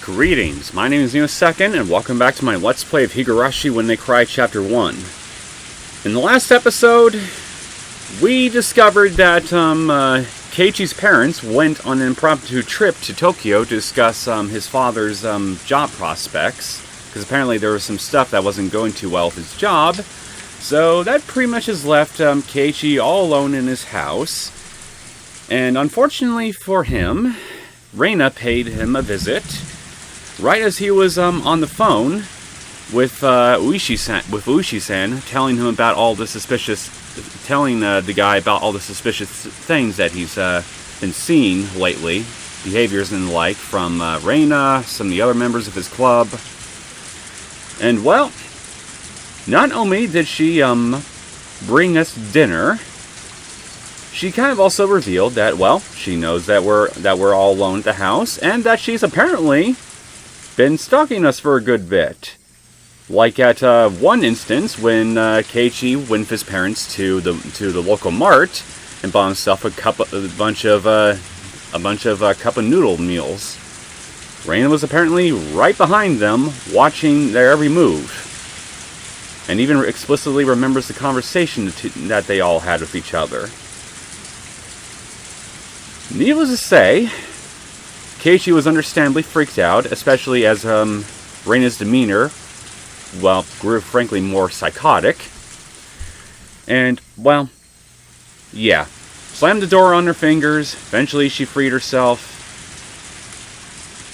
Greetings, my name is Neosekken, and welcome back to my Let's Play of Higurashi When They Cry Chapter 1. In the last episode, we discovered that Keiichi's parents went on an impromptu trip to Tokyo to discuss his father's job prospects, because apparently there was some stuff that wasn't going too well with his job, so that pretty much has left Keiichi all alone in his house. And unfortunately for him, Rena paid him a visit right as he was on the phone with Uishi-san, telling him about all the telling the guy about all the suspicious things that he's been seeing lately, behaviors and the like from Rena, some of the other members of his club. And well, not only did she bring us dinner, she kind of also revealed that, well, she knows that we're all alone at the house, and that she's apparently been stalking us for a good bit. Like at one instance, when Keiichi went with his parents to the local mart and bought himself a bunch of cup of noodle meals. Rena was apparently right behind them, watching their every move, and even explicitly remembers the conversation that they all had with each other. Needless to say, Keiichi was understandably freaked out, especially as Rena's demeanor, well, grew frankly more psychotic. And, well, yeah. Slammed the door on her fingers. Eventually she freed herself.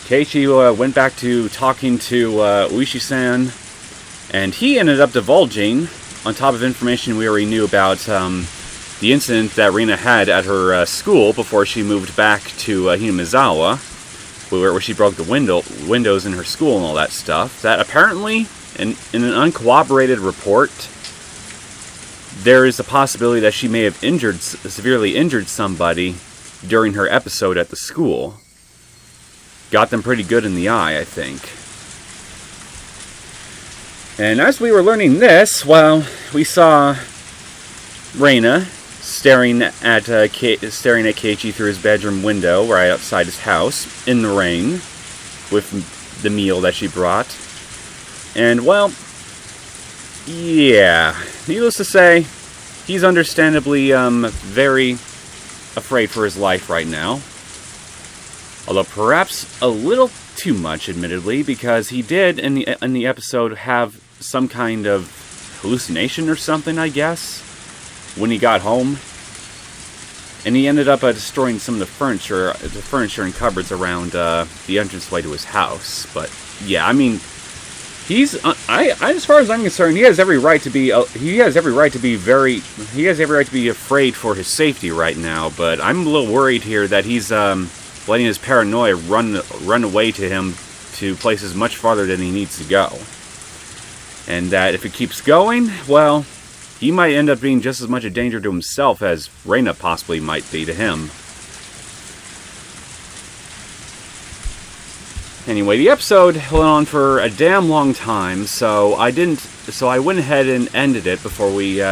Keiichi went back to talking to Uishi-san, and he ended up divulging, on top of information we already knew about the incident that Rena had at her school before she moved back to Hinamizawa, where she broke the windows in her school and all that stuff, that apparently, in an uncorroborated report, there is a possibility that she may have severely injured somebody during her episode at the school. Got them pretty good in the eye, I think. And as we were learning this, well, we saw Rena staring at Keiichi through his bedroom window right outside his house in the rain with the meal that she brought. And, well, yeah, needless to say, he's understandably very afraid for his life right now. Although perhaps a little too much, admittedly, because he did in the episode have some kind of hallucination or something, I guess, when he got home. And he ended up destroying some of the furniture and cupboards around the entranceway to his house. But yeah, I mean, as far as I'm concerned, he has every right to be afraid for his safety right now. But I'm a little worried here that he's letting his paranoia run away to him to places much farther than he needs to go. And that if it keeps going, well, he might end up being just as much a danger to himself as Rena possibly might be to him. Anyway, the episode went on for a damn long time, so I went ahead and ended it before we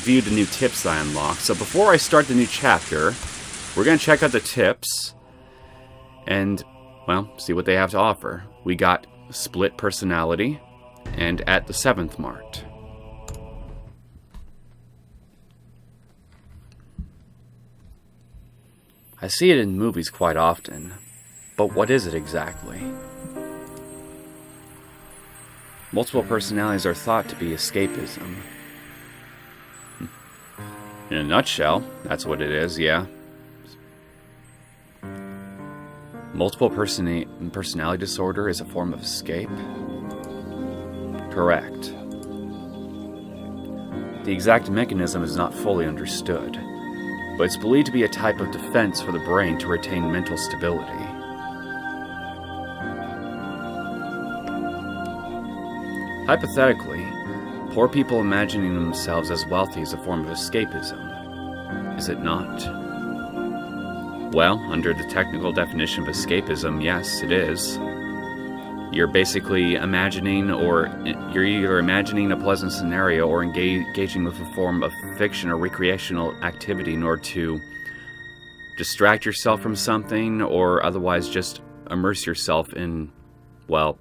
viewed the new tips I unlocked. So before I start the new chapter, we're going to check out the tips and, well, see what they have to offer. We got split personality and at the 7th mart. I see it in movies quite often, but what is it exactly? Multiple personalities are thought to be escapism. In a nutshell, that's what it is, yeah. Multiple personality disorder is a form of escape? Correct. The exact mechanism is not fully understood, but it's believed to be a type of defense for the brain to retain mental stability. Hypothetically, poor people imagining themselves as wealthy is a form of escapism, is it not? Well, under the technical definition of escapism, yes, it is. You're basically you're either imagining a pleasant scenario or engaging with a form of fiction or recreational activity in order to distract yourself from something or otherwise just immerse yourself in, well,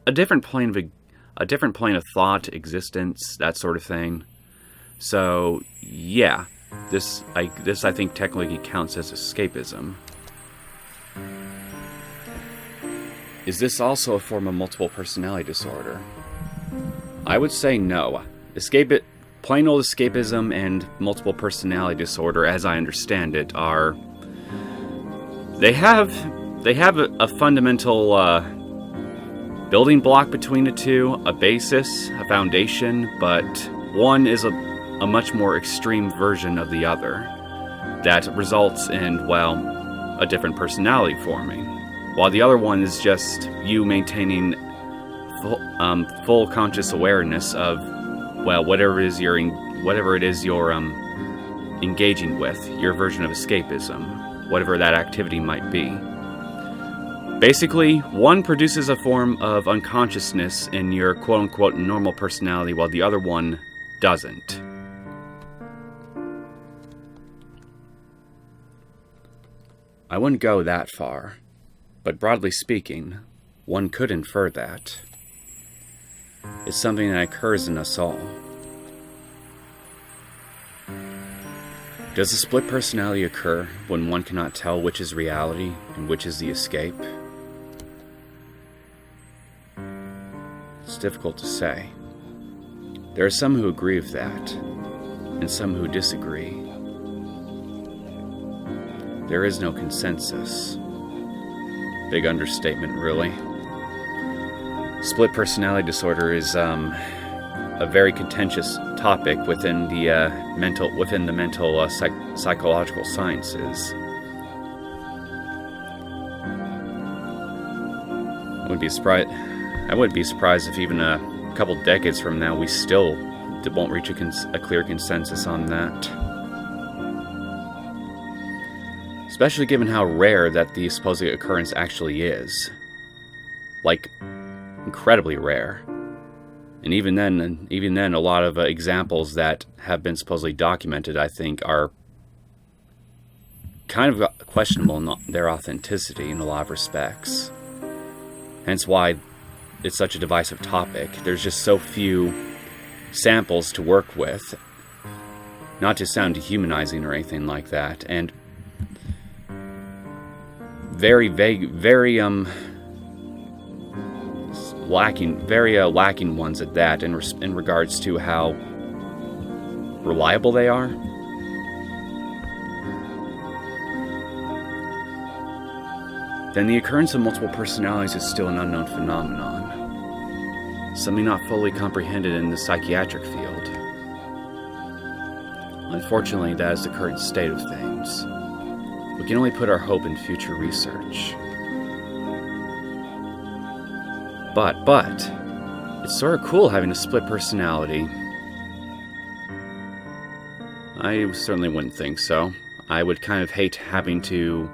a different plane of thought, existence, that sort of thing. So, yeah, this I think technically counts as escapism. Is this also a form of multiple personality disorder? I would say no. Plain old escapism and multiple personality disorder, as I understand it, are... They have a fundamental building block between the two, a basis, a foundation, but one is a much more extreme version of the other that results in, well, a different personality forming, while the other one is just you maintaining full conscious awareness of, well, whatever it is you're engaging with, your version of escapism, whatever that activity might be. Basically, one produces a form of unconsciousness in your quote-unquote normal personality, while the other one doesn't. I wouldn't go that far, but broadly speaking, one could infer that. It's something that occurs in us all. Does a split personality occur when one cannot tell which is reality and which is the escape? It's difficult to say. There are some who agree with that, and some who disagree. There is no consensus. Big understatement, really. Split personality disorder is a very contentious topic within the psychological sciences. I wouldn't be surprised if even a couple decades from now we still won't reach a clear consensus on that. Especially given how rare that the supposed occurrence actually is. Like, incredibly rare. And even then, a lot of examples that have been supposedly documented, I think, are kind of questionable in their authenticity in a lot of respects. Hence why it's such a divisive topic. There's just so few samples to work with. Not to sound dehumanizing or anything like that. And very vague, very lacking ones at that in regards to how reliable they are. Then the occurrence of multiple personalities is still an unknown phenomenon, something not fully comprehended in the psychiatric field. Unfortunately, that is the current state of things. We can only put our hope in future research. But, it's sort of cool having a split personality. I certainly wouldn't think so. I would kind of hate having to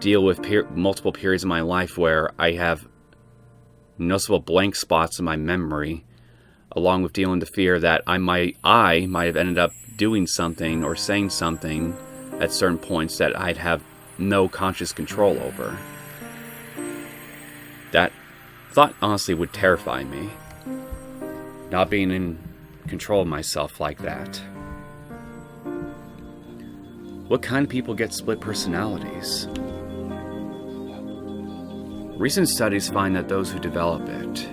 deal with multiple periods of my life where I have noticeable blank spots in my memory, along with dealing with the fear that I might have ended up doing something or saying something at certain points that I'd have no conscious control over. That thought honestly would terrify me. Not being in control of myself like that. What kind of people get split personalities? Recent studies find that those who develop it,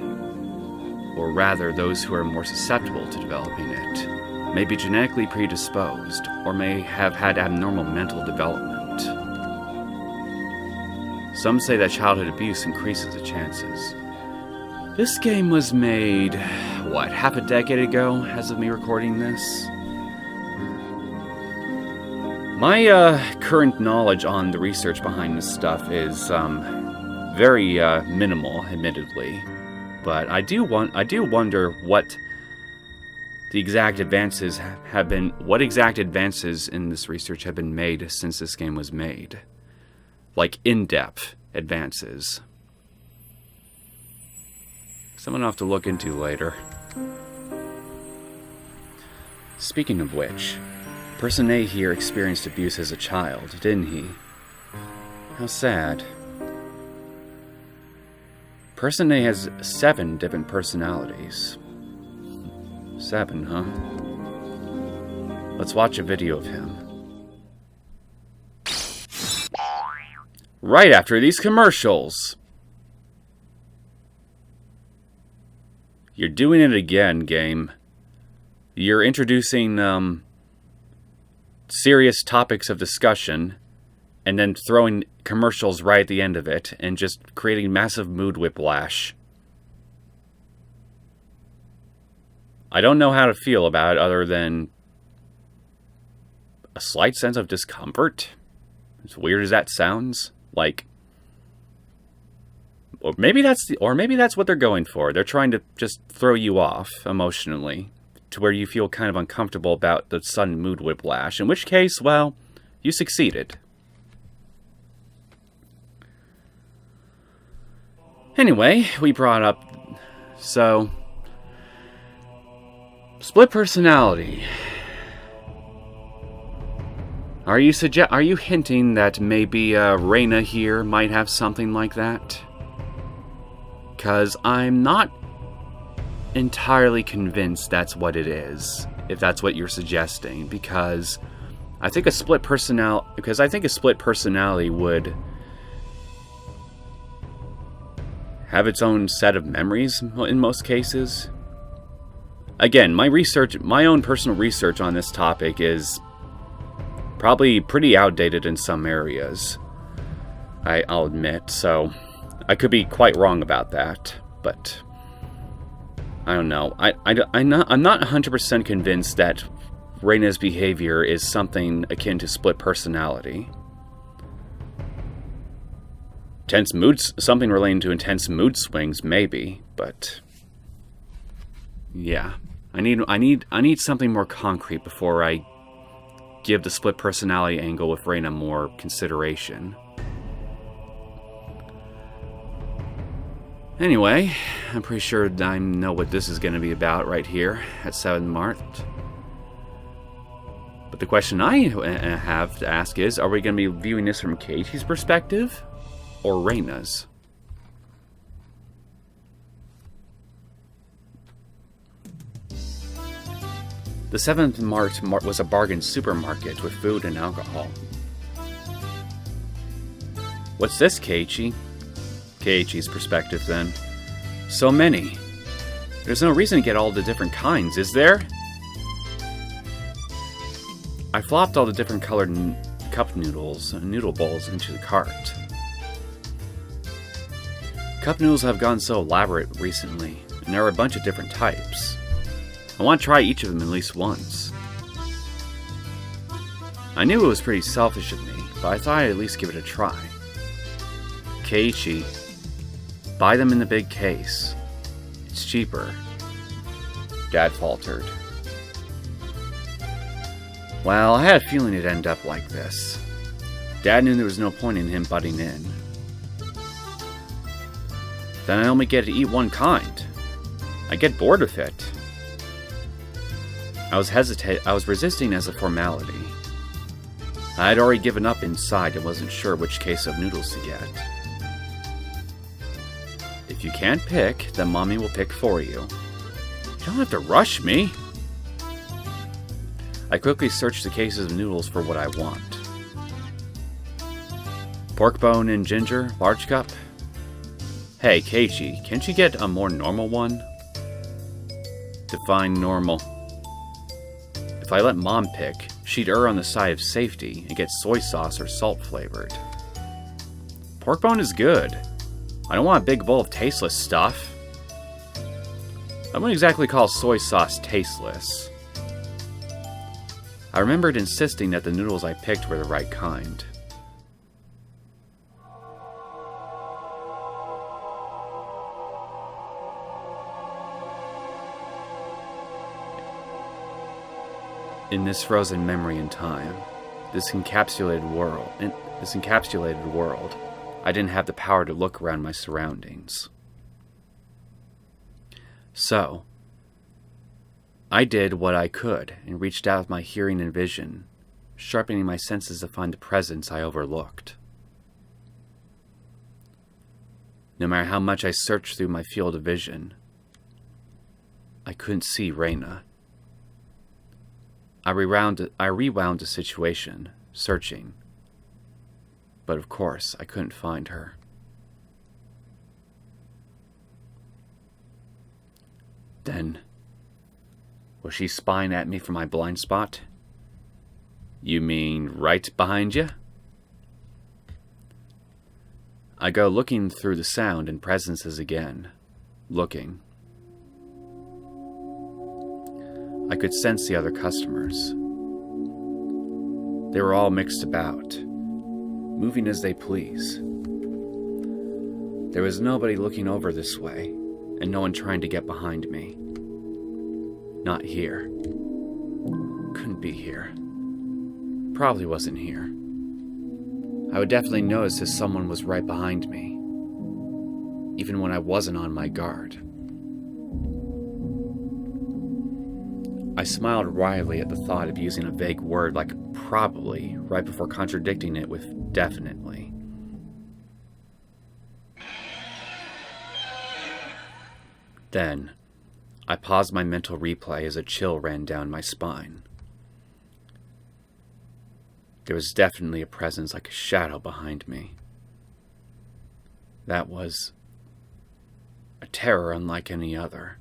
or rather those who are more susceptible to developing it, may be genetically predisposed or may have had abnormal mental development. Some say that childhood abuse increases the chances. This game was made, half a decade ago, as of me recording this? My current knowledge on the research behind this stuff is very minimal, admittedly. But I do wonder what the exact advances have been. What exact advances in this research have been made since this game was made? Like in-depth advances. Someone I'll have to look into later. Speaking of which, Person A here experienced abuse as a child, didn't he? How sad. Person A has 7 different personalities. 7, huh? Let's watch a video of him. Right after these commercials. You're doing it again, game. You're introducing serious topics of discussion and then throwing commercials right at the end of it and just creating massive mood whiplash. I don't know how to feel about it other than a slight sense of discomfort. As weird as that sounds, like, or maybe that's what they're going for. They're trying to just throw you off emotionally to where you feel kind of uncomfortable about the sudden mood whiplash. In which case, well, you succeeded. Anyway, we brought up, so, split personality. Are you hinting that maybe Rena here might have something like that? Because I'm not entirely convinced that's what it is, if that's what you're suggesting, because I think a split personality would have its own set of memories in most cases. Again, my own personal research on this topic is probably pretty outdated in some areas, I'll admit, so I could be quite wrong about that, but I don't know. I'm not 100% convinced that Rena's behavior is something akin to split personality. Something relating to intense mood swings, maybe, but yeah, I need something more concrete before I give the split personality angle with Rena more consideration. Anyway, I'm pretty sure I know what this is going to be about right here at 7 marked. But the question I have to ask is, are we going to be viewing this from Keiichi's perspective or Rena's? The 7th Mart was a bargain supermarket with food and alcohol. What's this, Keiichi? Keiichi's perspective, then. So many. There's no reason to get all the different kinds, is there? I flopped all the different colored cup noodles and noodle bowls into the cart. Cup noodles have gone so elaborate recently, and there are a bunch of different types. I want to try each of them at least once. I knew it was pretty selfish of me, but I thought I'd at least give it a try. Keiichi, buy them in the big case. It's cheaper. Dad faltered. Well, I had a feeling it'd end up like this. Dad knew there was no point in him butting in. Then I only get to eat one kind. I get bored with it. I was resisting as a formality. I had already given up inside and wasn't sure which case of noodles to get. If you can't pick, then Mommy will pick for you. You don't have to rush me. I quickly searched the cases of noodles for what I want. Pork bone and ginger, large cup. Hey, Keiichi, can't you get a more normal one? Define normal. If I let Mom pick, she'd err on the side of safety and get soy sauce or salt flavored. Pork bone is good. I don't want a big bowl of tasteless stuff. I wouldn't exactly call soy sauce tasteless. I remembered insisting that the noodles I picked were the right kind. In this frozen memory and time, this encapsulated world, I didn't have the power to look around my surroundings. So, I did what I could and reached out with my hearing and vision, sharpening my senses to find the presence I overlooked. No matter how much I searched through my field of vision, I couldn't see Rena. I rewound the situation, searching. But of course, I couldn't find her. Then, was she spying at me from my blind spot? You mean right behind you? I go looking through the sound and presences again. Looking. I could sense the other customers. They were all mixed about, moving as they please. There was nobody looking over this way, and no one trying to get behind me. Not here. Couldn't be here. Probably wasn't here. I would definitely notice if someone was right behind me, even when I wasn't on my guard. I smiled wryly at the thought of using a vague word like probably right before contradicting it with definitely. Then, I paused my mental replay as a chill ran down my spine. There was definitely a presence like a shadow behind me. That was a terror unlike any other.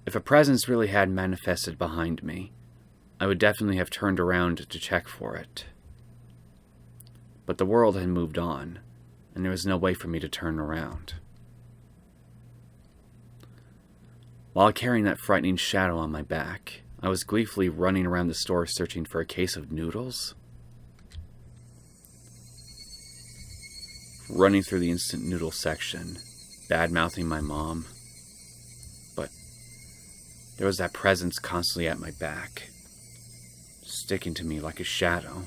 If a presence really had manifested behind me, I would definitely have turned around to check for it. But the world had moved on, and there was no way for me to turn around. While carrying that frightening shadow on my back, I was gleefully running around the store searching for a case of noodles. Running through the instant noodle section, bad-mouthing my mom. But there was that presence constantly at my back, sticking to me like a shadow.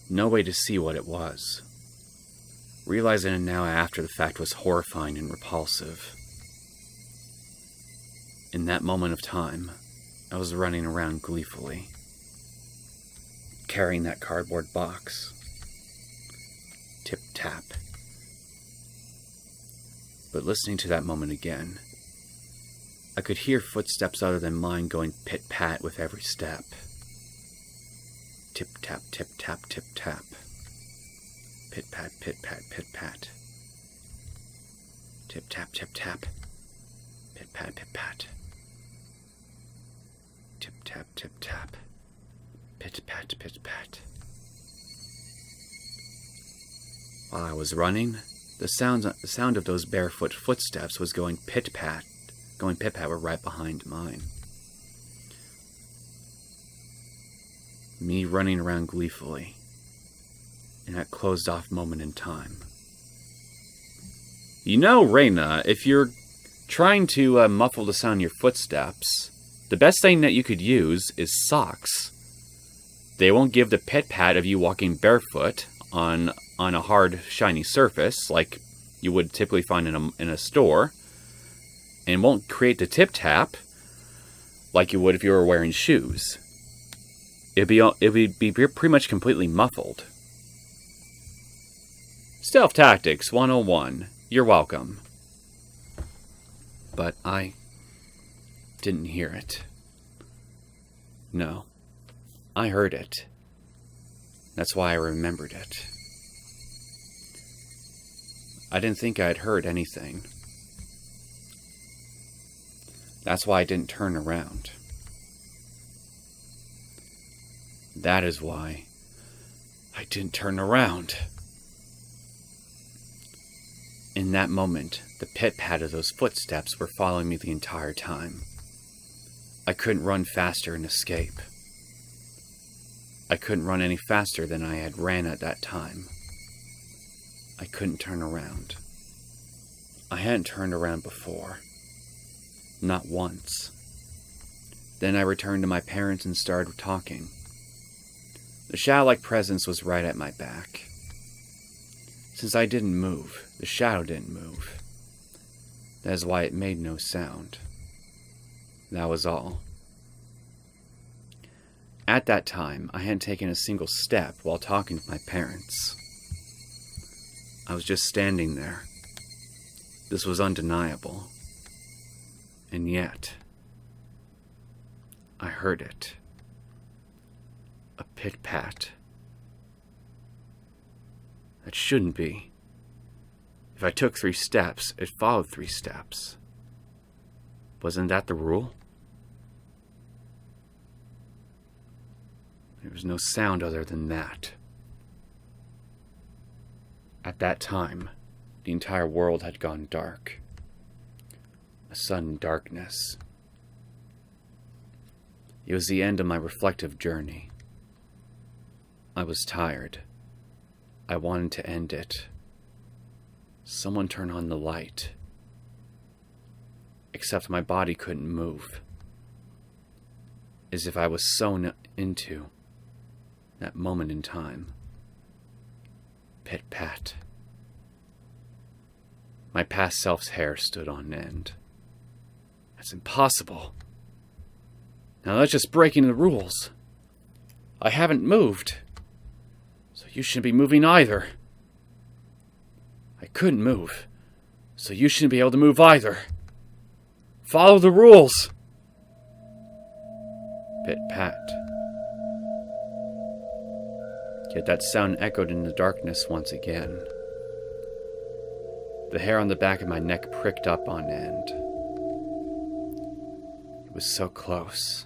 No way to see what it was. Realizing it now after the fact was horrifying and repulsive. In that moment of time, I was running around gleefully, carrying that cardboard box. Tip-tap. But listening to that moment again, I could hear footsteps other than mine going pit-pat with every step. Tip-tap, tip-tap, tip-tap. Pit-pat, pit-pat, pit-pat. Tip-tap, tip-tap. Pit-pat, pit-pat. Tip-tap, tip-tap. Pit-pat, pit-pat. While I was running, the sound of those barefoot footsteps was going pit-pat. Going pit-pat were right behind mine. Me running around gleefully in that closed-off moment in time. You know, Rena, if you're trying to muffle the sound of your footsteps, the best thing that you could use is socks. They won't give the pit-pat of you walking barefoot on a hard, shiny surface like you would typically find in a store, and won't create the tip-tap like you would if you were wearing shoes. It would be pretty much completely muffled. Stealth Tactics 101. You're welcome. But I didn't hear it. No, I heard it. That's why I remembered it. I didn't think I'd heard anything. That's why I didn't turn around. That is why I didn't turn around. In that moment, the pit-pat of those footsteps were following me the entire time. I couldn't run faster and escape. I couldn't run any faster than I had ran at that time. I couldn't turn around. I hadn't turned around before. Not once. Then I returned to my parents and started talking. The shadow-like presence was right at my back. Since I didn't move, the shadow didn't move. That is why it made no sound. That was all. At that time, I hadn't taken a single step while talking to my parents. I was just standing there. This was undeniable. And yet, I heard it. A pit-pat. That shouldn't be. If I took 3 steps, it followed 3 steps. Wasn't that the rule? There was no sound other than that. At that time, the entire world had gone dark. A sudden darkness. It was the end of my reflective journey. I was tired. I wanted to end it. Someone turn on the light. Except my body couldn't move. As if I was sewn into that moment in time. Pit-pat. My past self's hair stood on end. That's impossible. Now that's just breaking the rules. I haven't moved. So you shouldn't be moving either. I couldn't move. So you shouldn't be able to move either. Follow the rules. Pit-pat. Yet that sound echoed in the darkness once again. The hair on the back of my neck pricked up on end. It was so close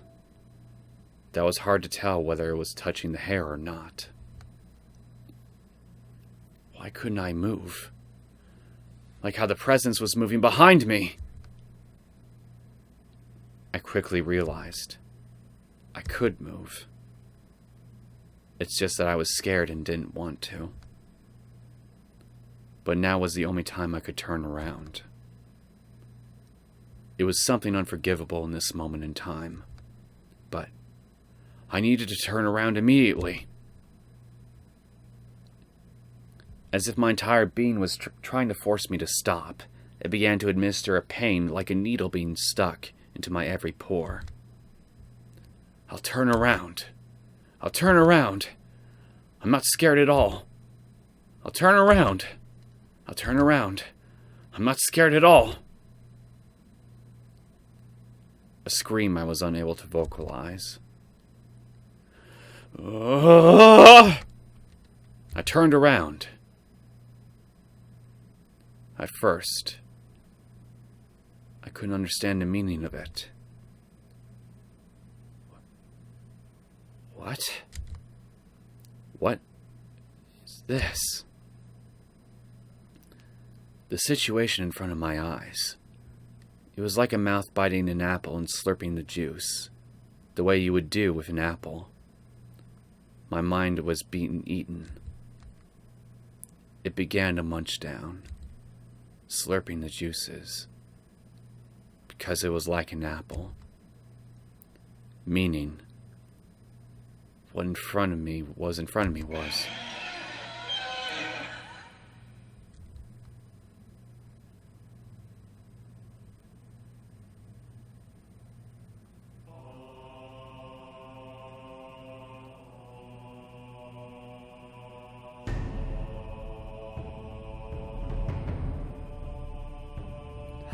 that it was hard to tell whether it was touching the hair or not. Why couldn't I move? Like how the presence was moving behind me. I quickly realized I could move. It's just that I was scared and didn't want to. But now was the only time I could turn around. It was something unforgivable in this moment in time. But I needed to turn around immediately. As if my entire being was trying to force me to stop, it began to administer a pain like a needle being stuck into my every pore. I'll turn around. I'll turn around. I'm not scared at all. I'll turn around. I'll turn around. I'm not scared at all. A scream I was unable to vocalize. I turned around. At first, I couldn't understand the meaning of it. What? What is this? The situation in front of my eyes. It was like a mouth biting an apple and slurping the juice, the way you would do with an apple. My mind was being eaten. It began to munch down, slurping the juices, because it was like an apple. Meaning, what in front of me was.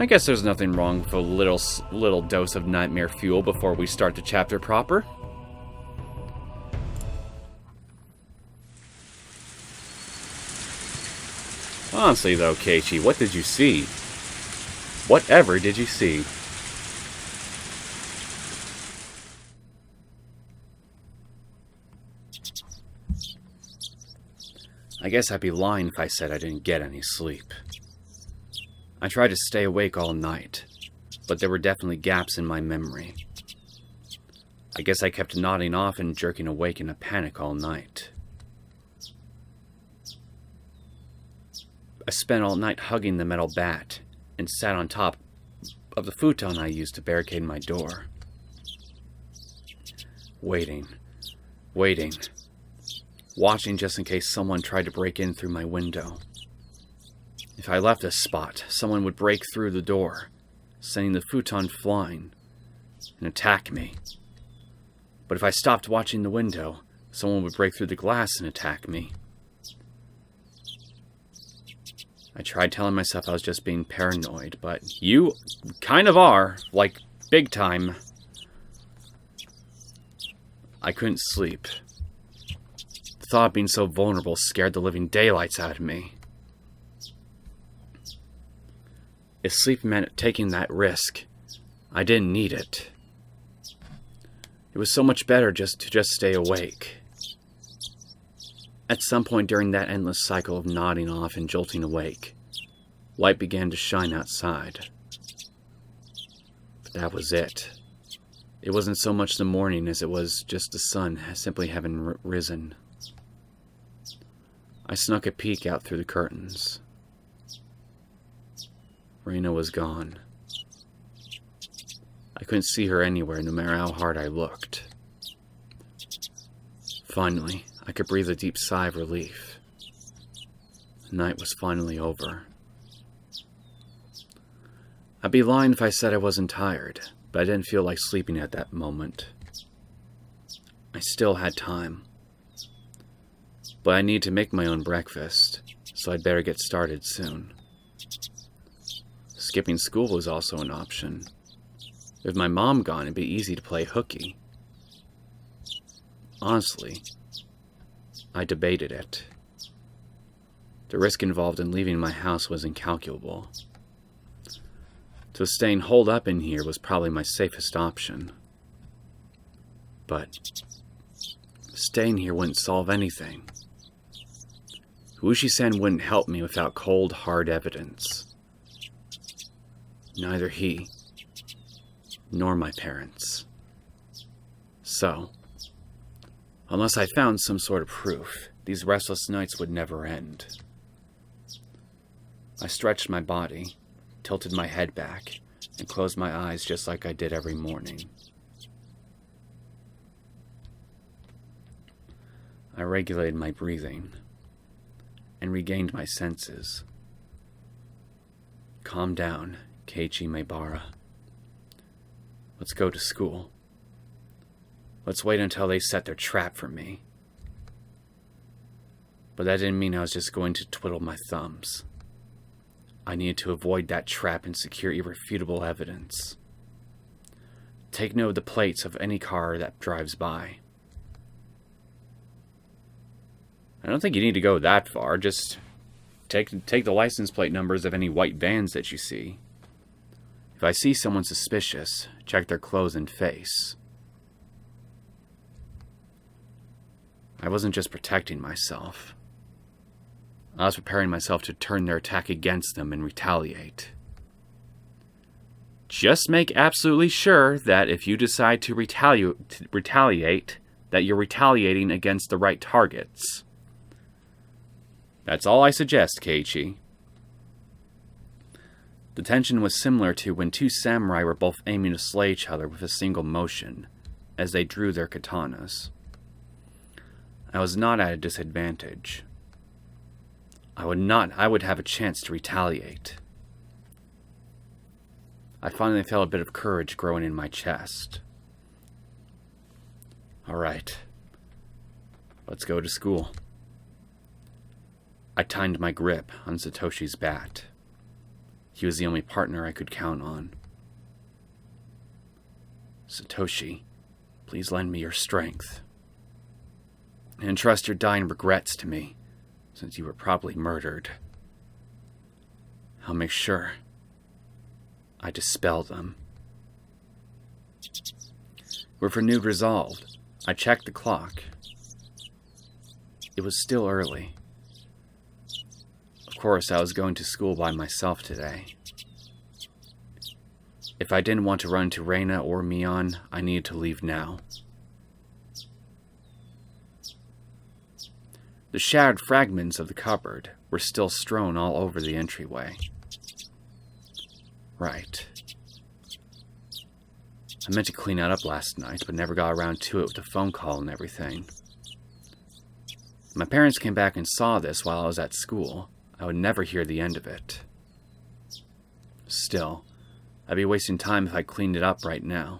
I guess there's nothing wrong with a little dose of nightmare fuel before we start the chapter proper. Honestly though, Keiichi, what did you see? Whatever did you see? I guess I'd be lying if I said I didn't get any sleep. I tried to stay awake all night, but there were definitely gaps in my memory. I guess I kept nodding off and jerking awake in a panic all night. I spent all night hugging the metal bat and sat on top of the futon I used to barricade my door. Waiting. Watching just in case someone tried to break in through my window. If I left this spot, someone would break through the door, sending the futon flying, and attack me. But if I stopped watching the window, someone would break through the glass and attack me. I tried telling myself I was just being paranoid, but you kind of are, like, big time. I couldn't sleep. The thought of being so vulnerable scared the living daylights out of me. If sleep meant taking that risk, I didn't need it. It was so much better to just stay awake. At some point during that endless cycle of nodding off and jolting awake, light began to shine outside. But that was it. It wasn't so much the morning as it was just the sun simply having risen. I snuck a peek out through the curtains. Rena was gone. I couldn't see her anywhere, no matter how hard I looked. Finally, I could breathe a deep sigh of relief. The night was finally over. I'd be lying if I said I wasn't tired, but I didn't feel like sleeping at that moment. I still had time. But I needed to make my own breakfast, so I'd better get started soon. Skipping school was also an option. With my mom gone, it'd be easy to play hooky. Honestly, I debated it. The risk involved in leaving my house was incalculable. So staying holed up in here was probably my safest option. But staying here wouldn't solve anything. Wushi-san wouldn't help me without cold, hard evidence. Neither he nor my parents. So, unless I found some sort of proof, these restless nights would never end. I stretched my body, tilted my head back, and closed my eyes just like I did every morning. I regulated my breathing and regained my senses. Calm down, Keiichi Maebara. Let's go to school. Let's wait until they set their trap for me. But that didn't mean I was just going to twiddle my thumbs. I needed to avoid that trap and secure irrefutable evidence. Take note of the plates of any car that drives by. I don't think you need to go that far. Just take the license plate numbers of any white vans that you see. If I see someone suspicious, check their clothes and face. I wasn't just protecting myself. I was preparing myself to turn their attack against them and retaliate. Just make absolutely sure that if you decide to retaliate, that you're retaliating against the right targets. That's all I suggest, Keiichi. The tension was similar to when two samurai were both aiming to slay each other with a single motion, as they drew their katanas. I was not at a disadvantage. I would have a chance to retaliate. I finally felt a bit of courage growing in my chest. All right, let's go to school. I tightened my grip on Satoshi's bat. He was the only partner I could count on. Satoshi, please lend me your strength. And entrust your dying regrets to me, since you were probably murdered. I'll make sure I dispel them. With renewed resolve, I checked the clock. It was still early. Of course, I was going to school by myself today. If I didn't want to run into Rena or Mion, I needed to leave now. The shattered fragments of the cupboard were still strewn all over the entryway. Right. I meant to clean that up last night, but never got around to it with the phone call and everything. If my parents came back and saw this while I was at school, I would never hear the end of it. Still, I'd be wasting time if I cleaned it up right now.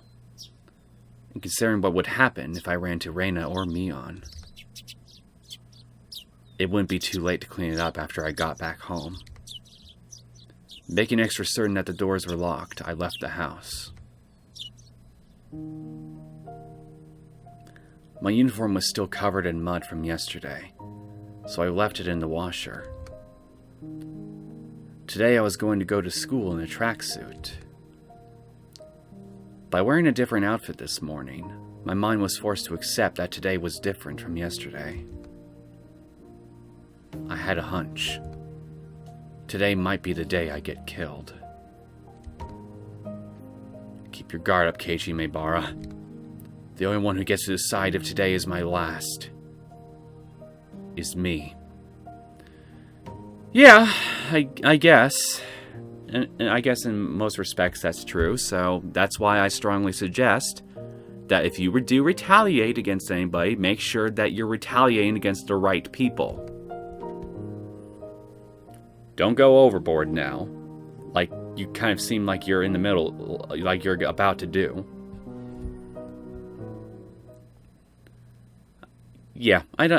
And considering what would happen if I ran to Rena or Mion, it wouldn't be too late to clean it up after I got back home. Making extra certain that the doors were locked, I left the house. My uniform was still covered in mud from yesterday, so I left it in the washer. Today I was going to go to school in a tracksuit. By wearing a different outfit this morning, my mind was forced to accept that today was different from yesterday. I had a hunch. Today might be the day I get killed. Keep your guard up, Keiichi Maebara. The only one who gets to decide if today is my last is me. Yeah, I guess. And I guess in most respects that's true, so that's why I strongly suggest that if you do retaliate against anybody, make sure that you're retaliating against the right people. Don't go overboard now, like you kind of seem like you're in the middle, like you're about to do. Yeah, I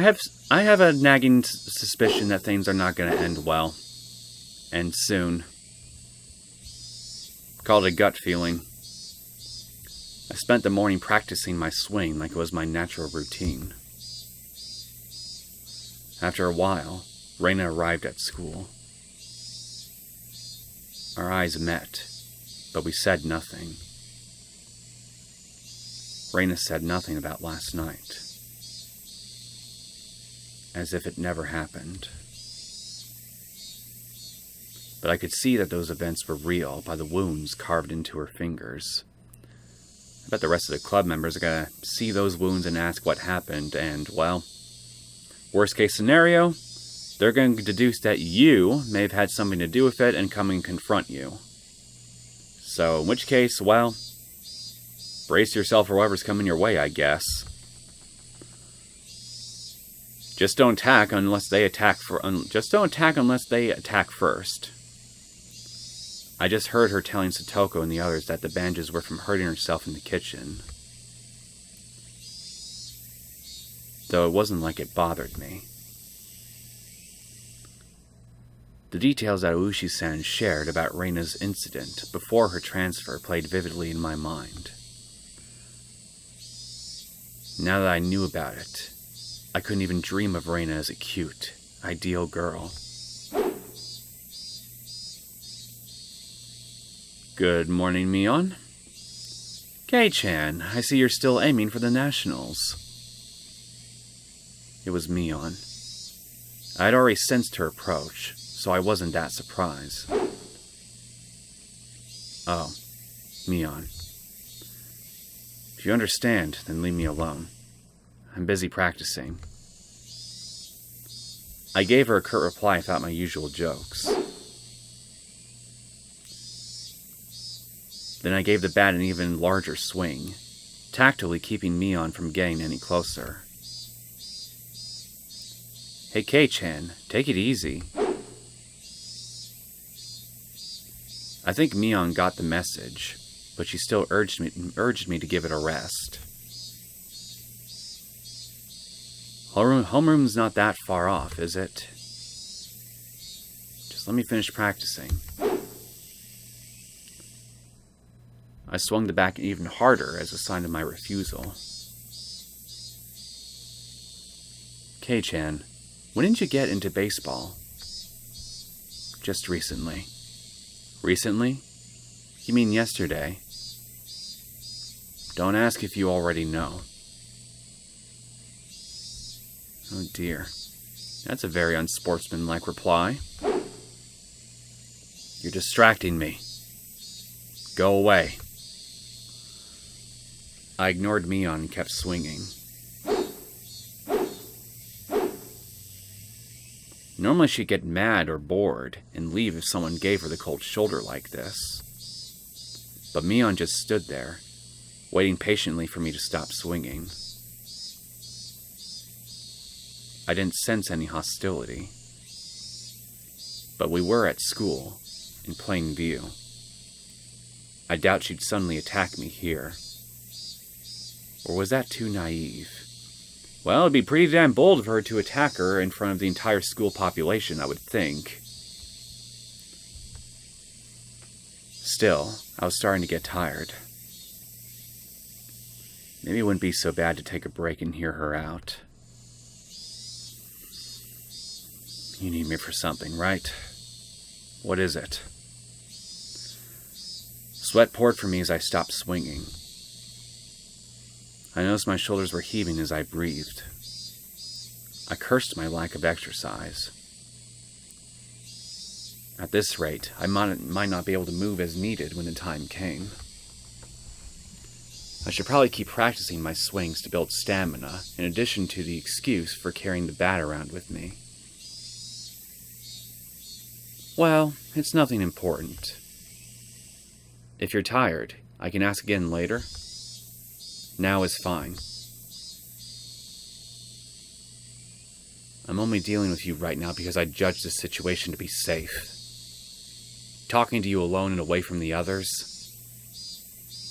have a nagging suspicion that things are not going to end well, and soon. Call it a gut feeling. I spent the morning practicing my swing like it was my natural routine. After a while, Rena arrived at school. Our eyes met, but we said nothing. Rena said nothing about last night. As if it never happened. But I could see that those events were real by the wounds carved into her fingers. I bet the rest of the club members are going to see those wounds and ask what happened, and, well, worst case scenario, they're going to deduce that you may have had something to do with it and come and confront you. So, in which case, well, brace yourself for whatever's coming your way, I guess. Just don't attack unless they attack first. I just heard her telling Satoko and the others that the bandages were from hurting herself in the kitchen. Though it wasn't like it bothered me. The details that Ushi-san shared about Reina's incident before her transfer played vividly in my mind. Now that I knew about it, I couldn't even dream of Rena as a cute, ideal girl. Good morning, Mion. Kei-chan, I see you're still aiming for the nationals. It was Mion. I had already sensed her approach, so I wasn't that surprised. Oh, Mion. If you understand, then leave me alone. I'm busy practicing. I gave her a curt reply without my usual jokes. Then I gave the bat an even larger swing, tactily keeping Mion from getting any closer. Hey Kei-chan, take it easy. I think Mion got the message, but she still urged me to give it a rest. Homeroom's not that far off, is it? Just let me finish practicing. I swung the bat even harder as a sign of my refusal. Kei-chan, when did you get into baseball? Just recently. Recently? You mean yesterday? Don't ask if you already know. Oh dear. That's a very unsportsmanlike reply. You're distracting me. Go away. I ignored Mion and kept swinging. Normally she'd get mad or bored and leave if someone gave her the cold shoulder like this. But Mion just stood there, waiting patiently for me to stop swinging. I didn't sense any hostility. But we were at school, in plain view. I doubt she'd suddenly attack me here. Or was that too naive? Well, it'd be pretty damn bold of her to attack her in front of the entire school population, I would think. Still, I was starting to get tired. Maybe it wouldn't be so bad to take a break and hear her out. You need me for something, right? What is it? Sweat poured from me as I stopped swinging. I noticed my shoulders were heaving as I breathed. I cursed my lack of exercise. At this rate, I might not be able to move as needed when the time came. I should probably keep practicing my swings to build stamina, in addition to the excuse for carrying the bat around with me. Well, it's nothing important. If you're tired, I can ask again later. Now is fine. I'm only dealing with you right now because I judge this situation to be safe. Talking to you alone and away from the others,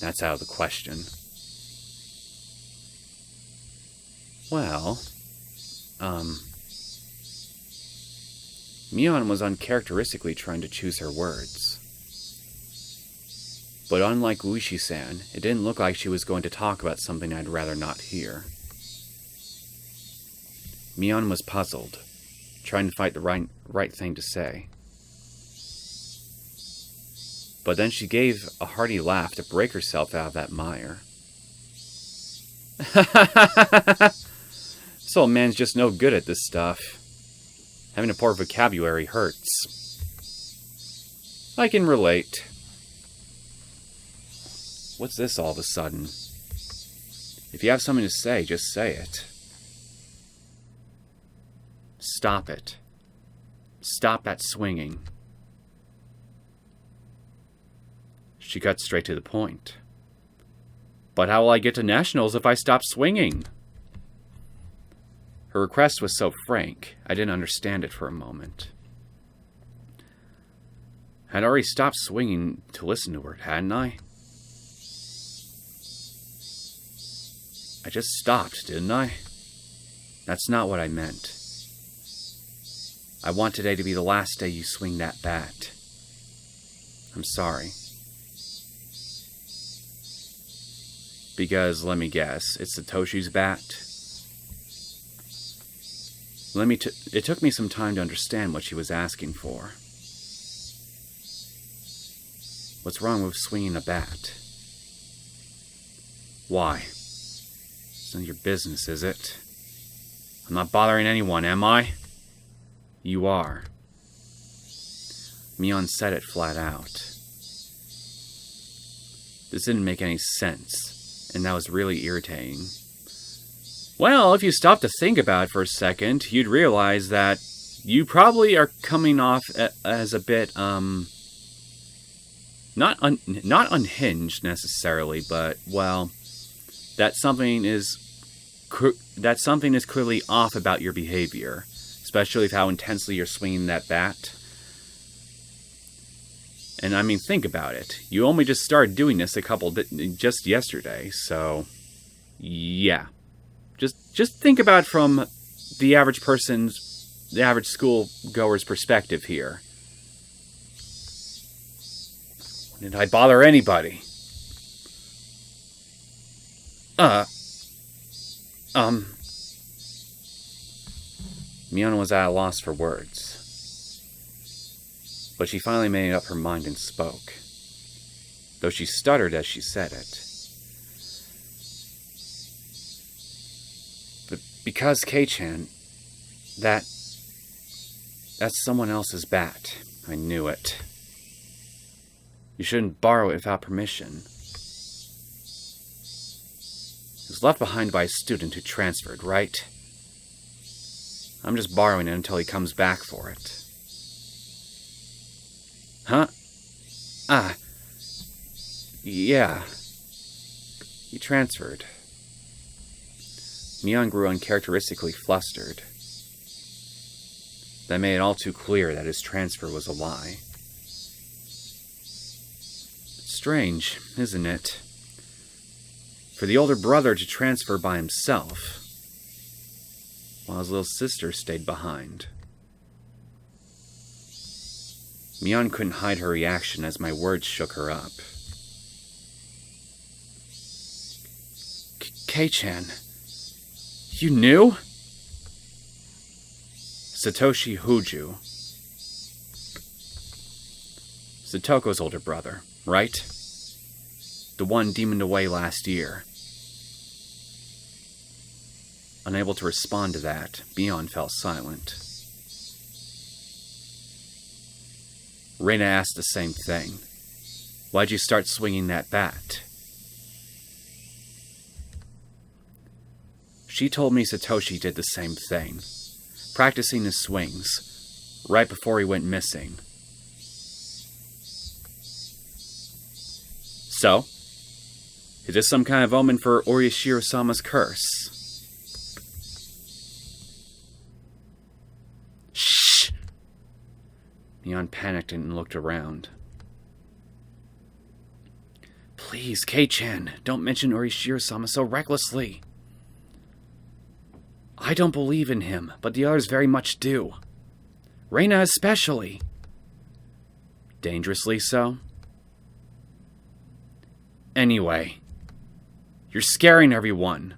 that's out of the question. Well, Mion was uncharacteristically trying to choose her words. But unlike Uishi-san, it didn't look like she was going to talk about something I'd rather not hear. Mion was puzzled, trying to find the right thing to say. But then she gave a hearty laugh to break herself out of that mire. This old man's just no good at this stuff. Having a poor vocabulary hurts. I can relate. What's this all of a sudden? If you have something to say, just say it. Stop it. Stop that swinging. She cut straight to the point. But how will I get to nationals if I stop swinging? Her request was so frank, I didn't understand it for a moment. I'd already stopped swinging to listen to her, hadn't I? I just stopped, didn't I? That's not what I meant. I want today to be the last day you swing that bat. I'm sorry. Because, let me guess, it's Satoshi's bat? It took me some time to understand what she was asking for. What's wrong with swinging a bat? Why? It's none of your business, is it? I'm not bothering anyone, am I? You are. Mion said it flat out. This didn't make any sense, and that was really irritating. Well, if you stop to think about it for a second, you'd realize that you probably are coming off as a bit, not unhinged necessarily, but, well, that something is clearly off about your behavior, especially with how intensely you're swinging that bat. And I mean, think about it. You only just started doing this just yesterday, so yeah. Just think about it from the average school-goer's perspective here. Did I bother anybody? Mion was at a loss for words. But she finally made up her mind and spoke, though she stuttered as she said it. But because Kei-chan, that's someone else's bat. I knew it. You shouldn't borrow it without permission. It was left behind by a student who transferred, right? I'm just borrowing it until he comes back for it. Huh? Yeah. He transferred. Mion grew uncharacteristically flustered. That made it all too clear that his transfer was a lie. Strange, isn't it? For the older brother to transfer by himself, while his little sister stayed behind. Mion couldn't hide her reaction as my words shook her up. Kei-chan, you knew? Satoshi Huju. Satoko's older brother, right? The one demoned away last year. Unable to respond to that, Mion fell silent. Rena asked the same thing. Why'd you start swinging that bat? She told me Satoshi did the same thing, practicing his swings, right before he went missing. So, is this some kind of omen for Orishiro-sama's curse? Shh! Mion panicked and looked around. Please, Kei-chan, don't mention Orishiro-sama so recklessly. I don't believe in him, but the others very much do. Rena especially. Dangerously so? Anyway, you're scaring everyone.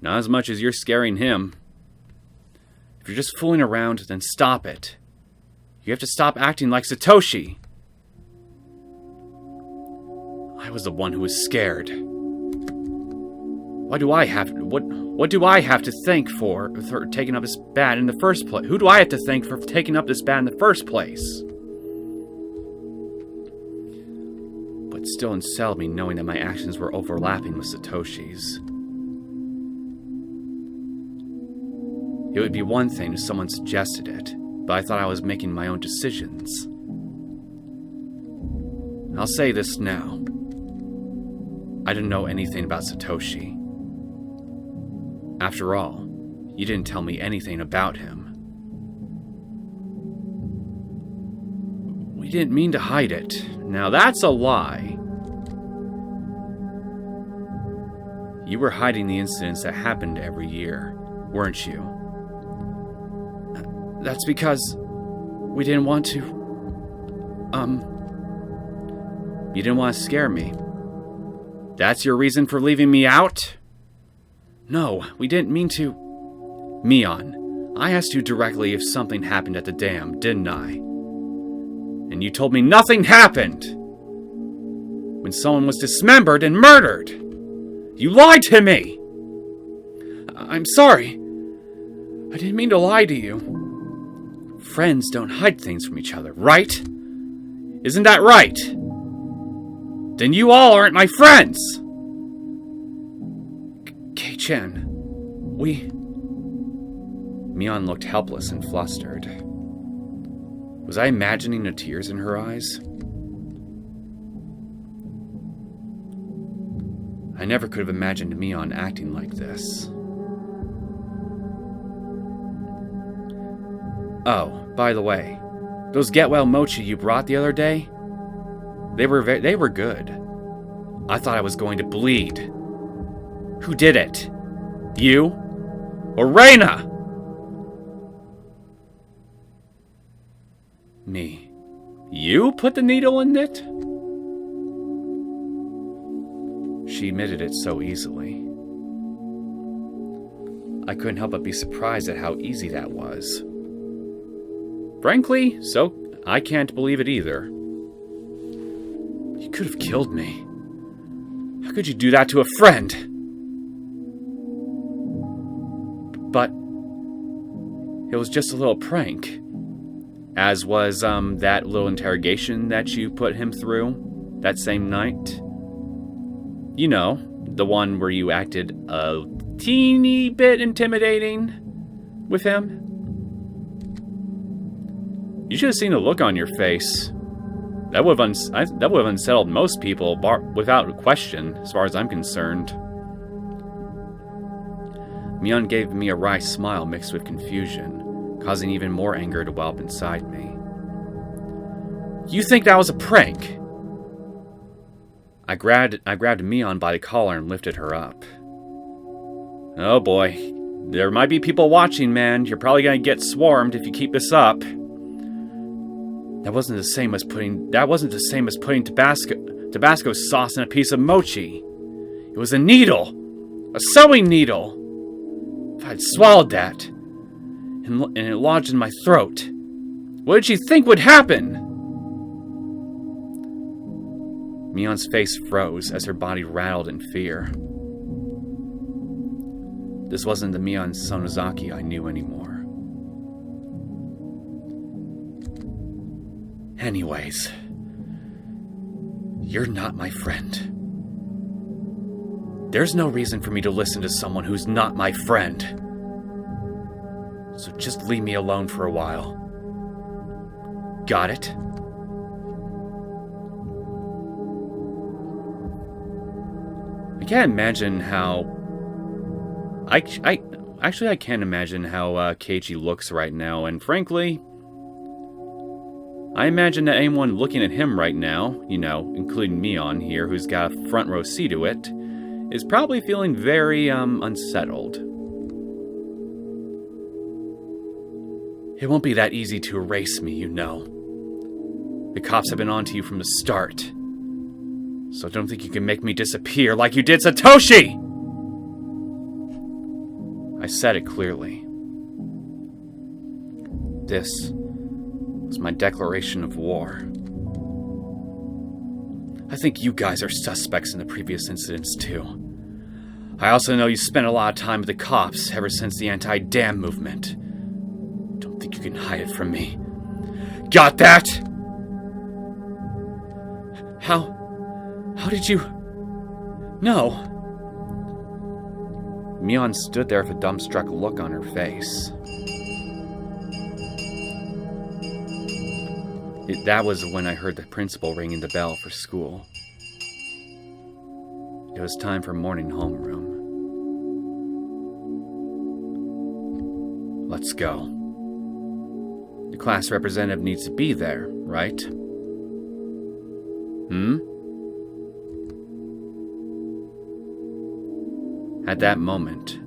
Not as much as you're scaring him. If you're just fooling around, then stop it. You have to stop acting like Satoshi. I was the one who was scared. What do I have to thank for taking up this bat in the first place? Who do I have to thank for taking up this bat in the first place? But still unsettled me knowing that my actions were overlapping with Satoshi's. It would be one thing if someone suggested it, but I thought I was making my own decisions. I'll say this now. I didn't know anything about Satoshi. After all, you didn't tell me anything about him. We didn't mean to hide it. Now that's a lie. You were hiding the incidents that happened every year, weren't you? That's because we didn't want to... You didn't want to scare me. That's your reason for leaving me out? No, we didn't mean to... Mion, I asked you directly if something happened at the dam, didn't I? And you told me nothing happened! When someone was dismembered and murdered! You lied to me! I'm sorry. I didn't mean to lie to you. Friends don't hide things from each other, right? Isn't that right? Then you all aren't my friends! Kei-chan, Mion looked helpless and flustered. Was I imagining the tears in her eyes? I never could have imagined Mion acting like this. Oh, by the way, those get well mochi you brought the other day, they were good. I thought I was going to bleed. Who did it? You? Or Rena? Me. You put the needle in it? She admitted it so easily. I couldn't help but be surprised at how easy that was. Frankly, so I can't believe it either. You could have killed me. How could you do that to a friend? But it was just a little prank. As was that little interrogation that you put him through that same night. You know, the one where you acted a teeny bit intimidating with him. You should have seen the look on your face. That would have unsettled most people without question, as far as I'm concerned. Mion gave me a wry smile mixed with confusion, causing even more anger to well up inside me. You think that was a prank? I grabbed Mion by the collar and lifted her up. Oh boy, there might be people watching, man. You're probably gonna get swarmed if you keep this up. That wasn't the same as putting Tabasco sauce in a piece of mochi. It was a needle. A sewing needle. If I'd swallowed that, and it lodged in my throat, what did she think would happen? Mion's face froze as her body rattled in fear. This wasn't the Mion Sonozaki I knew anymore. Anyways, you're not my friend. There's no reason for me to listen to someone who's not my friend. So just leave me alone for a while. Got it? I can't imagine how... I can't imagine how Keiichi looks right now, and frankly, I imagine that anyone looking at him right now, including Mion here, who's got a front row seat to it, is probably feeling very, unsettled. It won't be that easy to erase me, The cops have been on to you from the start. So don't think you can make me disappear like you did Satoshi! I said it clearly. This was my declaration of war. I think you guys are suspects in the previous incidents, too. I also know you spent a lot of time with the cops ever since the anti-dam movement. Don't think you can hide it from me. Got that? How did you... know? Mion stood there with a dumbstruck look on her face. That was when I heard the principal ringing the bell for school. It was time for morning homeroom. Let's go. The class representative needs to be there, right? At that moment,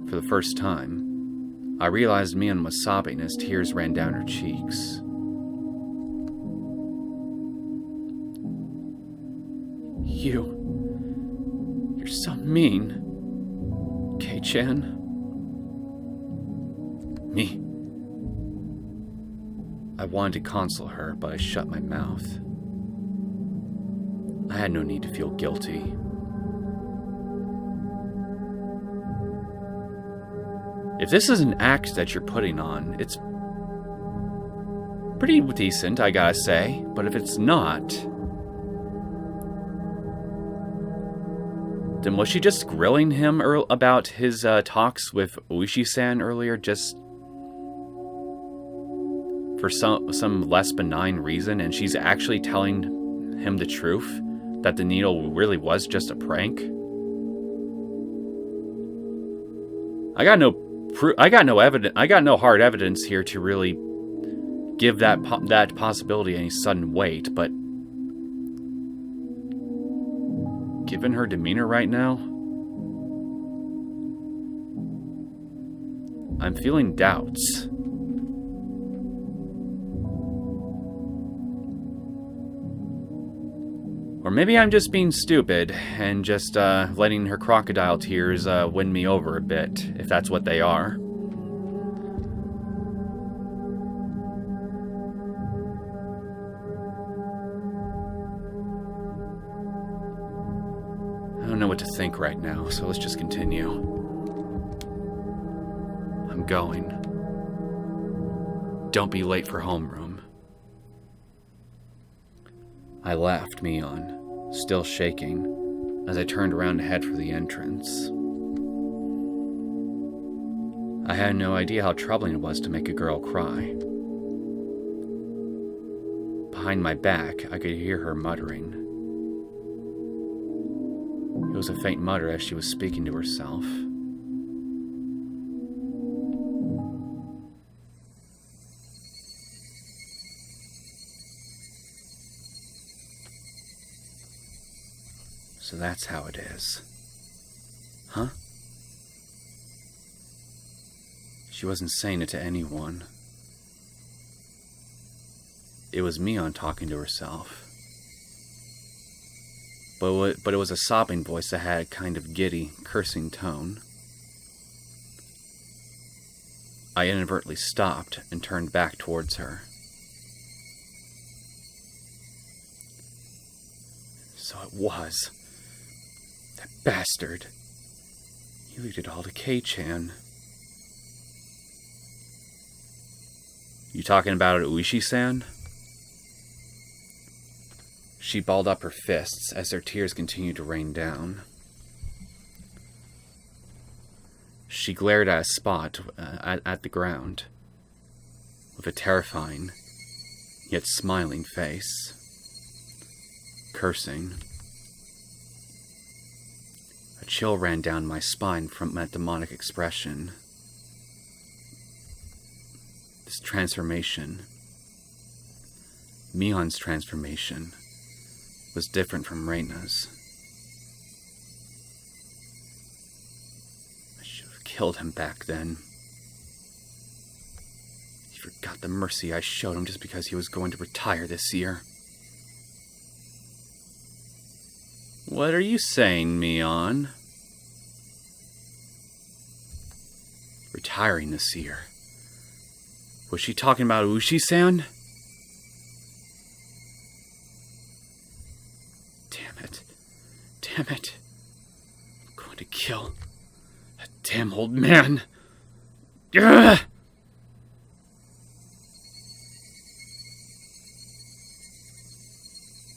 for the first time, I realized Mion was sobbing as tears ran down her cheeks. You're so mean, Kei-chan. Me. I wanted to console her, but I shut my mouth. I had no need to feel guilty. If this is an act that you're putting on, it's pretty decent, I gotta say. But if it's not, then was she just grilling him about his talks with Uishi-san earlier, just for some less benign reason, and she's actually telling him the truth, that the needle really was just a prank? I got no hard evidence here to really give that possibility any sudden weight, but given her demeanor right now, I'm feeling doubts. Or maybe I'm just being stupid and just letting her crocodile tears win me over a bit, if that's what they are. I don't know what to think right now, so let's just continue. I'm going. Don't be late for homeroom. I left Mion, still shaking, as I turned around to head for the entrance. I had no idea how troubling it was to make a girl cry. Behind my back, I could hear her muttering. It was a faint mutter as she was speaking to herself. So that's how it is. Huh? She wasn't saying it to anyone. it was Mion talking to herself. But it was a sobbing voice that had a kind of giddy, cursing tone. I inadvertently stopped and turned back towards her. So it was. That bastard. He leaked it all to Kei-chan. You talking about Uishi-san? She balled up her fists as their tears continued to rain down. She glared at a spot at the ground with a terrifying, yet smiling face, cursing. A chill ran down my spine from that demonic expression. This transformation, Mion's transformation, was different from Rena's. I should have killed him back then. He forgot the mercy I showed him just because he was going to retire this year. What are you saying, Mion? Retiring this year. Was she talking about Ushi-san? Damn it. I'm going to kill that damn old man. Ugh!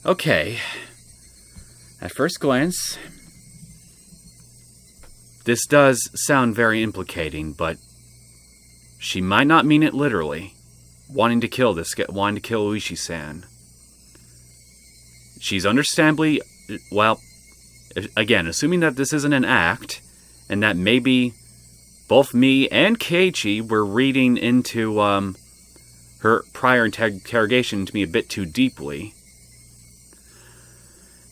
Okay. At first glance, this does sound very implicating, but she might not mean it literally. Wanting to kill Uishi-san. She's understandably, well, again, assuming that this isn't an act, and that maybe both me and Keiichi were reading into her prior interrogation to me a bit too deeply,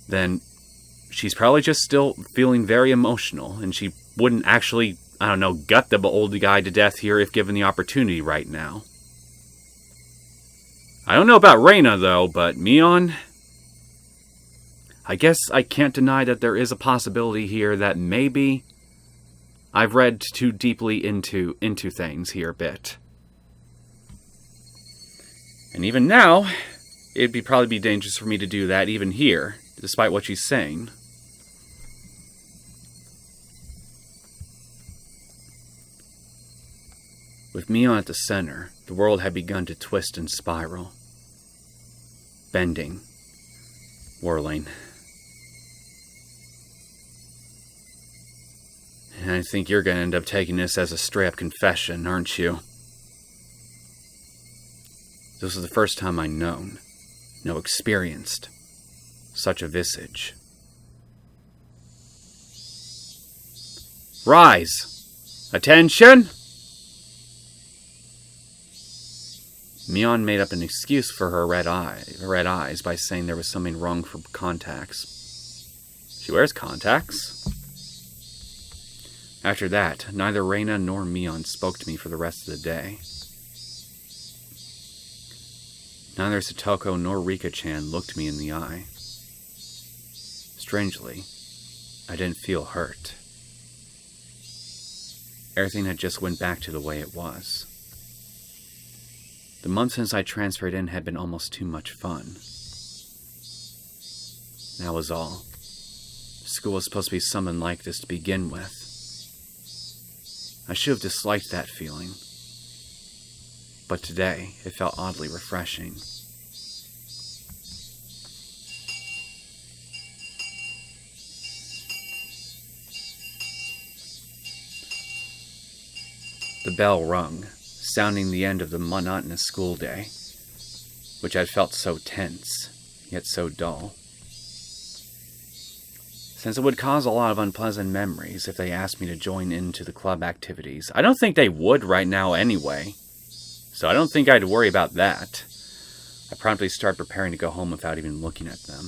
then she's probably just still feeling very emotional, and she wouldn't actually, gut the old guy to death here if given the opportunity right now. I don't know about Rena, though, but Mion, I guess I can't deny that there is a possibility here that maybe I've read too deeply into things here a bit. And even now, it'd probably be dangerous for me to do that even here, despite what she's saying. With Mion at the center, the world had begun to twist and spiral. Bending. Whirling. And I think you're going to end up taking this as a straight-up confession, aren't you? This was the first time I experienced such a visage. Rise! Attention! Mion made up an excuse for her red eyes by saying there was something wrong for contacts. She wears contacts? After that, neither Rena nor Mion spoke to me for the rest of the day. Neither Satoko nor Rika-chan looked me in the eye. Strangely, I didn't feel hurt. Everything had just went back to the way it was. The month since I transferred in had been almost too much fun. That was all. School was supposed to be something like this to begin with. I should have disliked that feeling. But today, it felt oddly refreshing. The bell rung, sounding the end of the monotonous school day, which had felt so tense, yet so dull. Since it would cause a lot of unpleasant memories if they asked me to join into the club activities, I don't think they would right now anyway, so I don't think I'd worry about that. I promptly started preparing to go home without even looking at them.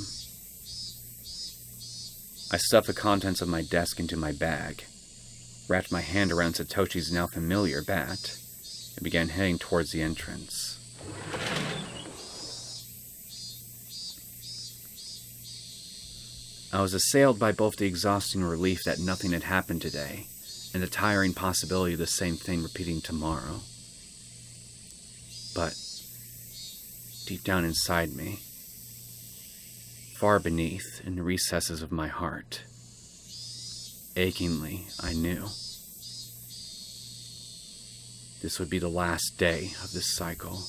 I stuffed the contents of my desk into my bag, wrapped my hand around Satoshi's now familiar bat, and began heading towards the entrance. I was assailed by both the exhausting relief that nothing had happened today, and the tiring possibility of the same thing repeating tomorrow. But, deep down inside me, far beneath, in the recesses of my heart, achingly, I knew this would be the last day of this cycle.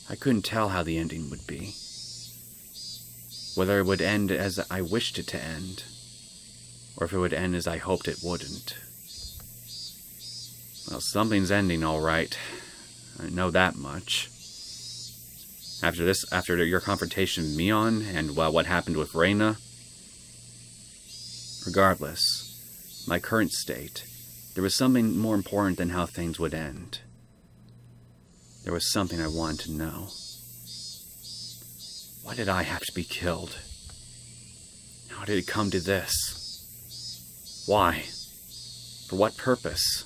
I couldn't tell how the ending would be. Whether it would end as I wished it to end, or if it would end as I hoped it wouldn't. Well, something's ending all right. I know that much. After your confrontation with Mion and what happened with Rena. Regardless, my current state, there was something more important than how things would end. There was something I wanted to know. Why did I have to be killed? How did it come to this? Why? For what purpose?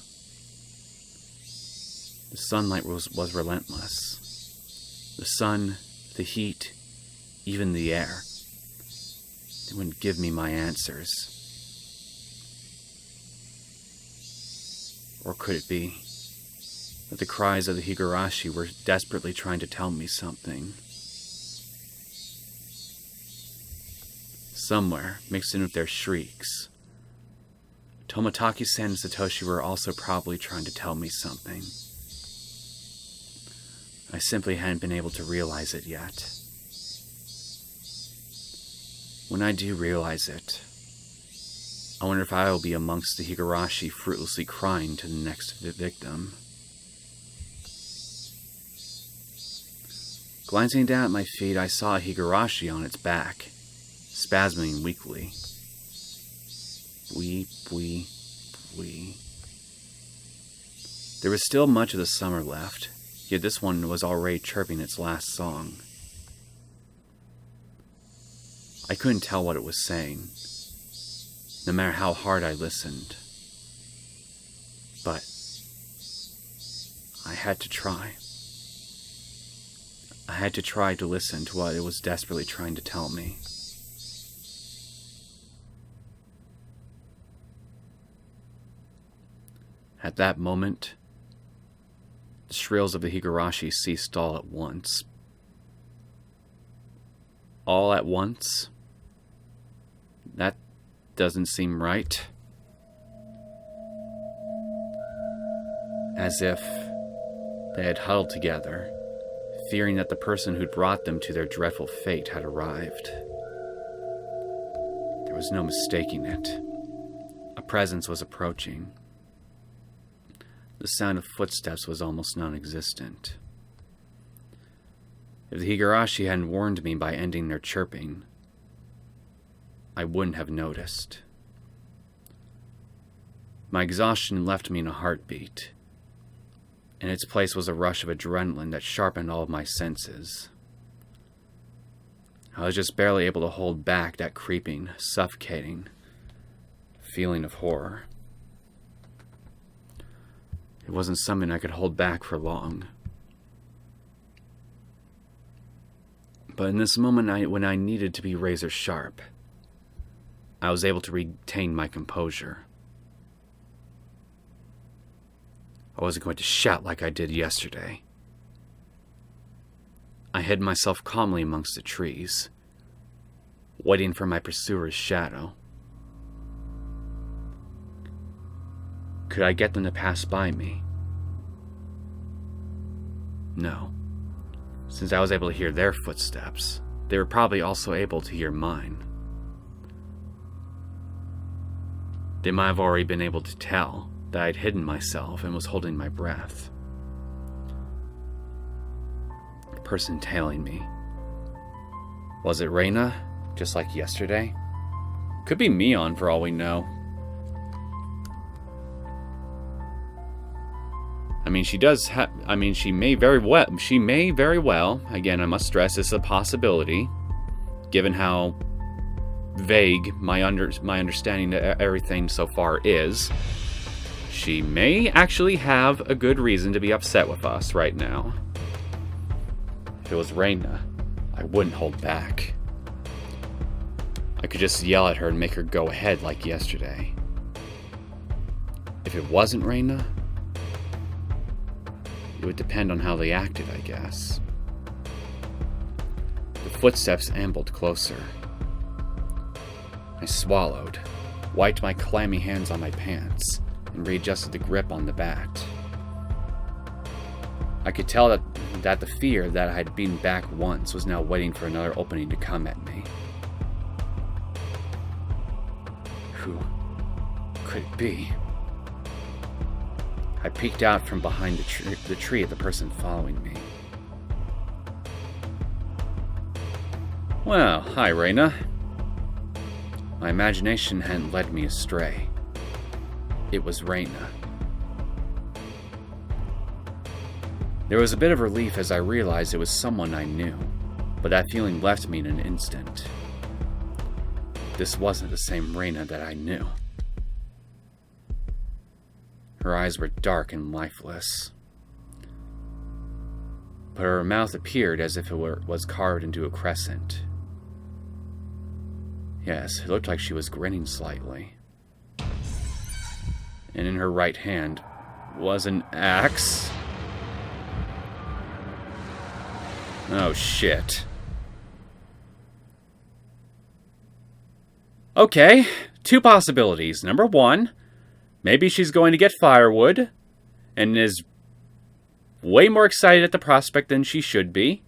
The sunlight was relentless. The sun, the heat, even the air. They wouldn't give me my answers. Or could it be that the cries of the Higurashi were desperately trying to tell me something? Somewhere, mixed in with their shrieks, Tomotaki-san and Satoshi were also probably trying to tell me something. I simply hadn't been able to realize it yet. When I do realize it, I wonder if I will be amongst the Higurashi fruitlessly crying to the next victim. Glancing down at my feet, I saw a Higurashi on its back, spasming weakly. Weep. There was still much of the summer left, yet this one was already chirping its last song. I couldn't tell what it was saying, no matter how hard I listened. But I had to try. I had to try to listen to what it was desperately trying to tell me. At that moment, the shrills of the Higurashi ceased all at once. All at once? That doesn't seem right. As if they had huddled together, fearing that the person who'd brought them to their dreadful fate had arrived. There was no mistaking it. A presence was approaching. The sound of footsteps was almost non-existent. If the Higurashi hadn't warned me by ending their chirping, I wouldn't have noticed. My exhaustion left me in a heartbeat. In its place was a rush of adrenaline that sharpened all of my senses. I was just barely able to hold back that creeping, suffocating feeling of horror. It wasn't something I could hold back for long. But in this moment when I needed to be razor sharp, I was able to retain my composure. I wasn't going to shout like I did yesterday. I hid myself calmly amongst the trees, waiting for my pursuer's shadow. Could I get them to pass by me? No. Since I was able to hear their footsteps, they were probably also able to hear mine. They might have already been able to tell that I'd hidden myself and was holding my breath. The person tailing me. Was it Rena, just like yesterday? Could be Mion for all we know. She may very well, again, I must stress, this is a possibility, given how vague my understanding of everything so far is. She may actually have a good reason to be upset with us right now. If it was Rena, I wouldn't hold back. I could just yell at her and make her go ahead like yesterday. If it wasn't Rena, it would depend on how they acted, I guess. The footsteps ambled closer. I swallowed, wiped my clammy hands on my pants, and readjusted the grip on the bat. I could tell that the fear that I had been back once was now waiting for another opening to come at me. Who could it be? I peeked out from behind the tree at the person following me. Well, hi, Rena. My imagination hadn't led me astray. It was Rena. There was a bit of relief as I realized it was someone I knew, but that feeling left me in an instant. This wasn't the same Rena that I knew. Her eyes were dark and lifeless, but her mouth appeared as if it was carved into a crescent. Yes, it looked like she was grinning slightly. And in her right hand was an axe. Oh, shit. Okay, two possibilities. Number one, maybe she's going to get firewood and is way more excited at the prospect than she should be.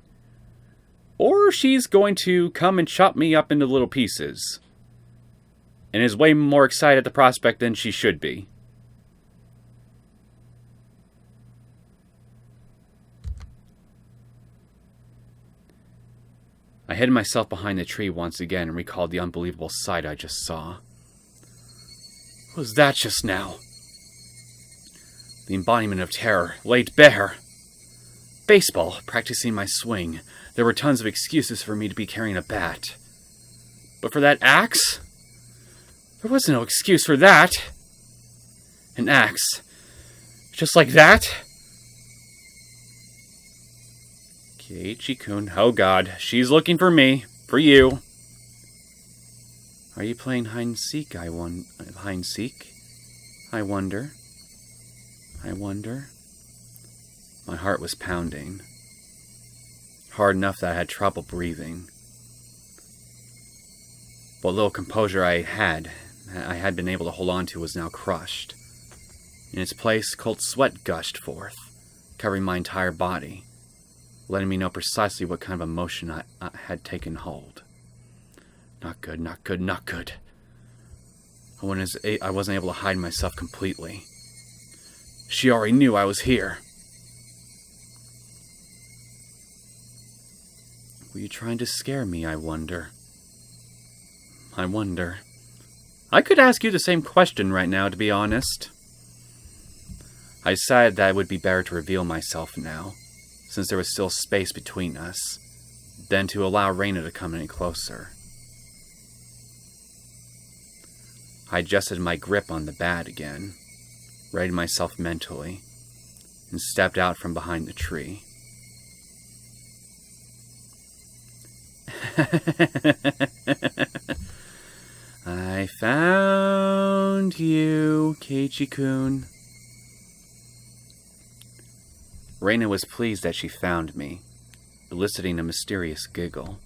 Or she's going to come and chop me up into little pieces and is way more excited at the prospect than she should be. I hid myself behind the tree once again and recalled the unbelievable sight I just saw. What was that just now? The embodiment of terror, laid bare. Baseball, practicing my swing. There were tons of excuses for me to be carrying a bat. But for that axe? There was no excuse for that. An axe. Just like that? Keiichi-kun, oh god, she's looking for me. For you. Are you playing hide-and-seek, hide-and-seek? I wonder. My heart was pounding. Hard enough that I had trouble breathing. What little composure I had been able to hold on to was now crushed. In its place, cold sweat gushed forth, covering my entire body, letting me know precisely what kind of emotion I had taken hold. Not good, not good, not good. I wasn't able to hide myself completely. She already knew I was here. Were you trying to scare me, I wonder? I could ask you the same question right now, to be honest. I decided that it would be better to reveal myself now, since there was still space between us, than to allow Rena to come any closer. I adjusted my grip on the bat again, readied myself mentally, and stepped out from behind the tree. I found you, Keiichi-kun. Rena was pleased that she found me, eliciting a mysterious giggle.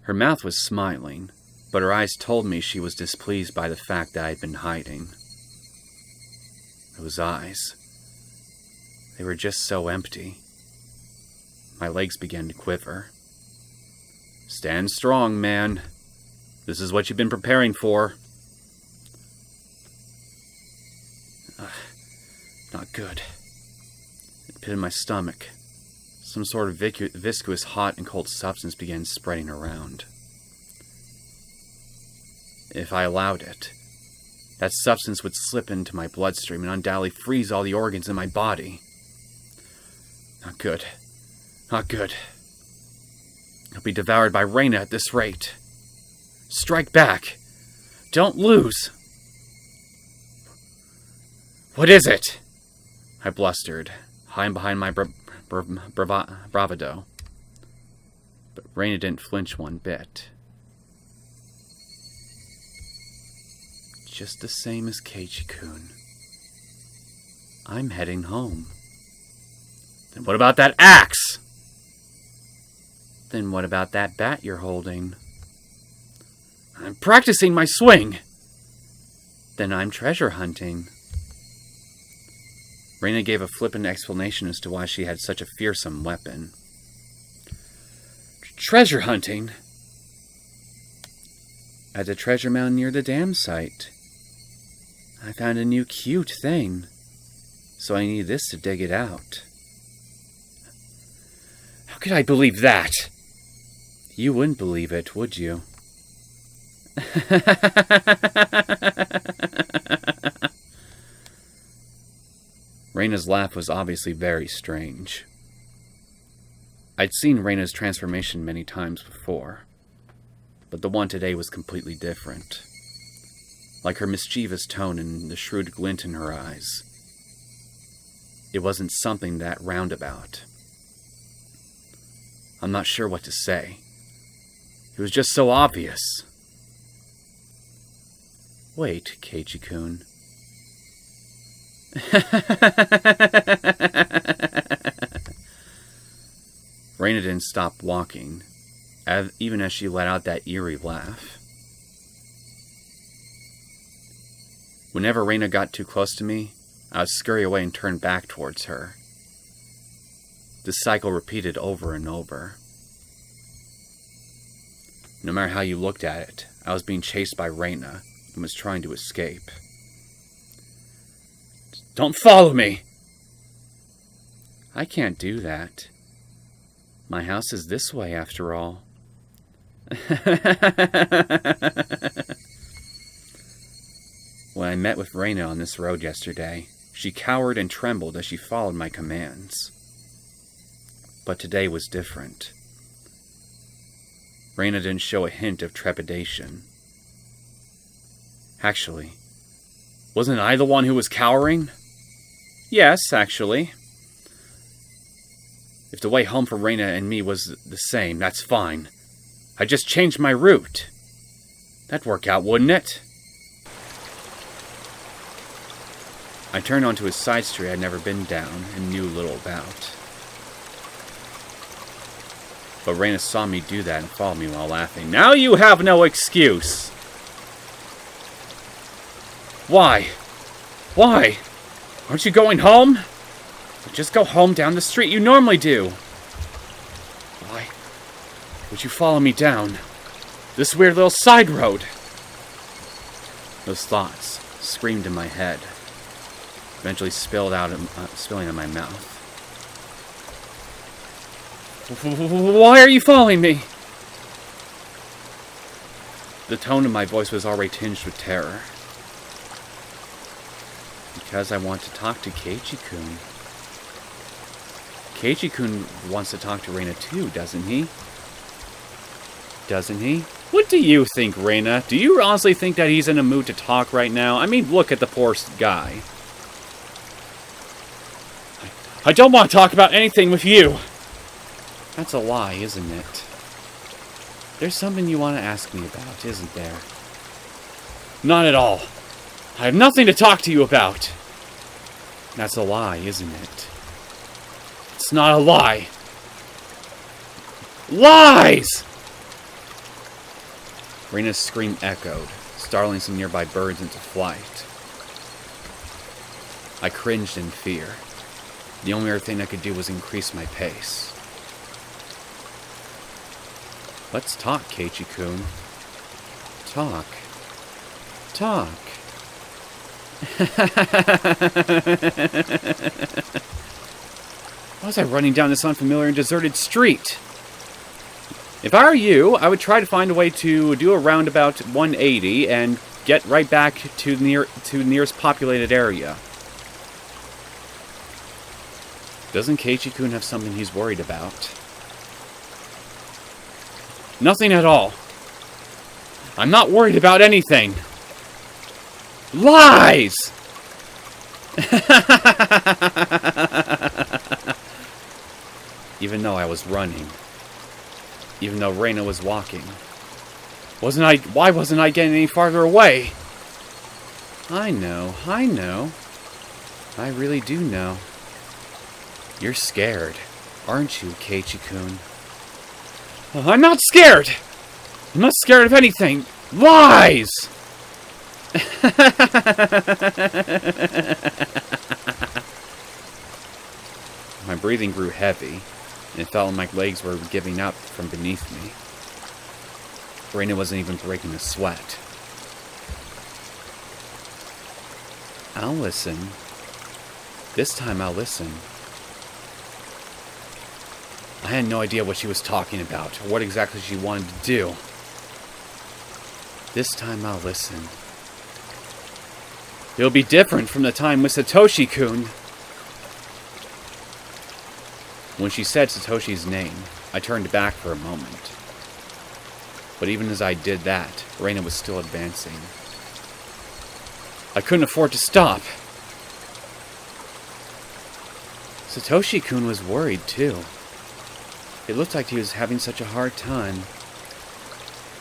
Her mouth was smiling, but her eyes told me she was displeased by the fact that I had been hiding. Those eyes. They were just so empty. My legs began to quiver. Stand strong, man. This is what you've been preparing for. Not good. It pit in my stomach. Some sort of viscous hot and cold substance began spreading around. If I allowed it, that substance would slip into my bloodstream and undoubtedly freeze all the organs in my body. Not good. Not good. I'll be devoured by Rena at this rate. Strike back. Don't lose. What is it? I blustered, hiding behind my bravado. But Rena didn't flinch one bit. Just the same as Keiichi-kun. I'm heading home. Then what about that axe? Then what about that bat you're holding? I'm practicing my swing. Then I'm treasure hunting. Rena gave a flippant explanation as to why she had such a fearsome weapon. Treasure hunting? At the treasure mound near the dam site. I found a new cute thing, so I need this to dig it out. How could I believe that? You wouldn't believe it, would you? Rena's laugh was obviously very strange. I'd seen Rena's transformation many times before, but the one today was completely different. Like her mischievous tone and the shrewd glint in her eyes. It wasn't something that roundabout. I'm not sure what to say. It was just so obvious. Wait, Keiichi-kun. Rena didn't stop walking, even as she let out that eerie laugh. Whenever Rena got too close to me, I would scurry away and turn back towards her. This cycle repeated over and over. No matter how you looked at it, I was being chased by Rena and was trying to escape. Don't follow me! I can't do that. My house is this way, after all. When I met with Rena on this road yesterday, she cowered and trembled as she followed my commands. But today was different. Rena didn't show a hint of trepidation. Actually, wasn't I the one who was cowering? Yes, actually. If the way home for Rena and me was the same, that's fine. I just changed my route. That'd work out, wouldn't it? I turned onto a side street I'd never been down and knew little about. But Rena saw me do that and followed me while laughing. Now you have no excuse! Why? Why? Aren't you going home? Just go home down the street you normally do. Why would you follow me down this weird little side road? Those thoughts screamed in my head, eventually spilling out of my mouth. Why are you following me? The tone of my voice was already tinged with terror. Because I want to talk to Keiichi-kun. Keiichi-kun wants to talk to Rena too, doesn't he? Doesn't he? What do you think, Rena? Do you honestly think that he's in a mood to talk right now? I mean, look at the poor guy. I don't want to talk about anything with you. That's a lie, isn't it? There's something you want to ask me about, isn't there? Not at all. I have nothing to talk to you about. That's a lie, isn't it? It's not a lie. Lies! Rena's scream echoed, startling some nearby birds into flight. I cringed in fear. The only other thing I could do was increase my pace. Let's talk, Keiichi-kun. Talk. Talk. Why was I running down this unfamiliar and deserted street? If I were you, I would try to find a way to do a roundabout 180 and get right back to the nearest populated area. Doesn't Keiichi-kun have something he's worried about? Nothing at all. I'm not worried about anything. Lies! even though I was running. Even though Rena was walking. Why wasn't I getting any farther away? I know. I really do know. You're scared, aren't you, Keiichi-kun? I'm not scared! I'm not scared of anything! Lies! My breathing grew heavy, and it felt like my legs were giving up from beneath me. Rena wasn't even breaking a sweat. I'll listen. This time I'll listen. I had no idea what she was talking about, or what exactly she wanted to do. This time I'll listen. It'll be different from the time with Satoshi-kun. When she said Satoshi's name, I turned back for a moment. But even as I did that, Rena was still advancing. I couldn't afford to stop. Satoshi-kun was worried, too. It looked like he was having such a hard time.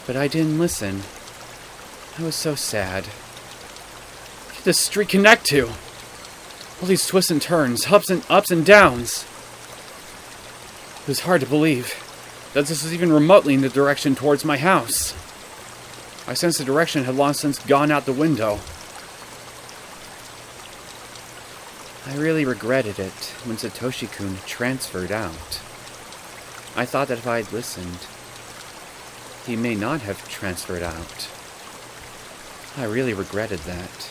But I didn't listen. I was so sad. What did this street connect to? All these twists and turns, ups and downs. It was hard to believe that this was even remotely in the direction towards my house. I sensed the direction had long since gone out the window. I really regretted it when Satoshi-kun transferred out. I thought that if I had listened, he may not have transferred out. I really regretted that.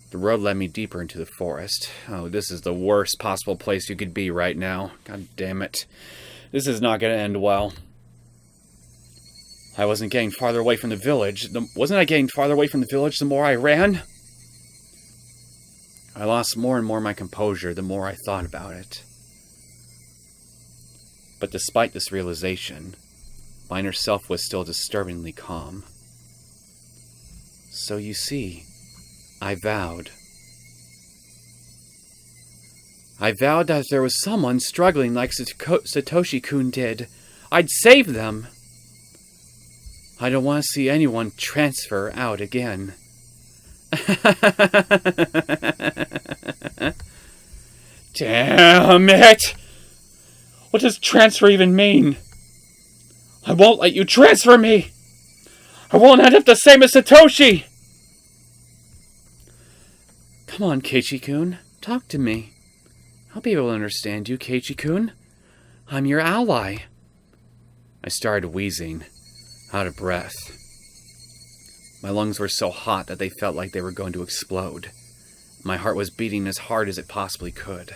The road led me deeper into the forest. Oh, this is the worst possible place you could be right now. God damn it. This is not going to end well. I wasn't getting farther away from the village. Wasn't I getting farther away from the village the more I ran? I lost more and more my composure the more I thought about it. But despite this realization, my inner self was still disturbingly calm. So you see, I vowed. I vowed that if there was someone struggling like Satoshi-kun did, I'd save them. I don't want to see anyone transfer out again. Damn it! What does transfer even mean? I won't let you transfer me! I won't end up the same as Satoshi! Come on, Keiichi-kun. Talk to me. I'll be able to understand you, Keiichi-kun. I'm your ally. I started wheezing, out of breath. My lungs were so hot that they felt like they were going to explode. My heart was beating as hard as it possibly could.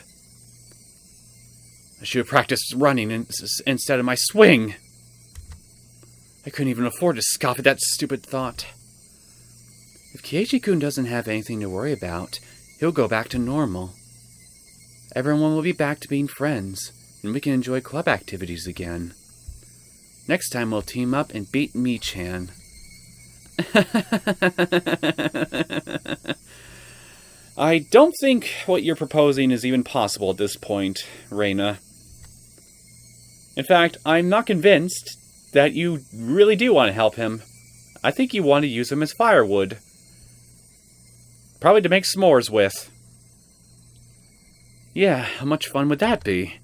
I should have practiced running instead of my swing. I couldn't even afford to scoff at that stupid thought. If Keiichi-kun doesn't have anything to worry about, he'll go back to normal. Everyone will be back to being friends, and we can enjoy club activities again. Next time we'll team up and beat Mi-chan. I don't think what you're proposing is even possible at this point, Rena. In fact, I'm not convinced that you really do want to help him. I think you want to use him as firewood. Probably to make s'mores with. Yeah, how much fun would that be?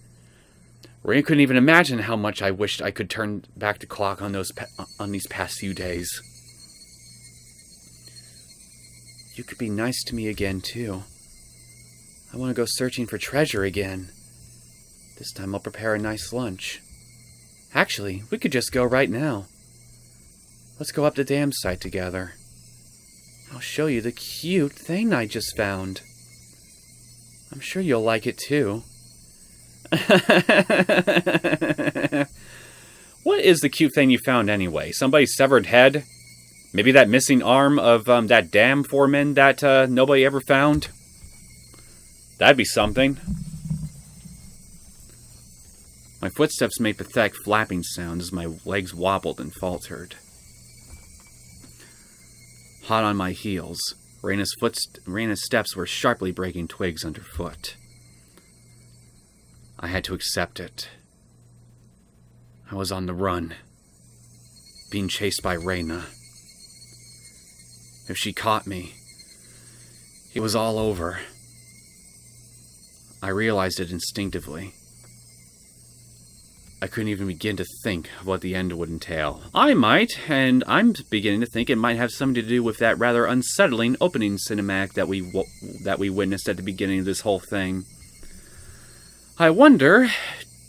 Rena couldn't even imagine how much I wished I could turn back the clock on these past few days. You could be nice to me again, too. I want to go searching for treasure again. This time I'll prepare a nice lunch. Actually, we could just go right now. Let's go up the dam site together. I'll show you the cute thing I just found. I'm sure you'll like it, too. What is the cute thing you found anyway? Somebody's severed head? Maybe that missing arm of that dam foreman that nobody ever found? That'd be something. My footsteps made pathetic flapping sounds as my legs wobbled and faltered. Hot on my heels, Rena's steps were sharply breaking twigs underfoot. I had to accept it. I was on the run, being chased by Rena. If she caught me, it was all over. I realized it instinctively. I couldn't even begin to think of what the end would entail. I might, and I'm beginning to think it might have something to do with that rather unsettling opening cinematic that we witnessed at the beginning of this whole thing. I wonder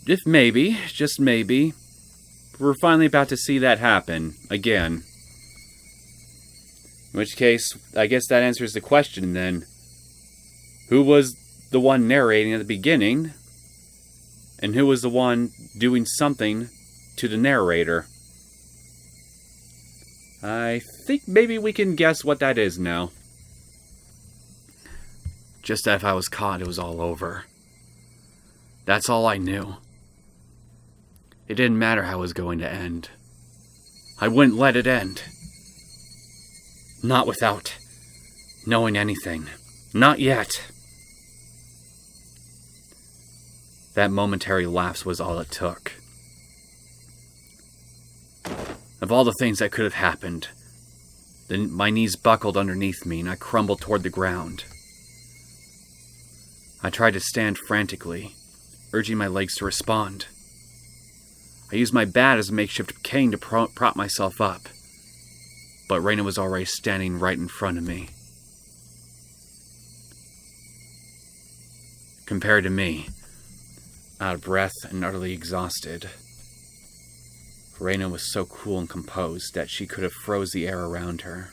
if maybe, just maybe, we're finally about to see that happen again. In which case, I guess that answers the question then. Who was the one narrating at the beginning? And who was the one doing something to the narrator? I think maybe we can guess what that is now. Just that if I was caught, it was all over. That's all I knew. It didn't matter how it was going to end. I wouldn't let it end. Not without knowing anything. Not yet. That momentary lapse was all it took. Of all the things that could have happened, then my knees buckled underneath me and I crumbled toward the ground. I tried to stand frantically, urging my legs to respond. I used my bat as a makeshift cane to prop myself up, but Rena was already standing right in front of me. Compared to me, out of breath and utterly exhausted, Rena was so cool and composed that she could have froze the air around her.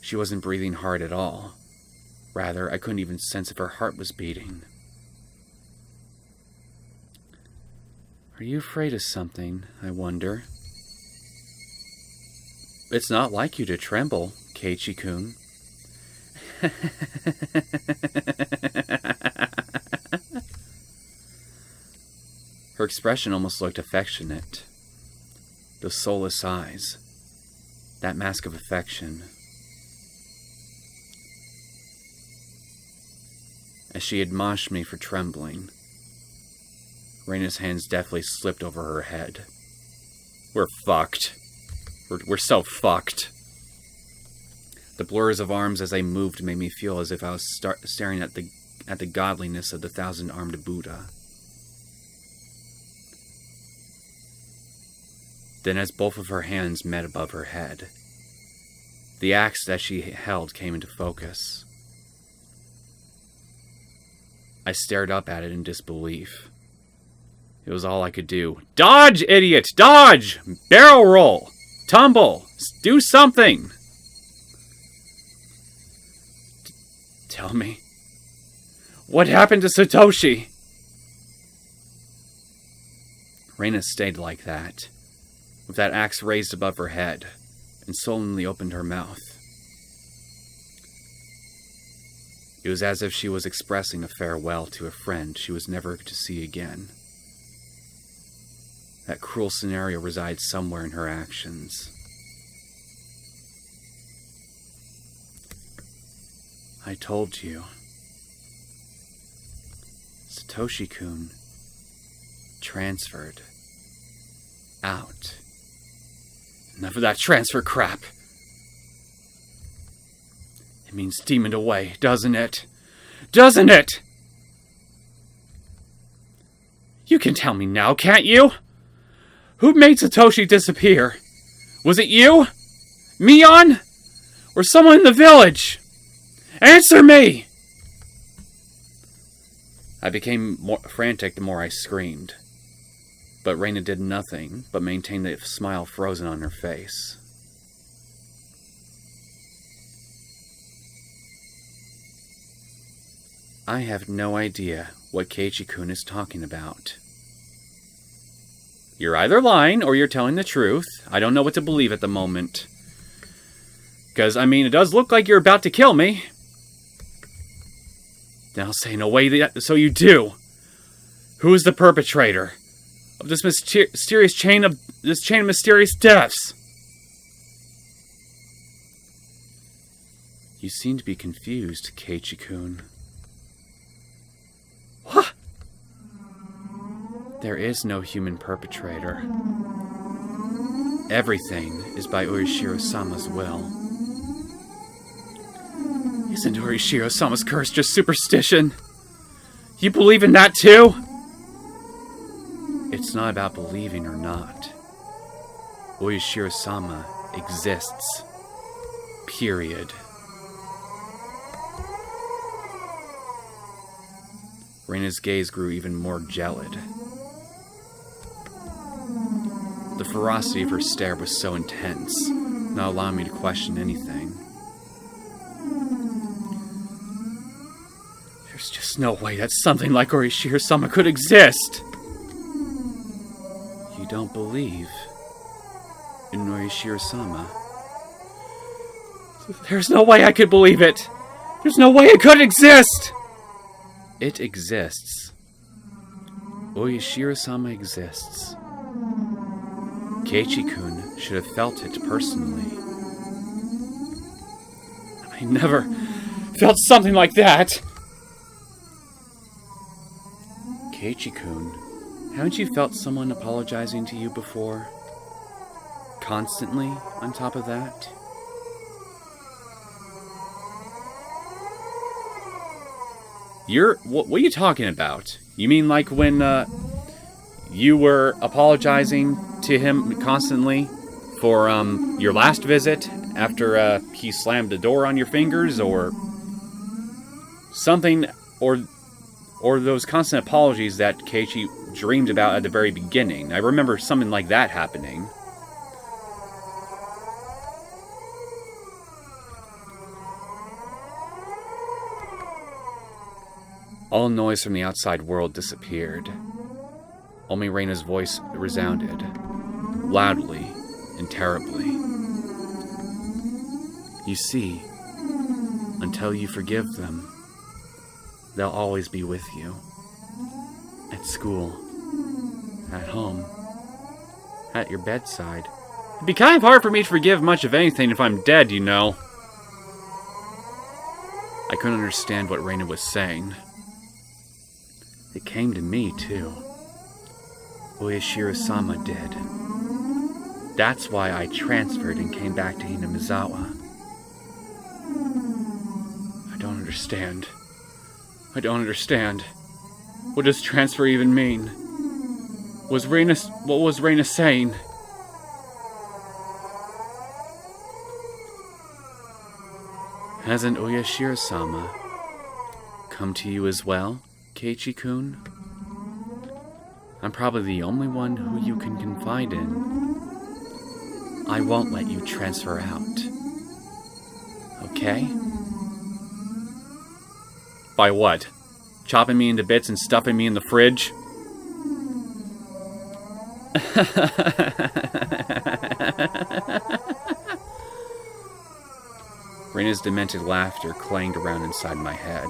She wasn't breathing hard at all. Rather, I couldn't even sense if her heart was beating. Are you afraid of something, I wonder? It's not like you to tremble, Keiichi-kun. Her expression almost looked affectionate. Those soulless eyes. That mask of affection. As she admonished me for trembling, Rena's hands deftly slipped over her head. We're fucked. We're so fucked. The blurs of arms as I moved made me feel as if I was staring at the godliness of the thousand-armed Buddha. Then as both of her hands met above her head, the axe that she held came into focus. I stared up at it in disbelief. It was all I could do. Dodge, idiot! Dodge! Barrel roll! Tumble! Do something! Tell me, what happened to Satoshi? Rena stayed like that, with that axe raised above her head, and sullenly opened her mouth. It was as if she was expressing a farewell to a friend she was never to see again. That cruel scenario resides somewhere in her actions. I told you. Satoshi-kun transferred out. Enough of that transfer crap. It means demoned away, doesn't it? Doesn't it? You can tell me now, can't you? Who made Satoshi disappear? Was it you? Mion? Or someone in the village? Answer me! I became more frantic the more I screamed. But Rena did nothing but maintain the smile frozen on her face. I have no idea what Keiichi-kun is talking about. You're either lying or you're telling the truth. I don't know what to believe at the moment. Because, it does look like you're about to kill me. Then I'll say, no way, so you do. Who is the perpetrator of this mysterious chain of mysterious deaths? You seem to be confused, Keiichi-kun. There is no human perpetrator. Everything is by Urishiro-sama's will. Isn't Urishiro-sama's curse just superstition? You believe in that too? It's not about believing or not. Urishiro-sama exists. Period. Rena's gaze grew even more gelid. The ferocity of her stare was so intense, not allowing me to question anything. There's just no way that something like Urishiro-sama could exist! You don't believe in Urishiro-sama? There's no way I could believe it! There's no way it could exist! It exists. Urishiro-sama exists. Keiichi-kun should have felt it personally. I never felt something like that! Keiichi-kun, haven't you felt someone apologizing to you before? Constantly, on top of that? What are you talking about? You mean like when, you were apologizing to him constantly for, your last visit after, he slammed the door on your fingers, or something, or those constant apologies that Keiichi dreamed about at the very beginning? I remember something like that happening. All noise from the outside world disappeared. Only Rena's voice resounded, loudly and terribly. You see, until you forgive them, they'll always be with you. At school, at home, at your bedside. It'd be kind of hard for me to forgive much of anything if I'm dead, you know. I couldn't understand what Rena was saying. It came to me, too. Urishiro-sama did. That's why I transferred and came back to Hinamizawa. I don't understand. What does transfer even mean? What was Rena saying? Hasn't Urishiro-sama come to you as well, Keiichi-kun? I'm probably the only one who you can confide in. I won't let you transfer out. Okay? By what? Chopping me into bits and stuffing me in the fridge? Rena's demented laughter clanged around inside my head.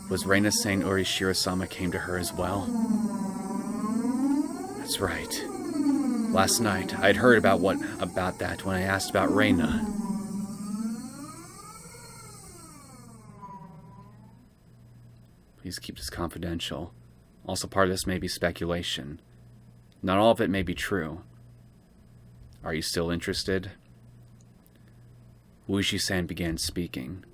Was Rena saying Urishiro-sama came to her as well? That's right. Last night, I'd heard about that when I asked about Rena. Please keep this confidential. Also, part of this may be speculation. Not all of it may be true. Are you still interested? Wuishi-san began speaking.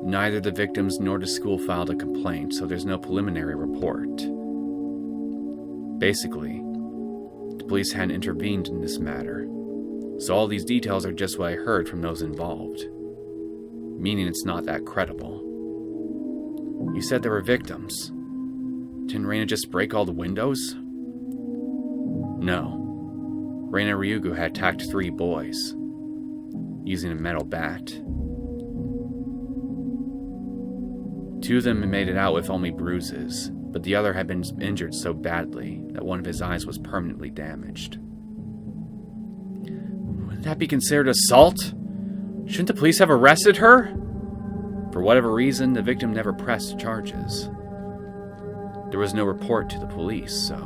Neither the victims nor the school filed a complaint, so there's no preliminary report. Basically, the police hadn't intervened in this matter, so all these details are just what I heard from those involved, meaning it's not that credible. You said there were victims. Didn't Rena just break all the windows? No. Rena Ryugu had attacked 3 boys, using a metal bat. 2 of them had made it out with only bruises, but the other had been injured so badly that one of his eyes was permanently damaged. Wouldn't that be considered assault? Shouldn't the police have arrested her? For whatever reason, the victim never pressed charges. There was no report to the police, so...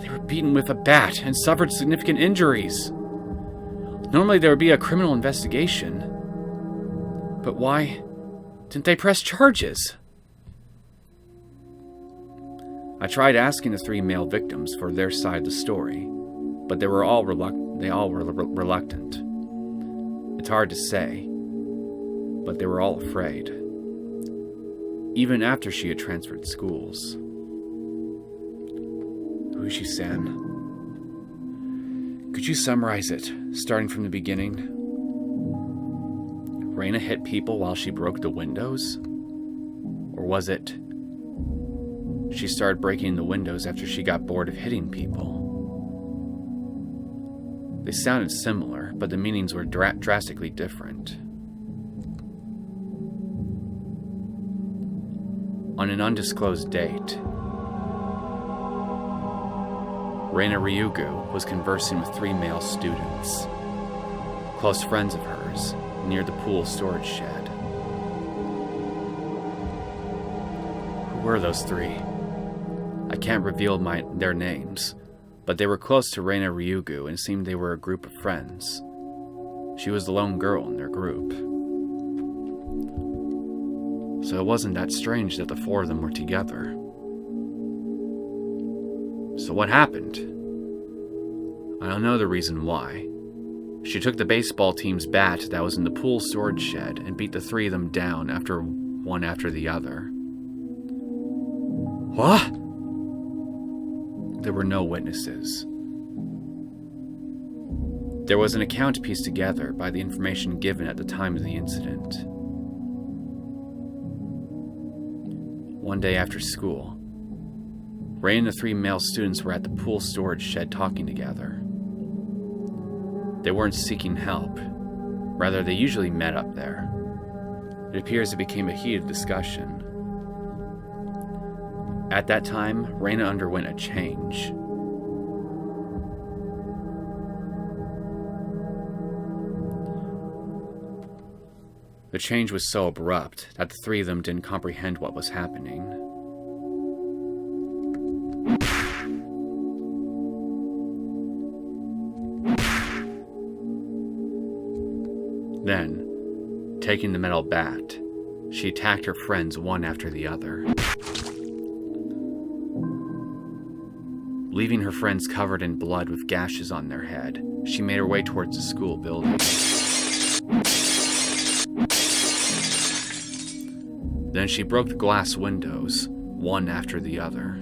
They were beaten with a bat and suffered significant injuries. Normally there would be a criminal investigation. But why Didn't they press charges? I tried asking the 3 male victims for their side of the story, but they were all reluctant. It's hard to say, but they were all afraid. Even after she had transferred schools. Ushi-san, could you summarize it, starting from the beginning? Rena hit people while she broke the windows? Or was it she started breaking the windows after she got bored of hitting people? They sounded similar, but the meanings were drastically different. On an undisclosed date, Rena Ryugu was conversing with 3 male students, close friends of hers, near the pool storage shed. Who were those 3? I can't reveal their names, but they were close to Rena Ryugu and seemed they were a group of friends. She was the lone girl in their group. So it wasn't that strange that the 4 of them were together. So what happened? I don't know the reason why. She took the baseball team's bat that was in the pool storage shed and beat the 3 of them down one after the other. What? There were no witnesses. There was an account pieced together by the information given at the time of the incident. One day after school, Ray and the 3 male students were at the pool storage shed talking together. They weren't seeking help. Rather, they usually met up there. It appears it became a heated discussion. At that time, Rena underwent a change. The change was so abrupt that the 3 of them didn't comprehend what was happening. Then, taking the metal bat, she attacked her friends one after the other. Leaving her friends covered in blood with gashes on their head, she made her way towards the school building. Then she broke the glass windows, one after the other.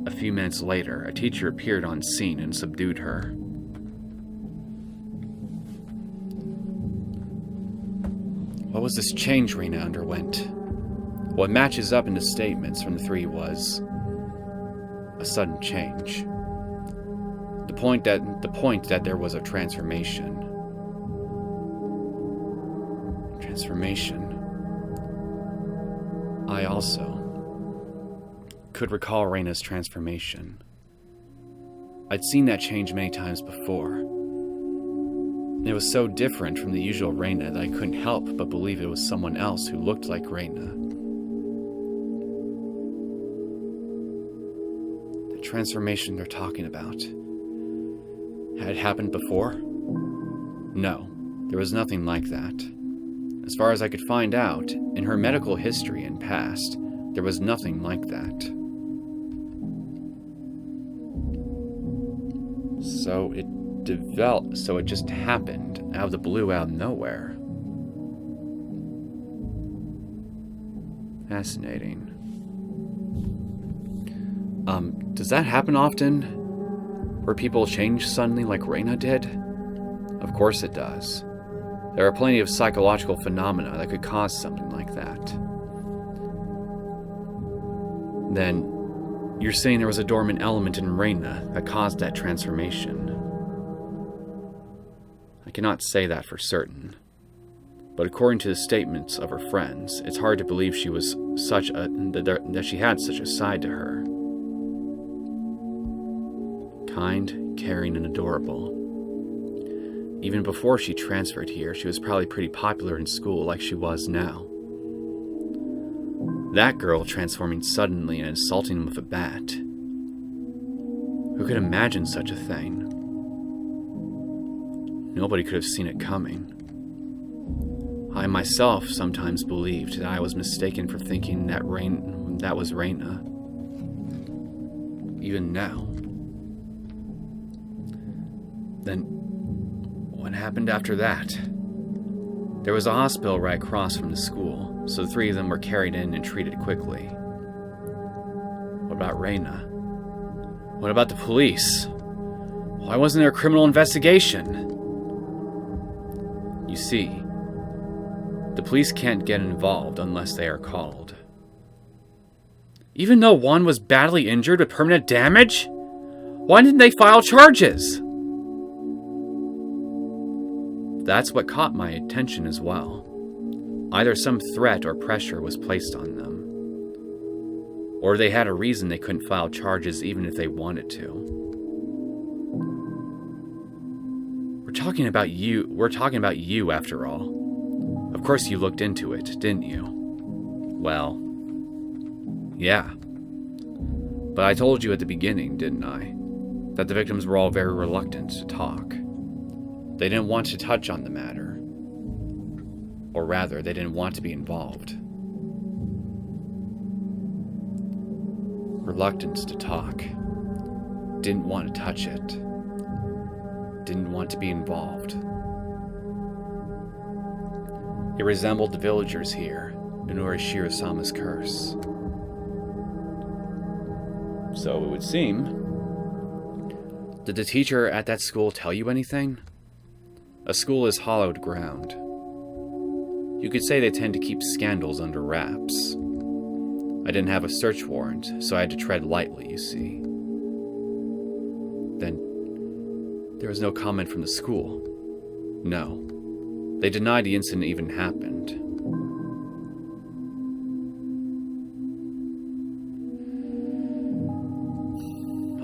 A few minutes later, a teacher appeared on scene and subdued her. What was this change Rena underwent? What matches up in the statements from the 3 was a sudden change. The point that there was a transformation. I also could recall Rena's transformation. I'd seen that change many times before. It was so different from the usual Rena that I couldn't help but believe it was someone else who looked like Rena. The transformation they're talking about. Had it happened before? No, there was nothing like that. As far as I could find out, in her medical history and past, there was nothing like that. So it just happened out of the blue, out of nowhere. Fascinating. Does that happen often? Where people change suddenly like Rena did? Of course it does. There are plenty of psychological phenomena that could cause something like that. Then, you're saying there was a dormant element in Rena that caused that transformation. I cannot say that for certain, but according to the statements of her friends, it's hard to believe that she had such a side to her. Kind, caring, and adorable. Even before she transferred here, she was probably pretty popular in school like she was now. That girl transforming suddenly and assaulting him with a bat. Who could imagine such a thing? Nobody could have seen it coming. I myself sometimes believed that I was mistaken for thinking that was Rena. Even now. Then, what happened after that? There was a hospital right across from the school, so the three of them were carried in and treated quickly. What about Rena? What about the police? Why wasn't there a criminal investigation? You see, the police can't get involved unless they are called. Even though one was badly injured with permanent damage? Why didn't they file charges? That's what caught my attention as well. Either some threat or pressure was placed on them, or they had a reason they couldn't file charges even if they wanted to. We're talking about you after all. Of course you looked into it, didn't you? Well, yeah. But I told you at the beginning, didn't I? That the victims were all very reluctant to talk. They didn't want to touch on the matter. Or rather, they didn't want to be involved. Reluctance to talk. Didn't want to touch it. Didn't want to be involved. It resembled the villagers here in Urashiro-sama's curse. So it would seem. Did the teacher at that school tell you anything? A school is hallowed ground. You could say they tend to keep scandals under wraps. I didn't have a search warrant, so I had to tread lightly, you see. Then, there was no comment from the school. No. They denied the incident even happened.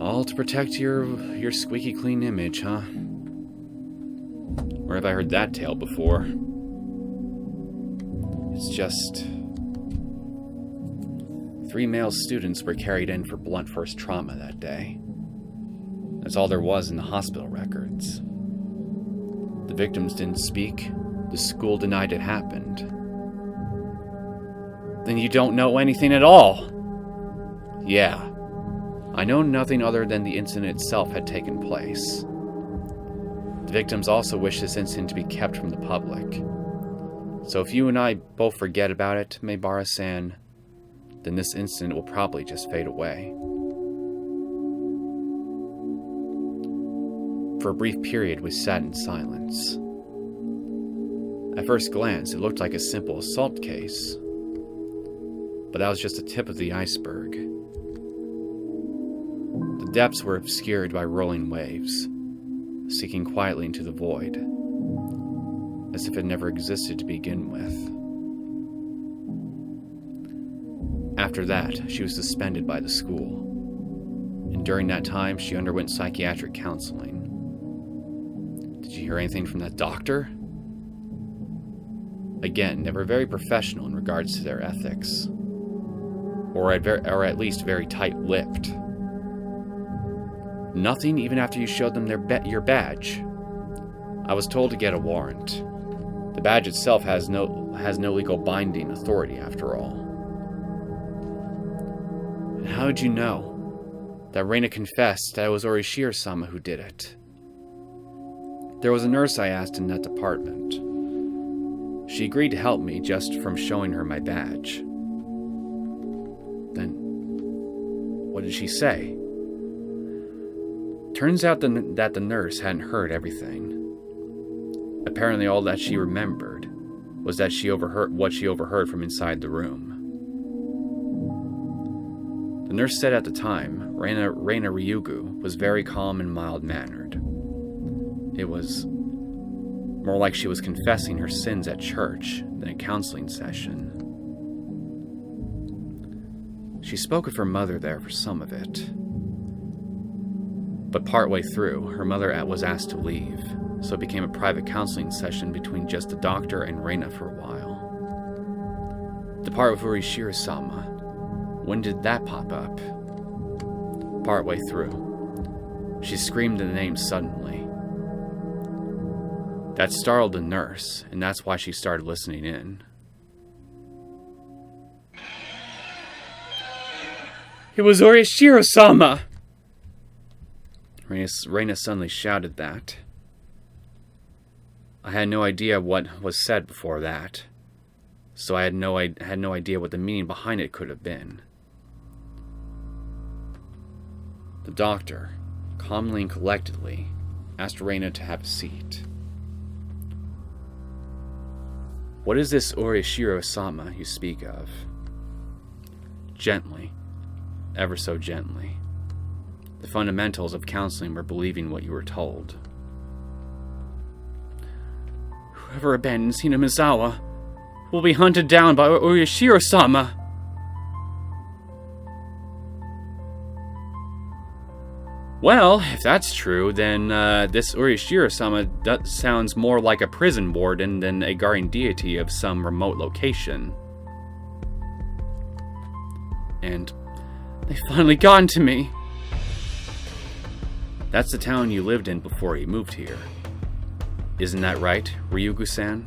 All to protect your squeaky clean image, huh? Where have I heard that tale before? It's just... 3 male students were carried in for blunt force trauma that day. That's all there was in the hospital records. The victims didn't speak. The school denied it happened. Then you don't know anything at all! Yeah. I know nothing other than the incident itself had taken place. The victims also wish this incident to be kept from the public. So if you and I both forget about it, Maebara-san, then this incident will probably just fade away. For a brief period, we sat in silence. At first glance, it looked like a simple assault case. But that was just the tip of the iceberg. The depths were obscured by rolling waves, sinking quietly into the void, as if it never existed to begin with. After that, she was suspended by the school, and during that time, she underwent psychiatric counseling. Did you hear anything from that doctor? Again, they were very professional in regards to their ethics, or at least very tight-lipped. Nothing even after you showed them your badge. I was told to get a warrant. The badge itself has no legal binding authority after all. And how did you know that Rena confessed that it was Urashiro-sama who did it? There was a nurse I asked in that department. She agreed to help me just from showing her my badge. Then, what did she say? Turns out that the nurse hadn't heard everything. Apparently all that she remembered was that she overheard from inside the room. The nurse said at the time, Rena Ryugu was very calm and mild-mannered. It was more like she was confessing her sins at church than a counseling session. She spoke of her mother there for some of it. But partway through, her mother was asked to leave, so it became a private counseling session between just the doctor and Rena for a while. The part with Urashiro-sama, when did that pop up? Partway through. She screamed the name suddenly. That startled the nurse, and that's why she started listening in. It was Orishiro-sama! Rena suddenly shouted that. I had no idea what was said before that, so I had no idea what the meaning behind it could have been. The doctor, calmly and collectedly, asked Rena to have a seat. What is this Orishiro-sama you speak of? Gently, ever so gently. The fundamentals of counseling were believing what you were told. Whoever abandons Hinamizawa will be hunted down by Orishiro-sama. Well, if that's true, then this Orishiro-sama sounds more like a prison warden than a guardian deity of some remote location. And they finally gotten to me. That's the town you lived in before you moved here. Isn't that right, Ryugu-san?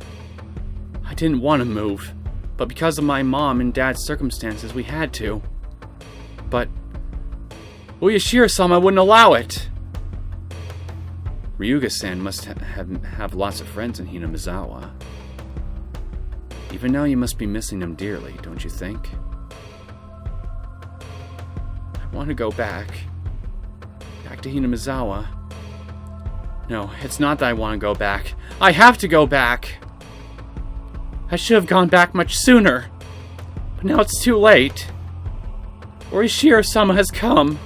I didn't want to move, but because of my mom and dad's circumstances, we had to. But Uyashiro-sama wouldn't allow it. Ryuga-san must have lots of friends in Hinamizawa. Even now you must be missing them dearly, don't you think? I want to go back. Back to Hinamizawa. No, it's not that I want to go back. I have to go back! I should have gone back much sooner. But now it's too late. Orishiro-sama has come.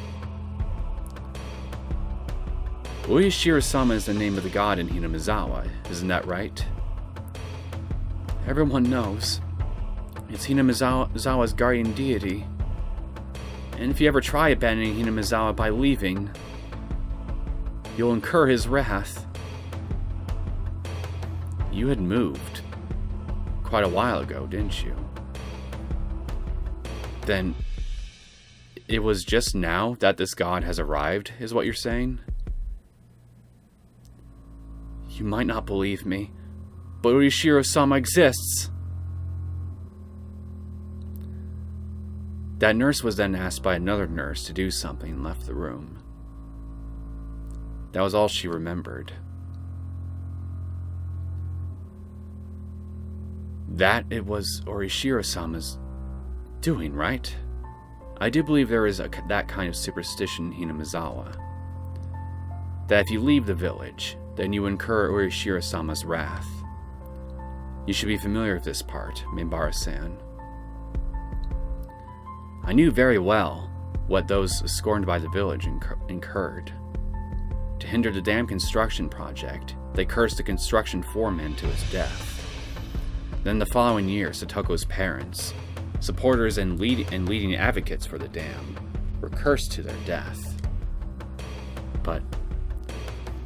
Orishiro-sama is the name of the god in Hinamizawa, isn't that right? Everyone knows. It's Hinamizawa's guardian deity. And if you ever try abandoning Hinamizawa by leaving, you'll incur his wrath. You had moved quite a while ago, didn't you? Then it was just now that this god has arrived, is what you're saying? You might not believe me, but Orishiro-sama exists. That nurse was then asked by another nurse to do something and left the room. That was all she remembered. That it was Orishiro-sama's doing, right? I do believe there is that kind of superstition in Hinamizawa. That if you leave the village, then you incur Orishiro-sama's wrath. You should be familiar with this part, Minbara-san. I knew very well what those scorned by the village incurred. To hinder the dam construction project, they cursed the construction foreman to his death. Then the following year, Satoko's parents, supporters and leading advocates for the dam, were cursed to their death. But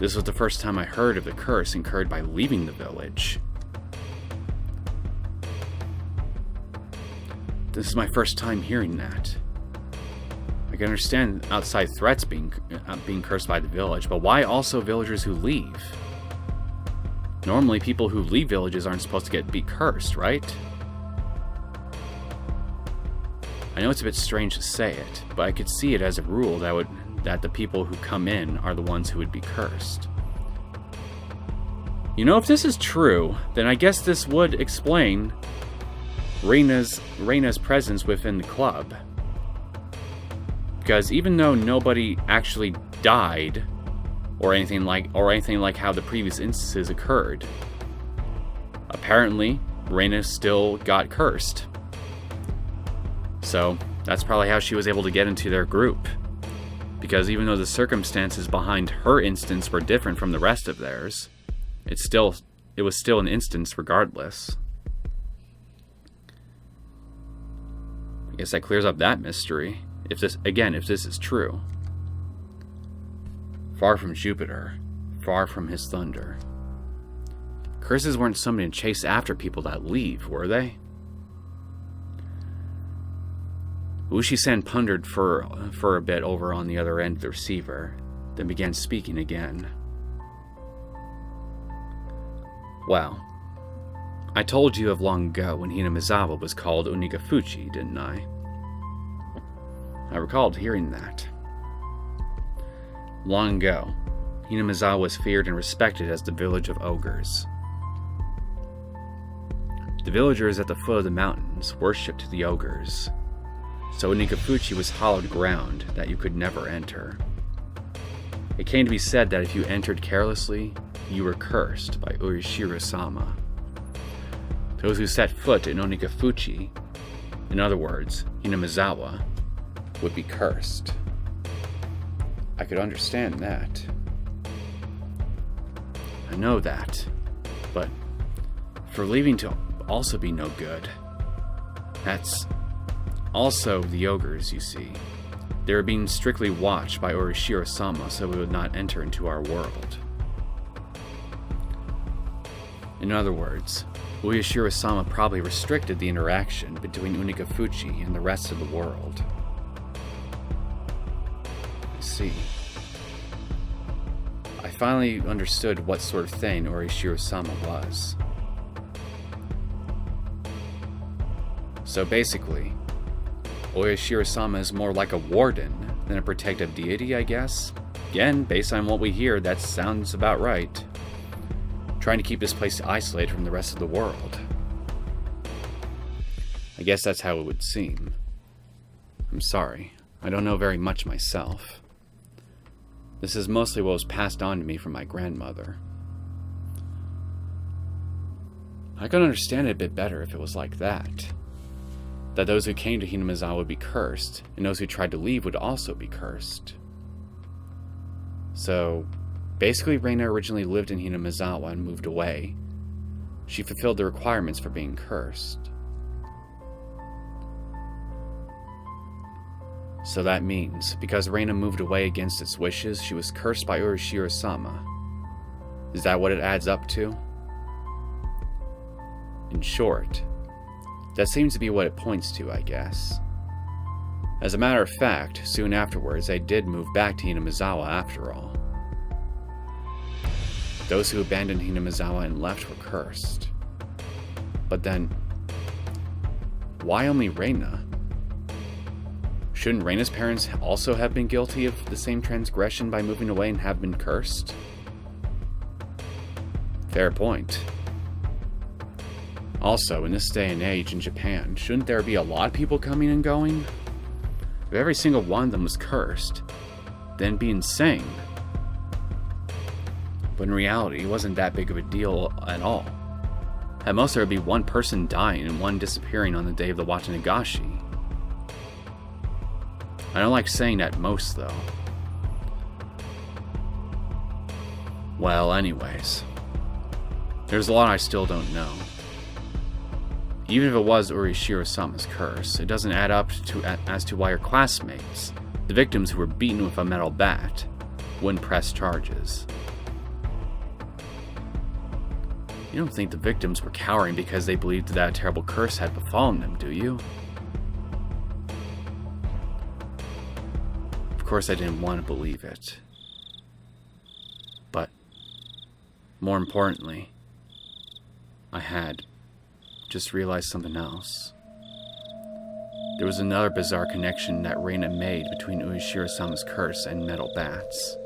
this was the first time I heard of the curse incurred by leaving the village. This is my first time hearing that. I can understand outside threats being cursed by the village, but why also villagers who leave? Normally, people who leave villages aren't supposed to be cursed, right? I know it's a bit strange to say it, but I could see it as a rule that the people who come in are the ones who would be cursed. You know, if this is true, then I guess this would explain Rena's presence within the club. Because even though nobody actually died, or anything like how the previous instances occurred, apparently Rena still got cursed. So that's probably how she was able to get into their group. Because even though the circumstances behind her instance were different from the rest of theirs, it was still an instance regardless. I guess that clears up that mystery. If this is true. Far from Jupiter, far from his thunder. Curses weren't something to chase after people that leave, were they? Ushi-san pondered for a bit over on the other end of the receiver, then began speaking again. Well, I told you of long ago when Hinamizawa was called Onikafuchi, didn't I? I recalled hearing that. Long ago, Hinamizawa was feared and respected as the village of ogres. The villagers at the foot of the mountains worshipped the ogres, so Onikafuchi was hallowed ground that you could never enter. It came to be said that if you entered carelessly, you were cursed by Urishiro-sama. Those who set foot in Onikafuchi, in other words, Hinamizawa, would be cursed. I could understand that. I know that, but for leaving to also be no good. That's also the ogres, you see. They were being strictly watched by Urishiro-sama so we would not enter into our world. In other words, Urishiro-sama probably restricted the interaction between Onikafuchi and the rest of the world. I see. I finally understood what sort of thing Urishiro-sama was. So basically, Urishiro-sama is more like a warden than a protective deity, I guess? Again, based on what we hear, that sounds about right. Trying to keep this place isolated from the rest of the world. I guess that's how it would seem. I'm sorry, I don't know very much myself. This is mostly what was passed on to me from my grandmother. I could understand it a bit better if it was like that. That those who came to Hinamizawa would be cursed, and those who tried to leave would also be cursed. So, basically Rena originally lived in Hinamizawa and moved away. She fulfilled the requirements for being cursed. So that means, because Rena moved away against its wishes, she was cursed by Urishiro-sama. Is that what it adds up to? In short, that seems to be what it points to, I guess. As a matter of fact, soon afterwards, I did move back to Hinamizawa after all. Those who abandoned Hinamizawa and left were cursed. But then, why only Rena? Shouldn't Rena's parents also have been guilty of the same transgression by moving away and have been cursed? Fair point. Also, in this day and age in Japan, shouldn't there be a lot of people coming and going? If every single one of them was cursed, then it'd be insane. But in reality, it wasn't that big of a deal at all. At most, there would be one person dying and one disappearing on the day of the Watanagashi. I don't like saying at most, though. Well, anyways. There's a lot I still don't know. Even if it was Urishiro-sama's curse, it doesn't add up as to why her classmates, the victims who were beaten with a metal bat, wouldn't press charges. You don't think the victims were cowering because they believed that a terrible curse had befallen them, do you? Of course I didn't want to believe it. But, more importantly, I had just realized something else. There was another bizarre connection that Rena made between Urishiro-sama's curse and metal bats.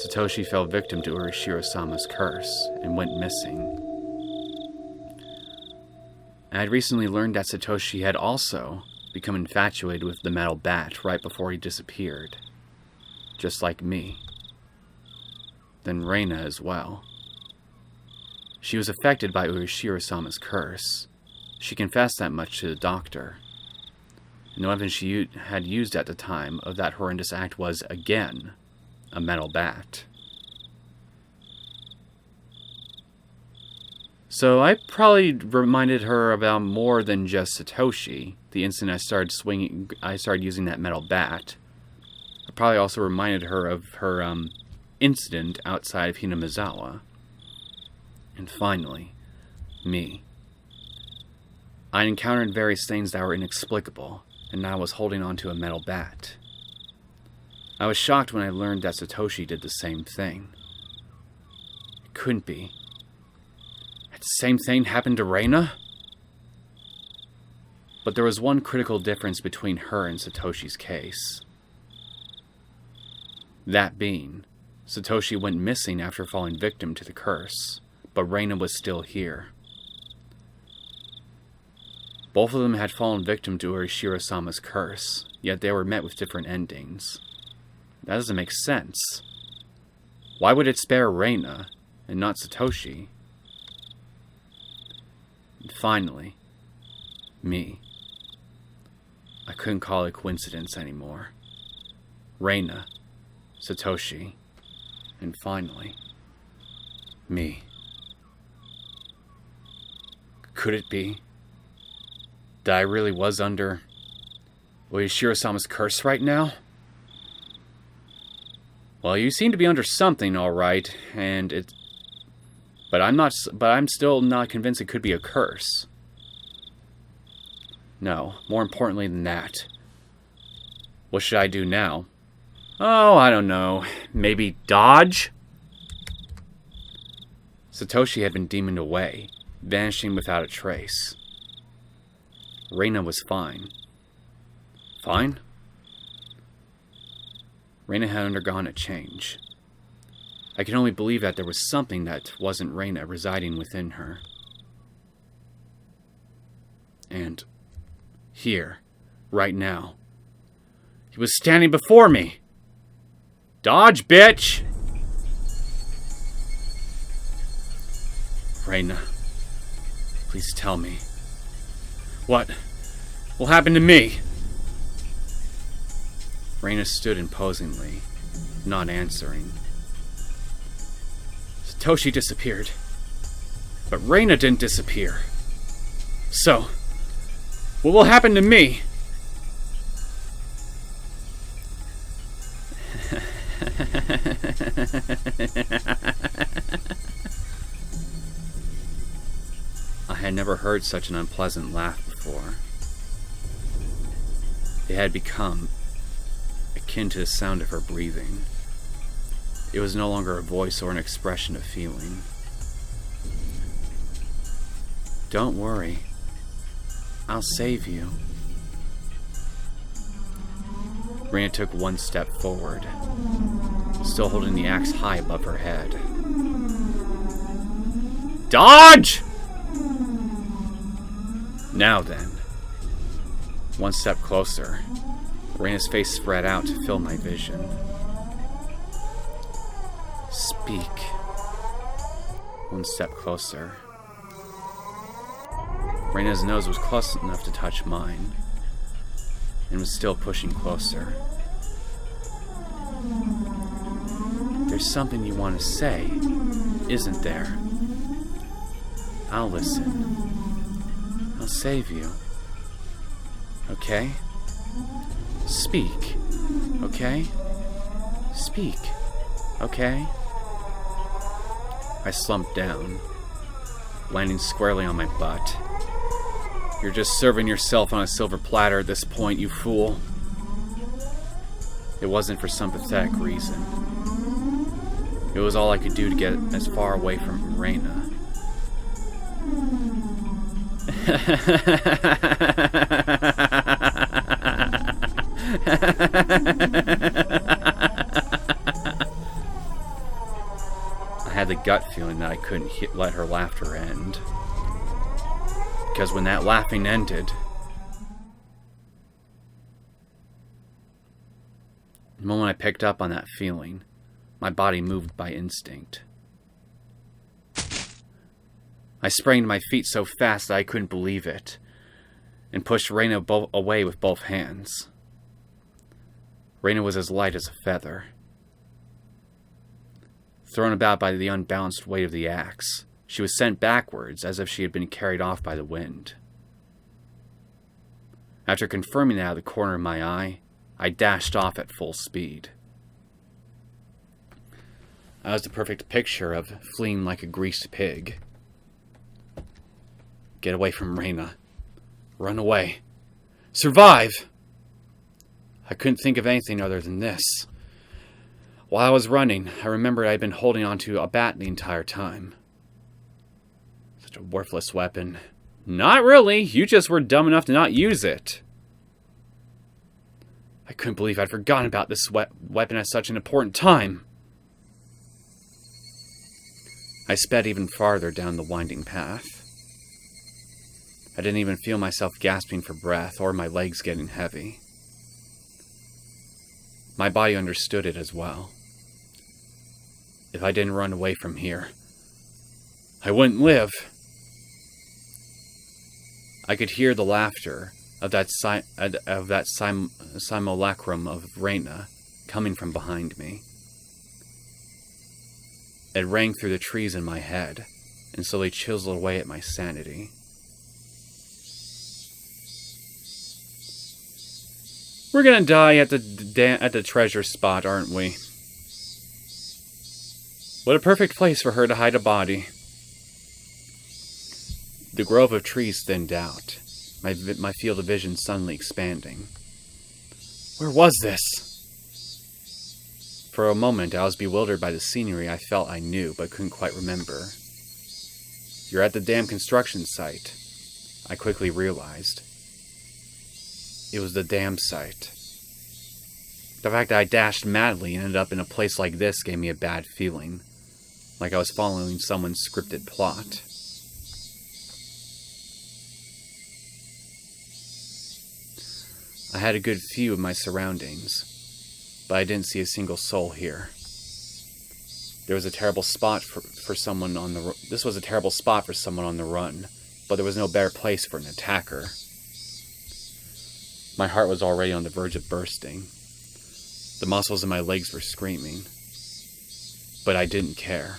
Satoshi fell victim to Urishiro-sama's curse and went missing. I had recently learned that Satoshi had also become infatuated with the metal bat right before he disappeared, just like me. Then Rena as well. She was affected by Urishiro-sama's curse. She confessed that much to the doctor. And the weapon she had used at the time of that horrendous act was, again, a metal bat. So I probably reminded her about more than just Satoshi. The instant I started using that metal bat. I probably also reminded her of her incident outside of Hinamizawa. And finally, me. I encountered various things that were inexplicable, and now was holding onto a metal bat. I was shocked when I learned that Satoshi did the same thing. It couldn't be. Had the same thing happened to Rena? But there was one critical difference between her and Satoshi's case. That being, Satoshi went missing after falling victim to the curse, but Rena was still here. Both of them had fallen victim to Ueshiro-sama's curse, yet they were met with different endings. That doesn't make sense. Why would it spare Rena, and not Satoshi? And finally, me. I couldn't call it coincidence anymore. Rena, Satoshi, and finally, me. Could it be that I really was under Ueshiro-sama's curse right now? Well, you seem to be under something, all right, but I'm still not convinced it could be a curse. No, more importantly than that. What should I do now? Oh, I don't know. Maybe dodge? Satoshi had been demoned away, vanishing without a trace. Rena was fine. Fine? Rena had undergone a change. I could only believe that there was something that wasn't Rena residing within her. And here, right now, he was standing before me. Dodge, bitch! Rena, please tell me. What will happen to me? Rena stood imposingly, not answering. Satoshi disappeared, but Rena didn't disappear. So, what will happen to me? I had never heard such an unpleasant laugh before. It had become akin to the sound of her breathing. It was no longer a voice or an expression of feeling. Don't worry. I'll save you. Rena took one step forward, still holding the axe high above her head. Dodge! Now then. One step closer. Rena's face spread out to fill my vision. Speak. One step closer. Rena's nose was close enough to touch mine, and was still pushing closer. There's something you want to say, isn't there? I'll listen. I'll save you. Okay? Speak. Okay? Speak. Okay? I slumped down, landing squarely on my butt. You're just serving yourself on a silver platter at this point, you fool. It wasn't for some pathetic reason. It was all I could do to get as far away from Rena. I had the gut feeling that I couldn't let her laughter end. Because when that laughing ended, the moment I picked up on that feeling, my body moved by instinct. I sprang to my feet so fast that I couldn't believe it, and pushed Rena away with both hands. Rena was as light as a feather. Thrown about by the unbalanced weight of the axe, she was sent backwards as if she had been carried off by the wind. After confirming that out of the corner of my eye, I dashed off at full speed. I was the perfect picture of fleeing like a greased pig. Get away from Rena. Run away. Survive! I couldn't think of anything other than this. While I was running, I remembered I had been holding onto a bat the entire time. Such a worthless weapon. Not really, you just were dumb enough to not use it. I couldn't believe I'd forgotten about this weapon at such an important time. I sped even farther down the winding path. I didn't even feel myself gasping for breath or my legs getting heavy. My body understood it as well. If I didn't run away from here, I wouldn't live. I could hear the laughter of that simulacrum of Rena coming from behind me. It rang through the trees in my head and slowly chiseled away at my sanity. We're gonna die at the treasure spot, aren't we? What a perfect place for her to hide a body. The grove of trees thinned out, my field of vision suddenly expanding. Where was this? For a moment, I was bewildered by the scenery I felt I knew, but couldn't quite remember. You're at the dam construction site, I quickly realized. It was the dam site. The fact that I dashed madly and ended up in a place like this gave me a bad feeling, like I was following someone's scripted plot. I had a good view of my surroundings, but I didn't see a single soul here. There was a terrible spot for someone on the This was a terrible spot for someone on the run, but there was no better place for an attacker. My heart was already on the verge of bursting. The muscles in my legs were screaming, but I didn't care.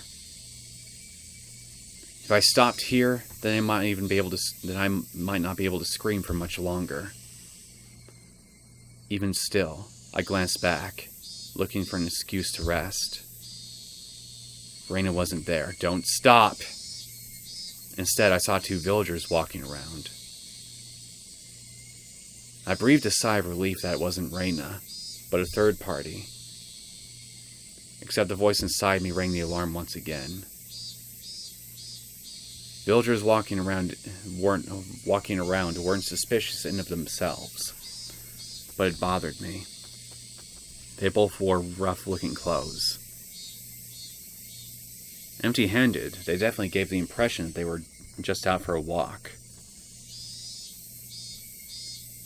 If I stopped here, then I might not be able to scream for much longer. Even still, I glanced back, looking for an excuse to rest. Rena wasn't there. Don't stop! Instead, I saw two villagers walking around. I breathed a sigh of relief that it wasn't Rena, but a third party. Except the voice inside me rang the alarm once again. Villagers walking around weren't suspicious in of themselves, but it bothered me. They both wore rough-looking clothes. Empty-handed, they definitely gave the impression that they were just out for a walk.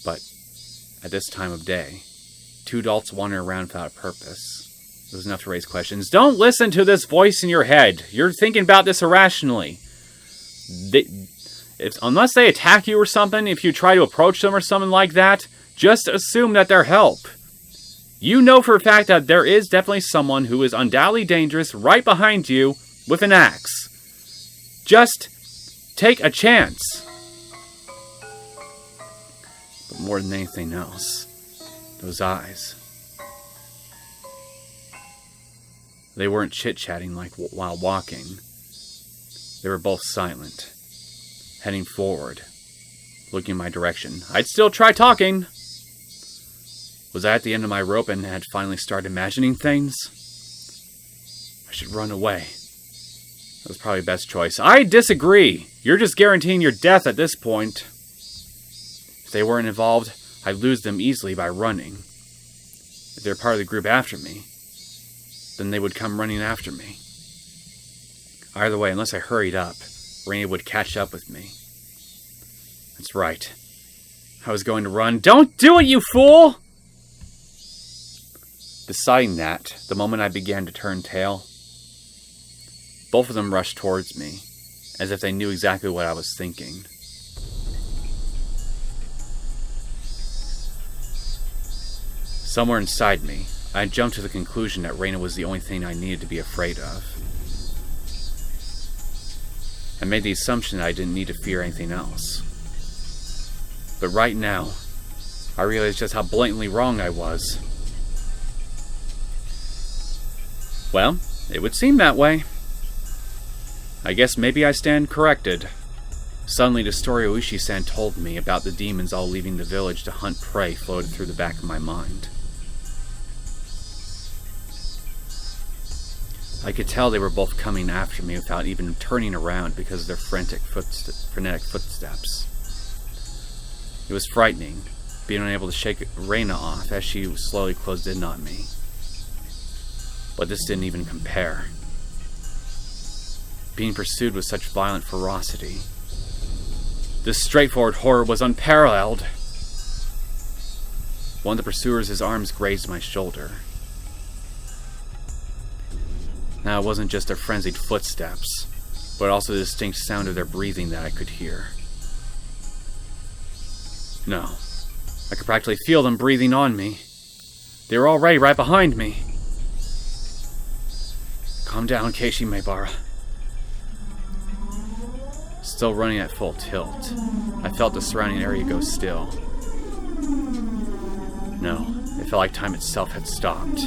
But at this time of day, two adults wandering around without a purpose. It was enough to raise questions. Don't listen to this voice in your head. You're thinking about this irrationally. Unless they attack you or something, if you try to approach them or something like that, just assume that they're help. You know for a fact that there is definitely someone who is undoubtedly dangerous right behind you with an axe. Just take a chance. But more than anything else, those eyes. They weren't chit-chatting like while walking. They were both silent, heading forward, looking in my direction. I'd still try talking. Was I at the end of my rope and had finally started imagining things? I should run away. That was probably the best choice. I disagree. You're just guaranteeing your death at this point. If they weren't involved, I'd lose them easily by running. If they're part of the group after me, then they would come running after me. Either way, unless I hurried up, Rena would catch up with me. That's right. I was going to run. Don't do it, you fool! Deciding that, the moment I began to turn tail, both of them rushed towards me, as if they knew exactly what I was thinking. Somewhere inside me, I jumped to the conclusion that Rena was the only thing I needed to be afraid of. I made the assumption that I didn't need to fear anything else. But right now, I realized just how blatantly wrong I was. Well, it would seem that way. I guess maybe I stand corrected. Suddenly the story Oishi-san told me about the demons all leaving the village to hunt prey floated through the back of my mind. I could tell they were both coming after me without even turning around because of their frenetic footsteps. It was frightening, being unable to shake Rena off as she slowly closed in on me. But this didn't even compare. Being pursued with such violent ferocity. This straightforward horror was unparalleled. One of the pursuers' arms grazed my shoulder. Now it wasn't just their frenzied footsteps, but also the distinct sound of their breathing that I could hear. No, I could practically feel them breathing on me. They were already right behind me. Calm down, Keiichi Maebara. Still running at full tilt, I felt the surrounding area go still. No, it felt like time itself had stopped.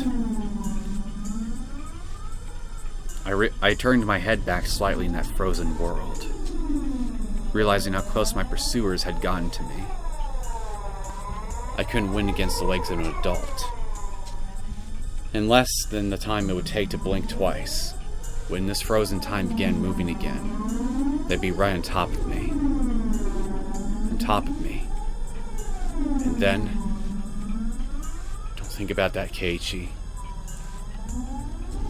I turned my head back slightly in that frozen world, realizing how close my pursuers had gotten to me. I couldn't win against the legs of an adult. In less than the time it would take to blink twice, when this frozen time began moving again, they'd be right on top of me. On top of me. And then... Don't think about that, Keiichi.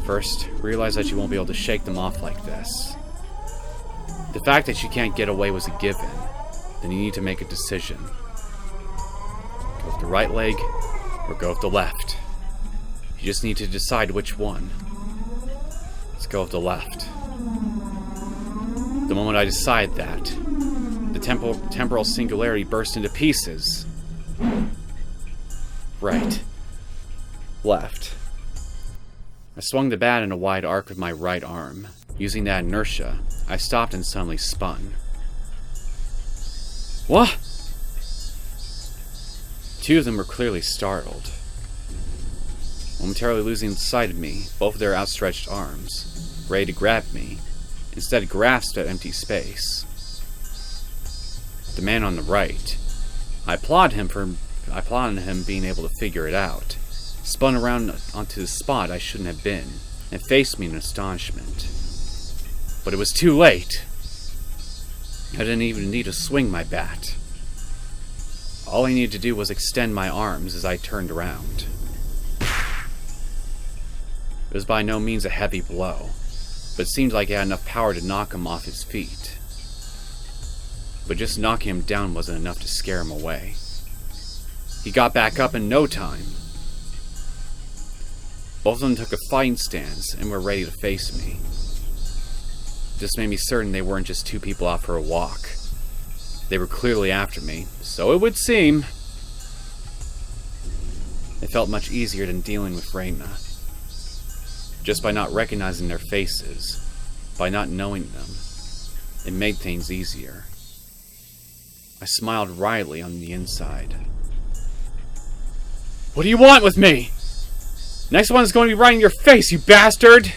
First, realize that you won't be able to shake them off like this. The fact that you can't get away was a given. Then you need to make a decision. Go with the right leg, or go with the left. You just need to decide which one. Let's go with the left. The moment I decide that, the temporal singularity burst into pieces. Right. Left. I swung the bat in a wide arc with my right arm. Using that inertia, I stopped and suddenly spun. What? Two of them were clearly startled. Momentarily losing sight of me, both of their outstretched arms, ready to grab me, instead grasped at empty space. The man on the right, I applaud him being able to figure it out, spun around onto the spot I shouldn't have been, and faced me in astonishment. But it was too late. I didn't even need to swing my bat. All I needed to do was extend my arms as I turned around. It was by no means a heavy blow, but it seemed like it had enough power to knock him off his feet. But just knocking him down wasn't enough to scare him away. He got back up in no time. Both of them took a fighting stance and were ready to face me. This made me certain they weren't just two people out for a walk. They were clearly after me, so it would seem. It felt much easier than dealing with Rena. Just by not recognizing their faces, by not knowing them, it made things easier. I smiled wryly on the inside. What do you want with me? Next one's going to be right in your face, you bastard!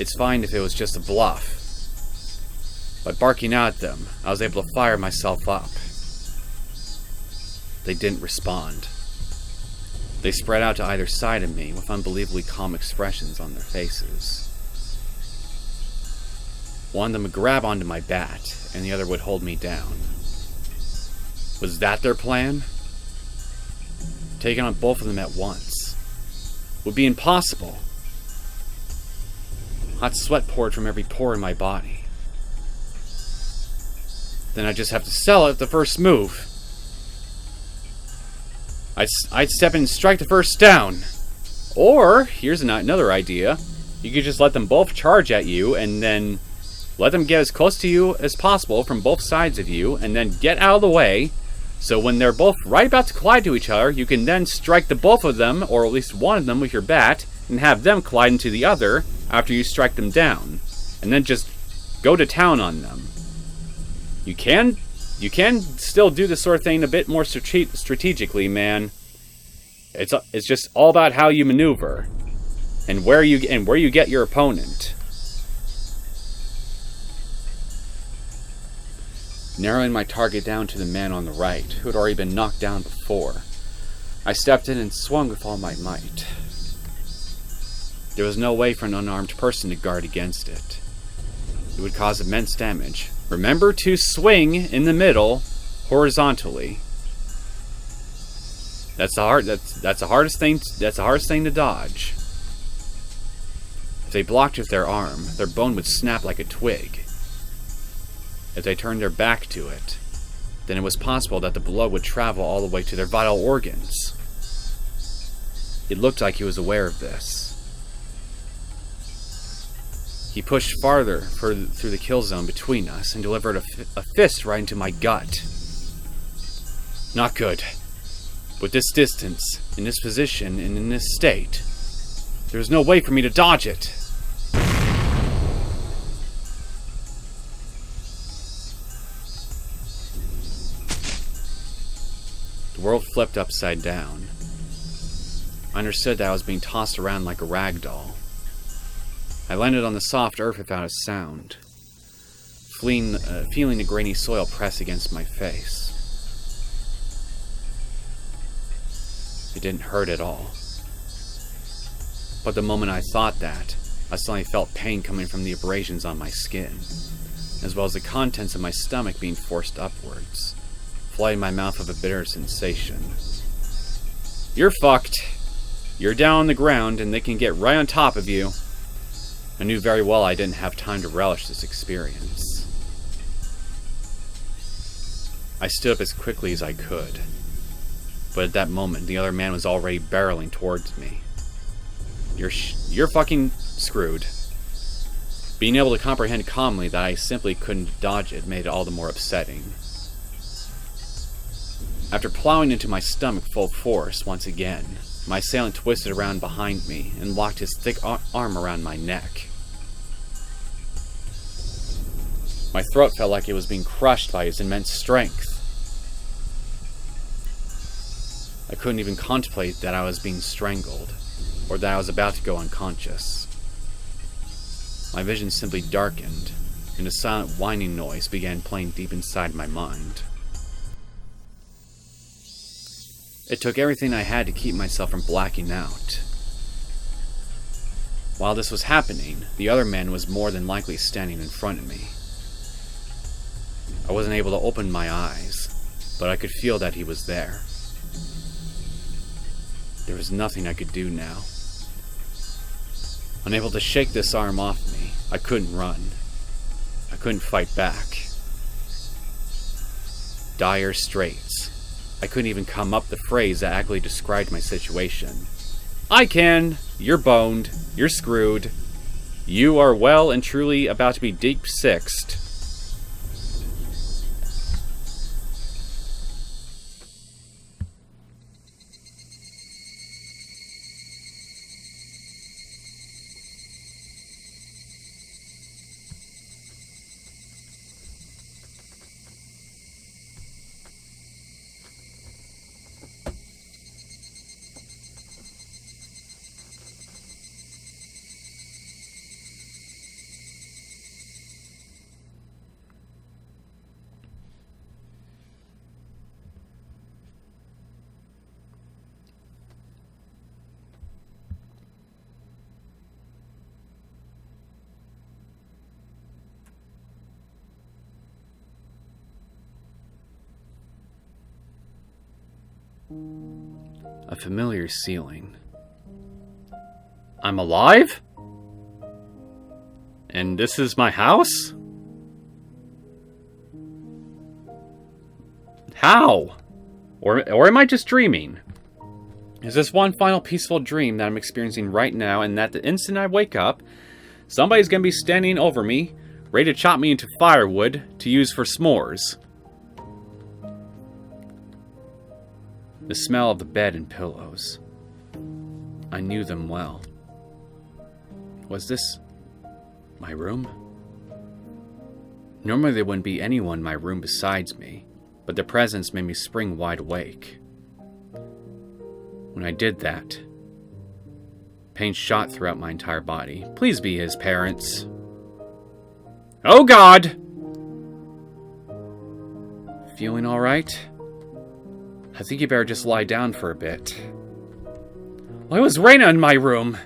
It's fine if it was just a bluff. By barking out at them, I was able to fire myself up. They didn't respond. They spread out to either side of me with unbelievably calm expressions on their faces. One of them would grab onto my bat, and the other would hold me down. Was that their plan? Taking on both of them at once would be impossible. Hot sweat poured from every pore in my body. Then I'd just have to sell it at the first move. I'd step in and strike the first down. Or, here's another idea. You could just let them both charge at you and then let them get as close to you as possible from both sides of you and then get out of the way. So when they're both right about to collide to each other, you can then strike the both of them, or at least one of them, with your bat, and have them collide into the other after you strike them down. And then just go to town on them. You can still do this sort of thing a bit more strategically, man. It's just all about how you maneuver and where you get your opponent. Narrowing my target down to the man on the right, who had already been knocked down before, I stepped in and swung with all my might. There was no way for an unarmed person to guard against it. It would cause immense damage. Remember to swing in the middle, horizontally. That's the hardest thing to dodge. If they blocked with their arm, their bone would snap like a twig. If they turned their back to it, then it was possible that the blow would travel all the way to their vital organs. It looked like he was aware of this. He pushed farther through the kill zone between us and delivered a fist right into my gut. Not good. With this distance, in this position, and in this state, there was no way for me to dodge it. The world flipped upside down. I understood that I was being tossed around like a rag doll. I landed on the soft earth without a sound, feeling the grainy soil press against my face. It didn't hurt at all. But the moment I thought that, I suddenly felt pain coming from the abrasions on my skin, as well as the contents of my stomach being forced upwards, flooding my mouth with a bitter sensation. You're fucked. You're down on the ground and they can get right on top of you. I knew very well I didn't have time to relish this experience. I stood up as quickly as I could, but at that moment the other man was already barreling towards me. You're fucking screwed. Being able to comprehend calmly that I simply couldn't dodge it made it all the more upsetting. After plowing into my stomach full force once again, my assailant twisted around behind me and locked his thick arm around my neck. My throat felt like it was being crushed by his immense strength. I couldn't even contemplate that I was being strangled, or that I was about to go unconscious. My vision simply darkened, and a silent whining noise began playing deep inside my mind. It took everything I had to keep myself from blacking out. While this was happening, the other man was more than likely standing in front of me. I wasn't able to open my eyes, but I could feel that he was there. There was nothing I could do now. Unable to shake this arm off me, I couldn't run. I couldn't fight back. Dire straits. I couldn't even come up the phrase that accurately described my situation. I can. You're boned. You're screwed. You are well and truly about to be deep sixed. A familiar ceiling. I'm alive? And this is my house? How? Or am I just dreaming? Is this one final peaceful dream that I'm experiencing right now, and that the instant I wake up, somebody's gonna be standing over me, ready to chop me into firewood to use for s'mores? The smell of the bed and pillows. I knew them well. Was this my room? Normally there wouldn't be anyone in my room besides me, but their presence made me spring wide awake. When I did that, pain shot throughout my entire body. Please be his parents. Oh God! Feeling alright? I think you better just lie down for a bit. Why was Rena in my room?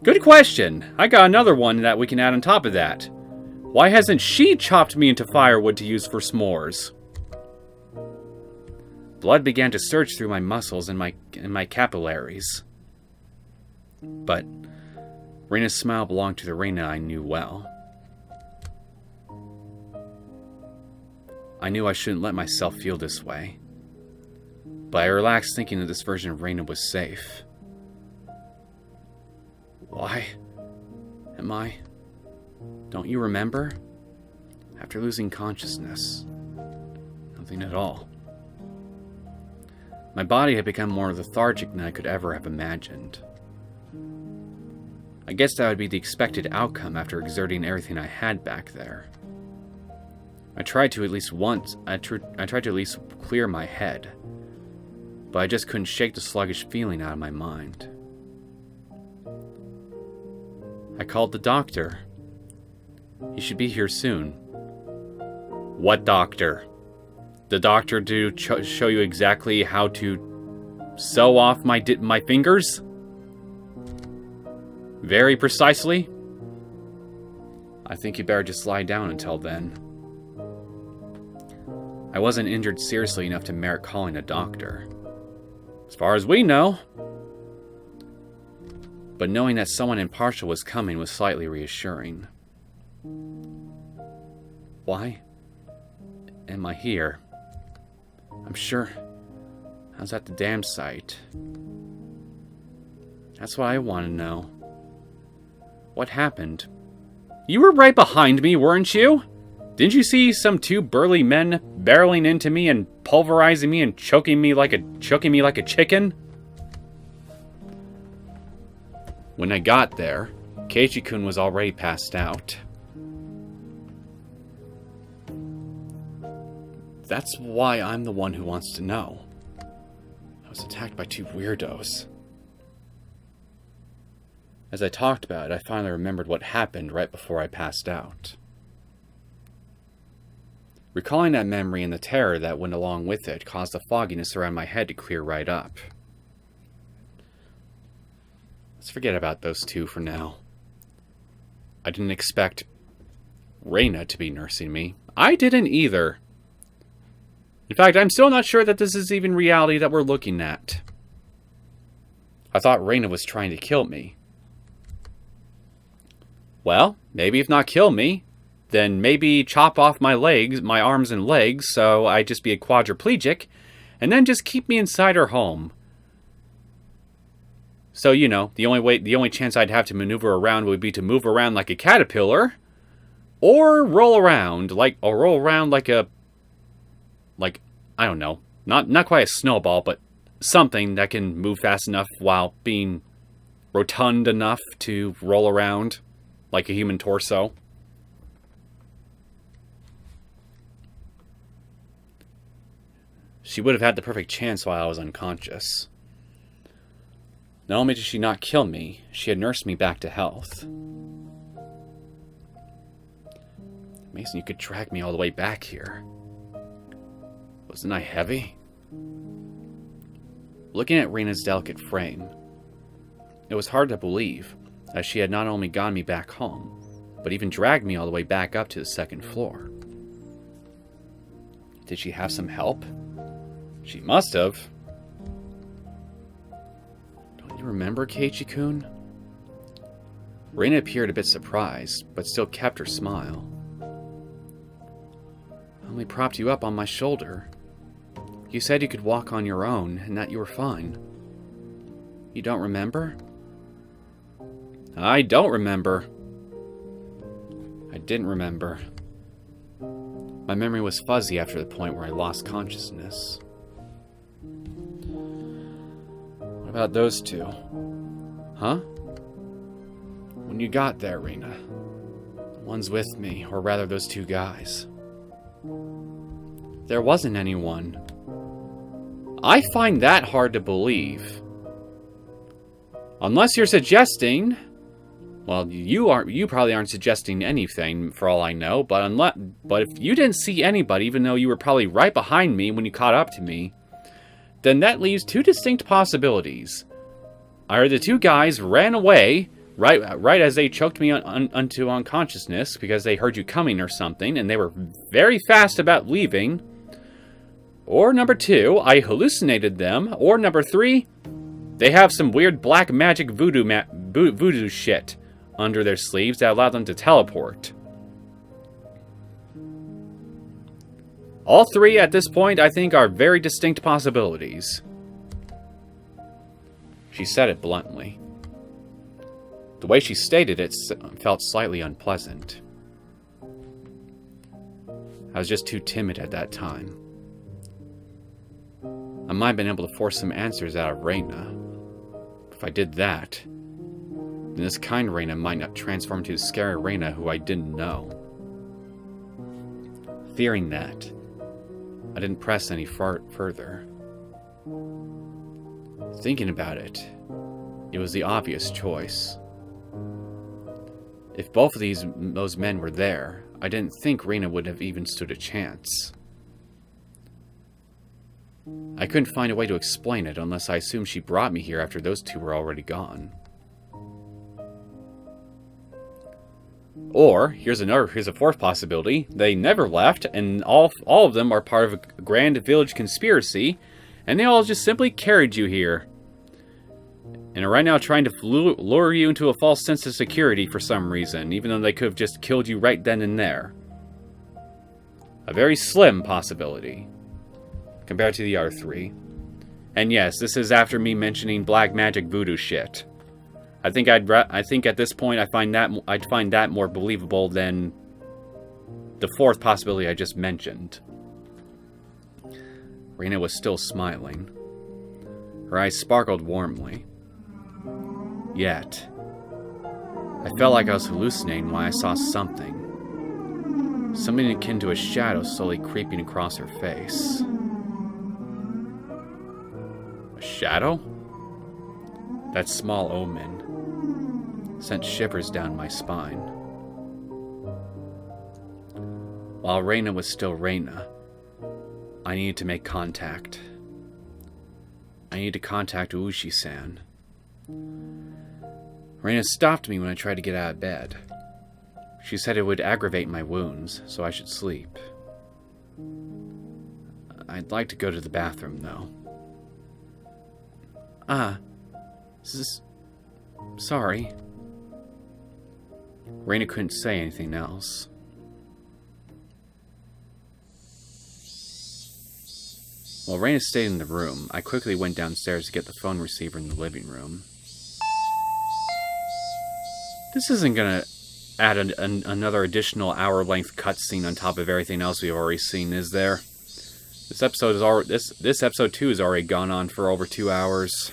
Good question. I got another one that we can add on top of that. Why hasn't she chopped me into firewood to use for s'mores? Blood began to surge through my muscles and my capillaries. But Rena's smile belonged to the Rena I knew well. I knew I shouldn't let myself feel this way, but I relaxed thinking that this version of Rena was safe. Why am I? Don't you remember? After losing consciousness, nothing at all. My body had become more lethargic than I could ever have imagined. I guess that would be the expected outcome after exerting everything I had back there. I tried to at least clear my head, but I just couldn't shake the sluggish feeling out of my mind. I called the doctor. He should be here soon. What doctor? The doctor to show you exactly how to sew off my fingers? Very precisely? I think you better just lie down until then. I wasn't injured seriously enough to merit calling a doctor. As far as we know. But knowing that someone impartial was coming was slightly reassuring. Why am I here? I'm sure I was at the damn site. That's what I want to know. What happened? You were right behind me, weren't you? Didn't you see some two burly men barreling into me and pulverizing me and choking me like a chicken? When I got there, Keiichi-kun was already passed out. That's why I'm the one who wants to know. I was attacked by two weirdos. As I talked about it, I finally remembered what happened right before I passed out. Recalling that memory and the terror that went along with it caused the fogginess around my head to clear right up. Let's forget about those two for now. I didn't expect Rena to be nursing me. I didn't either. In fact, I'm still not sure that this is even reality that we're looking at. I thought Rena was trying to kill me. Well, maybe if not kill me, then maybe chop off my arms and legs, so I just be a quadriplegic, and then just keep me inside her home. So, you know, the only chance I'd have to maneuver around would be to move around like a caterpillar, or roll around like a, I don't know, not quite a snowball, but something that can move fast enough while being rotund enough to roll around like a human torso. She would have had the perfect chance while I was unconscious. Not only did she not kill me, she had nursed me back to health. Amazing you could drag me all the way back here. Wasn't I heavy? Looking at Rena's delicate frame, it was hard to believe, as she had not only gotten me back home, but even dragged me all the way back up to the second floor. Did she have some help? She must have. Don't you remember, Keiichi-kun? Rena appeared a bit surprised, but still kept her smile. I only propped you up on my shoulder. You said you could walk on your own, and that you were fine. You don't remember? I don't remember. I didn't remember. My memory was fuzzy after the point where I lost consciousness. What about those two? Huh? When you got there, Rena. The ones with me, or rather those two guys. There wasn't anyone. I find that hard to believe. Unless you're suggesting... Well, you probably aren't suggesting anything, for all I know, but if you didn't see anybody, even though you were probably right behind me when you caught up to me, then that leaves two distinct possibilities. Either the two guys ran away, Right as they choked me unto unconsciousness because they heard you coming or something, and they were very fast about leaving. Or number 2, I hallucinated them. Or number 3, they have some weird black magic voodoo shit under their sleeves that allow them to teleport. All 3 at this point, I think, are very distinct possibilities. She said it bluntly. The way she stated it felt slightly unpleasant. I was just too timid at that time. I might have been able to force some answers out of Rena. If I did that, then this kind Rena might not transform to the scary Rena who I didn't know. Fearing that, I didn't press any further. Thinking about it, it was the obvious choice. If both of those men were there, I didn't think Rena would have even stood a chance. I couldn't find a way to explain it unless I assumed she brought me here after those 2 were already gone. Or, here's a fourth possibility. They never left, and all of them are part of a grand village conspiracy, and they all just simply carried you here. And are right now trying to lure you into a false sense of security for some reason, even though they could have just killed you right then and there. A very slim possibility, compared to the other 3. And yes, this is after me mentioning black magic voodoo shit. I think at this point I'd find that more believable than the fourth possibility I just mentioned. Rena was still smiling. Her eyes sparkled warmly. Yet, I felt like I was hallucinating when I saw something. Something akin to a shadow slowly creeping across her face. A shadow? That small omen sent shivers down my spine. While Rena was still Rena, I needed to make contact. I needed to contact Ushi-san. Rena stopped me when I tried to get out of bed. She said it would aggravate my wounds, so I should sleep. I'd like to go to the bathroom, though. Sorry. Rena couldn't say anything else. While Rena stayed in the room, I quickly went downstairs to get the phone receiver in the living room. This isn't gonna add another additional hour-length cutscene on top of everything else we've already seen, is there? This episode 2 has already gone on for over 2 hours.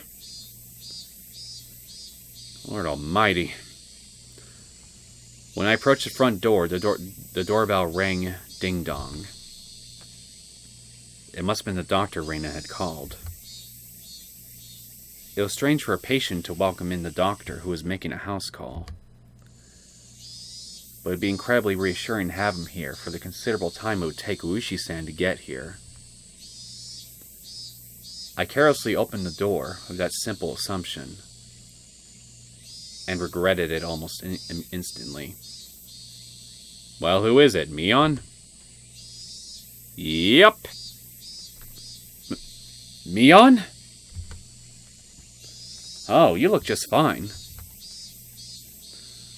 Lord Almighty. When I approached the front door, the doorbell rang ding-dong. It must have been the doctor Rena had called. It was strange for a patient to welcome in the doctor who was making a house call. But it'd be incredibly reassuring to have him here for the considerable time it would take Ushi-san to get here. I carelessly opened the door with that simple assumption, and regretted it almost instantly. Well, who is it? Mion? Yep. Mion? Oh, you look just fine.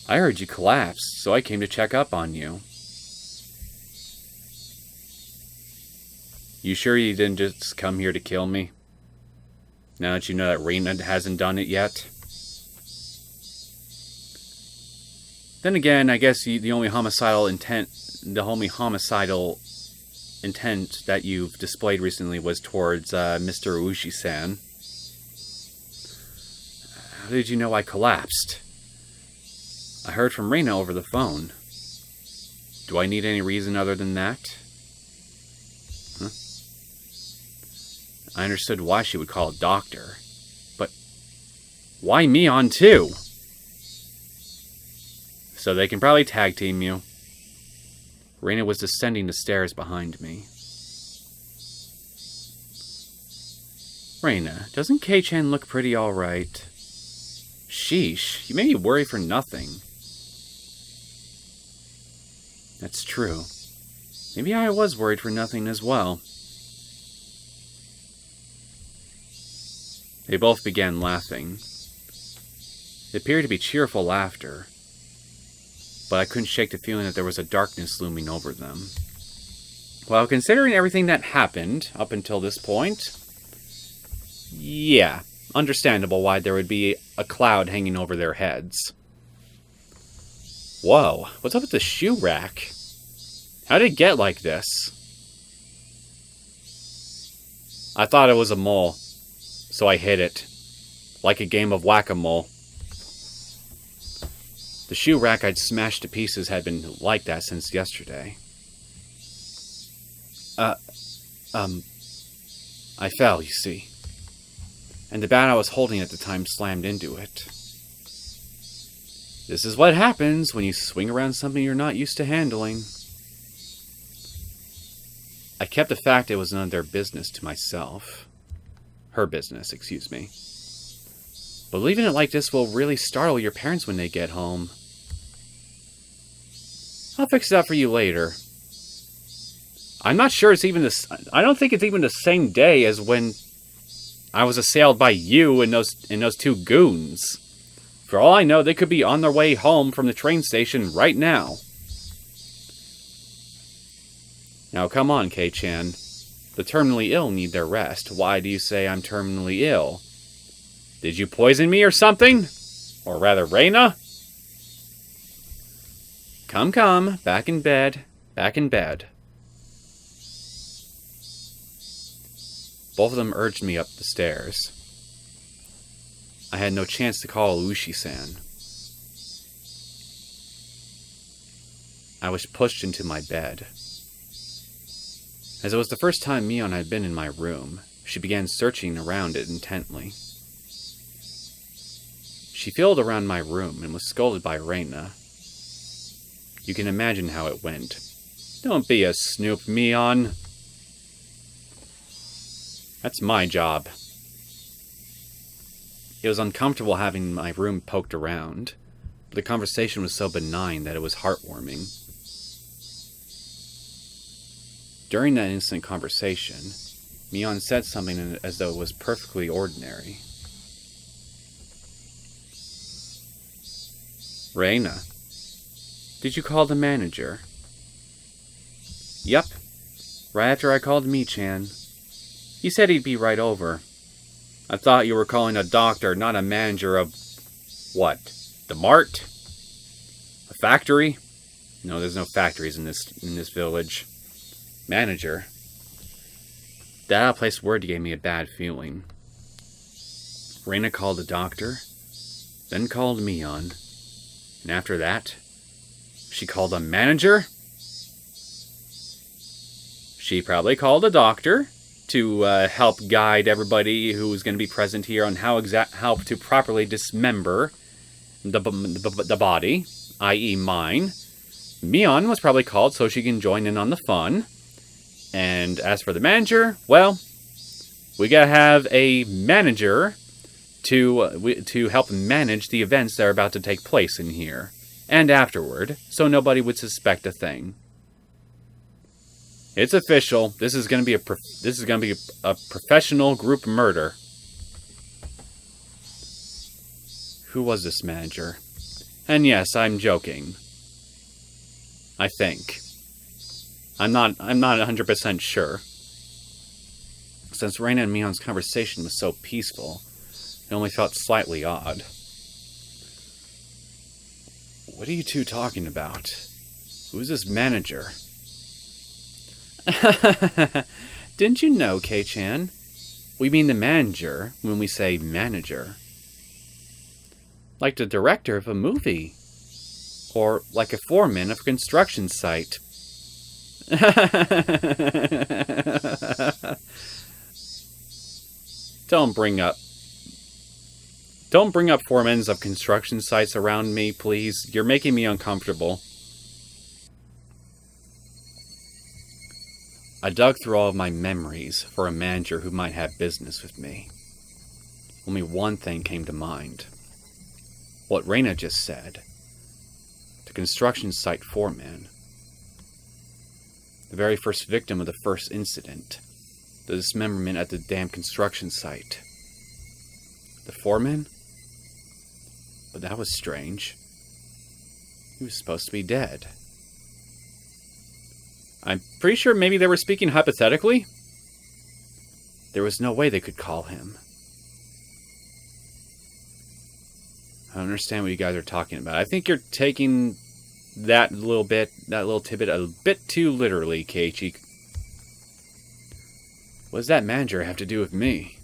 I heard you collapsed, so I came to check up on you. You sure you didn't just come here to kill me? Now that you know that Rena hasn't done it yet? Then again, I guess the only homicidal intent that you've displayed recently was towards Mr. Ushi-san. How did you know I collapsed? I heard from Rena over the phone. Do I need any reason other than that? Huh? I understood why she would call a doctor. But why Mion too? So they can probably tag team you. Rena was descending the stairs behind me. Rena, doesn't Keiichi look pretty alright? Sheesh, you made me worry for nothing. That's true. Maybe I was worried for nothing as well. They both began laughing. It appeared to be cheerful laughter, but I couldn't shake the feeling that there was a darkness looming over them. Well, considering everything that happened up until this point, yeah, understandable why there would be a cloud hanging over their heads. Whoa, what's up with the shoe rack? How did it get like this? I thought it was a mole, so I hit it, like a game of whack-a-mole. The shoe rack I'd smashed to pieces had been like that since yesterday. I fell, you see. And the bat I was holding at the time slammed into it. This is what happens when you swing around something you're not used to handling. I kept the fact it was none of their business to myself. Her business, excuse me. But leaving it like this will really startle your parents when they get home. I'll fix it up for you later. I'm not sure it's even this. I don't think it's even the same day as when I was assailed by you and those two goons. For all I know, they could be on their way home from the train station right now. Now come on, Kei-chan. The terminally ill need their rest. Why do you say I'm terminally ill? Did you poison me or something? Or rather, Rena? Come, back in bed. Back in bed. Both of them urged me up the stairs. I had no chance to call Ushi-san. I was pushed into my bed. As it was the first time Mion had been in my room, she began searching around it intently. She filled around my room and was scolded by Rena. You can imagine how it went. Don't be a snoop, Mion. That's my job. It was uncomfortable having my room poked around, but the conversation was so benign that it was heartwarming. During that instant conversation, Mion said something as though it was perfectly ordinary. Rena, did you call the manager? Yup, right after I called Mi-chan. He said he'd be right over. I thought you were calling a doctor, not a manager of... what? The mart? A factory? No, there's no factories in this village. Manager? That out-of-place word gave me a bad feeling. Rena called the doctor, then called Mion, and after that, she called a manager? She probably called a doctor to help guide everybody who was going to be present here on how to properly dismember the body, i.e. mine. Mion was probably called so she can join in on the fun. And as for the manager, well, we gotta have a manager to help manage the events that are about to take place in here and afterward, so nobody would suspect a thing. It's official. This is gonna be a professional group murder. Who was this manager? And yes, I'm joking. I think. I'm not 100% sure. Since Rena and Mion's conversation was so peaceful, it only felt slightly odd. What are you two talking about? Who's this manager? Didn't you know, Kei-chan? We mean the manager when we say manager. Like the director of a movie. Or like a foreman of a construction site. Don't bring up foremans of construction sites around me, please. You're making me uncomfortable. I dug through all of my memories for a manager who might have business with me. Only one thing came to mind. What Rena just said. The construction site foreman. The very first victim of the first incident. The dismemberment at the damn construction site. The foreman? But that was strange. He was supposed to be dead. I'm pretty sure maybe they were speaking hypothetically. There was no way they could call him. I don't understand what you guys are talking about. I think you're taking that little tidbit a bit too literally, Keiichi. What does that manager have to do with me?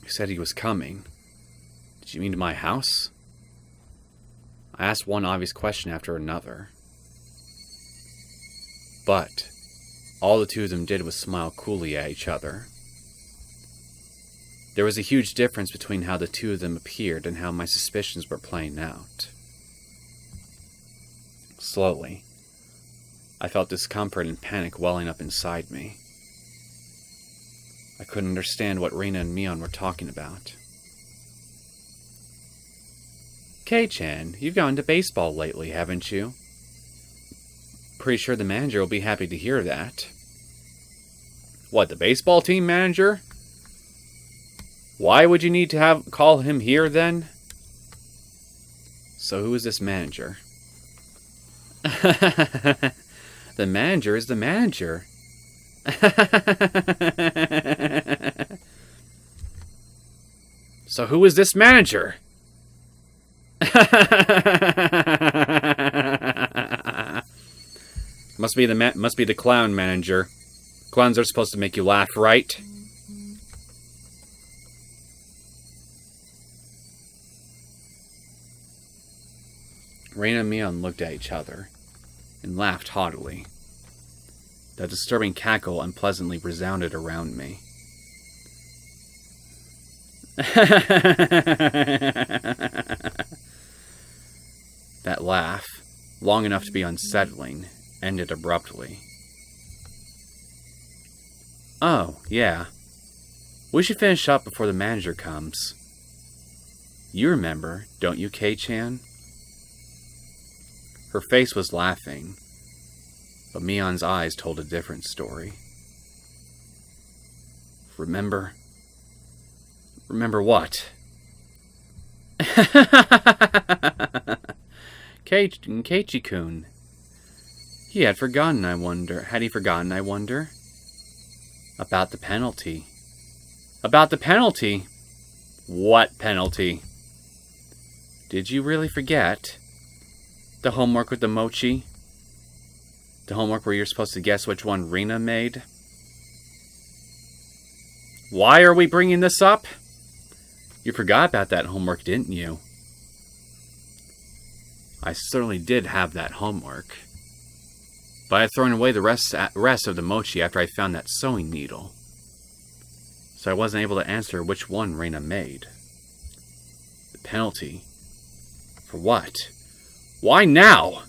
You said he was coming. Did you mean to my house? I asked one obvious question after another. But all the two of them did was smile coolly at each other. There was a huge difference between how the two of them appeared and how my suspicions were playing out. Slowly, I felt discomfort and panic welling up inside me. I couldn't understand what Rena and Mion were talking about. Kei-chan, you've gone to baseball lately, haven't you? Pretty sure the manager will be happy to hear that. What, the baseball team manager? Why would you need to call him here then? So who is this manager? The manager is the manager. So who is this manager? Must be the clown manager. Clowns are supposed to make you laugh, right? Rena and Mion looked at each other and laughed haughtily. That disturbing cackle unpleasantly resounded around me. That laugh, long enough to be unsettling, ended abruptly. Oh, yeah. We should finish up before the manager comes. You remember, don't you, Kei-chan? Her face was laughing, but Mion's eyes told a different story. Remember? Remember what? Keiichi-kun. He had forgotten, I wonder. Had he forgotten, I wonder? About the penalty. About the penalty? What penalty? Did you really forget? The homework with the mochi? The homework where you're supposed to guess which one Rena made? Why are we bringing this up? You forgot about that homework, didn't you? I certainly did have that homework. But I had thrown away the rest of the mochi after I found that sewing needle. So I wasn't able to answer which one Rena made. The penalty. For what? Why now?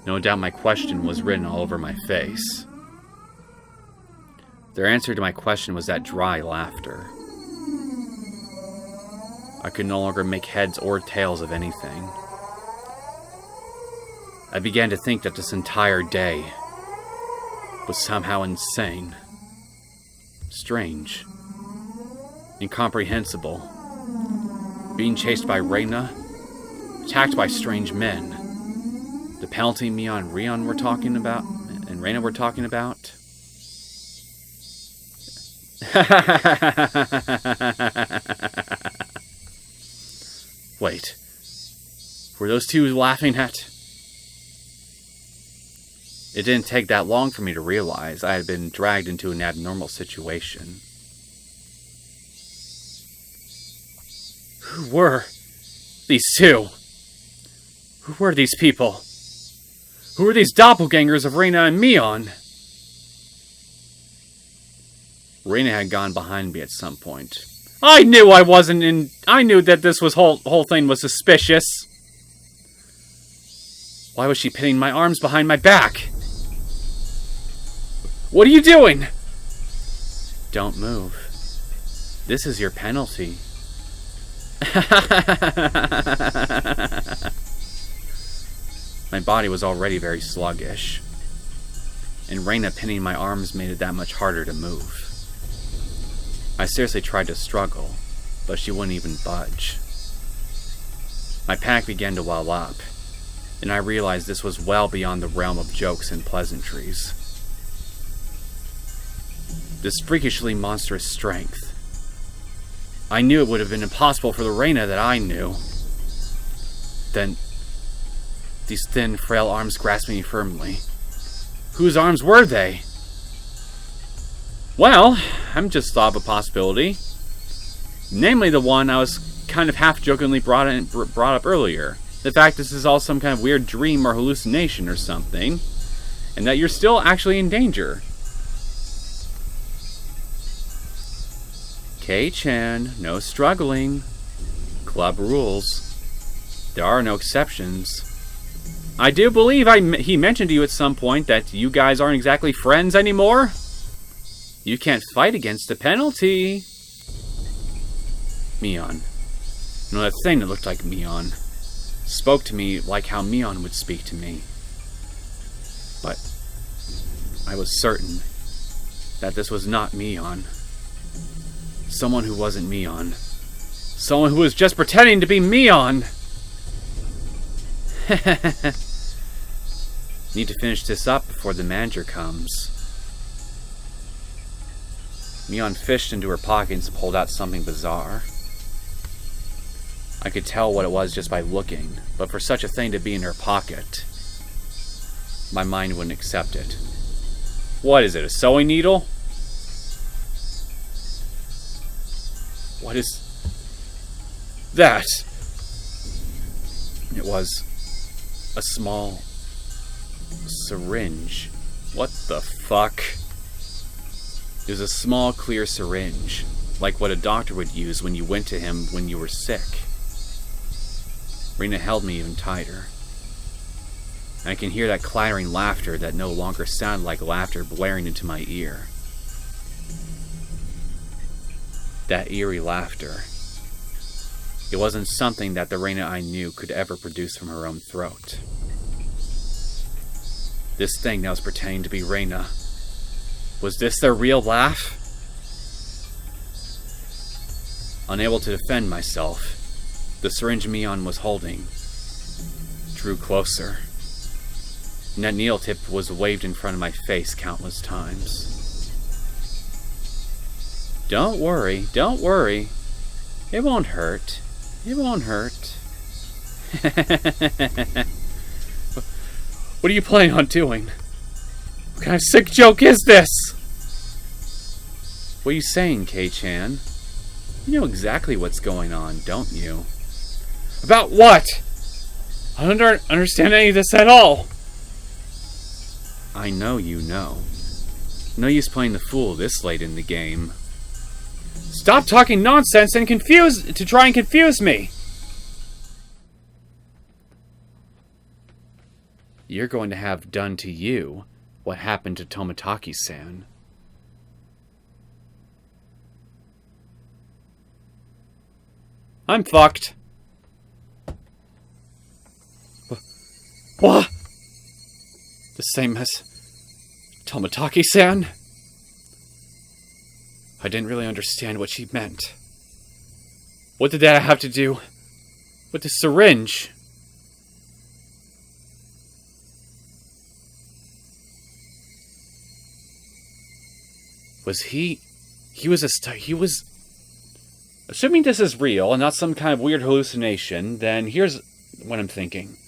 No doubt my question was written all over my face. Their answer to my question was that dry laughter. I could no longer make heads or tails of anything. I began to think that this entire day was somehow insane. Strange. Incomprehensible. Being chased by Rena. Attacked by strange men. The penalty Mion and Rion were talking about, and Rena were talking about. Wait. Were those two laughing at? It didn't take that long for me to realize I had been dragged into an abnormal situation. Who were these two? Who were these people? Who were these doppelgangers of Rena and Mion? Rena had gone behind me at some point. I knew I wasn't in... I knew that this whole thing was suspicious. Why was she pinning my arms behind my back? What are you doing? Don't move. This is your penalty. My body was already very sluggish, and Rena pinning my arms made it that much harder to move. I seriously tried to struggle, but she wouldn't even budge. My panic began to well up, and I realized this was well beyond the realm of jokes and pleasantries. This freakishly monstrous strength. I knew it would have been impossible for the Rena that I knew. Then, these thin, frail arms grasping me firmly. Whose arms were they? Well, I'm just thought of a possibility. Namely the one I was kind of half-jokingly brought up earlier. The fact this is all some kind of weird dream or hallucination or something. And that you're still actually in danger. Kei-chan, no struggling. Club rules. There are no exceptions. I do believe he mentioned to you at some point that you guys aren't exactly friends anymore. You can't fight against the penalty. Mion. No, that thing that looked like Mion spoke to me like how Mion would speak to me. But I was certain that this was not Mion. Someone who wasn't Mion. Someone who was just pretending to be Mion. Need to finish this up before the manager comes. Mion fished into her pockets and pulled out something bizarre. I could tell what it was just by looking, but for such a thing to be in her pocket, my mind wouldn't accept it. What is it, a sewing needle? What is that? It was a small syringe. What the fuck? It was a small, clear syringe, like what a doctor would use when you went to him when you were sick. Rena held me even tighter. I can hear that clattering laughter that no longer sounded like laughter blaring into my ear. That eerie laughter. It wasn't something that the Rena I knew could ever produce from her own throat. This thing that was pretending to be Rena. Was this their real laugh? Unable to defend myself, the syringe Mion was holding drew closer. And that needle tip was waved in front of my face countless times. Don't worry. It won't hurt. It won't hurt. What are you planning on doing? What kind of sick joke is this? What are you saying, Kei-chan? You know exactly what's going on, don't you? About what? I don't understand any of this at all. I know you know. No use playing the fool this late in the game. Stop talking nonsense and try and confuse me! You're going to have done to you what happened to Tomotaki-san. I'm fucked. What? The same as Tomotaki-san? I didn't really understand what she meant. What did that have to do with the syringe? Was he was assuming this is real and not some kind of weird hallucination, then here's what I'm thinking.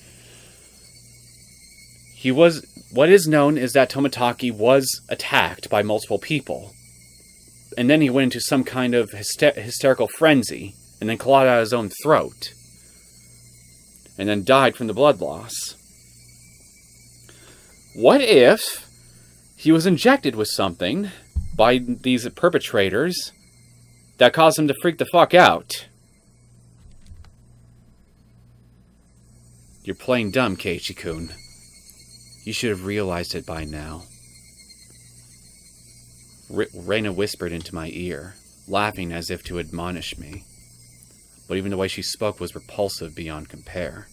What is known is that Tomotaki was attacked by multiple people. And then he went into some kind of hysterical frenzy, and then clawed out his own throat. And then died from the blood loss. What if he was injected with something by these perpetrators that caused him to freak the fuck out? You're playing dumb, Keiichi-kun. You should have realized it by now. Rena whispered into my ear, laughing as if to admonish me. But even the way she spoke was repulsive beyond compare.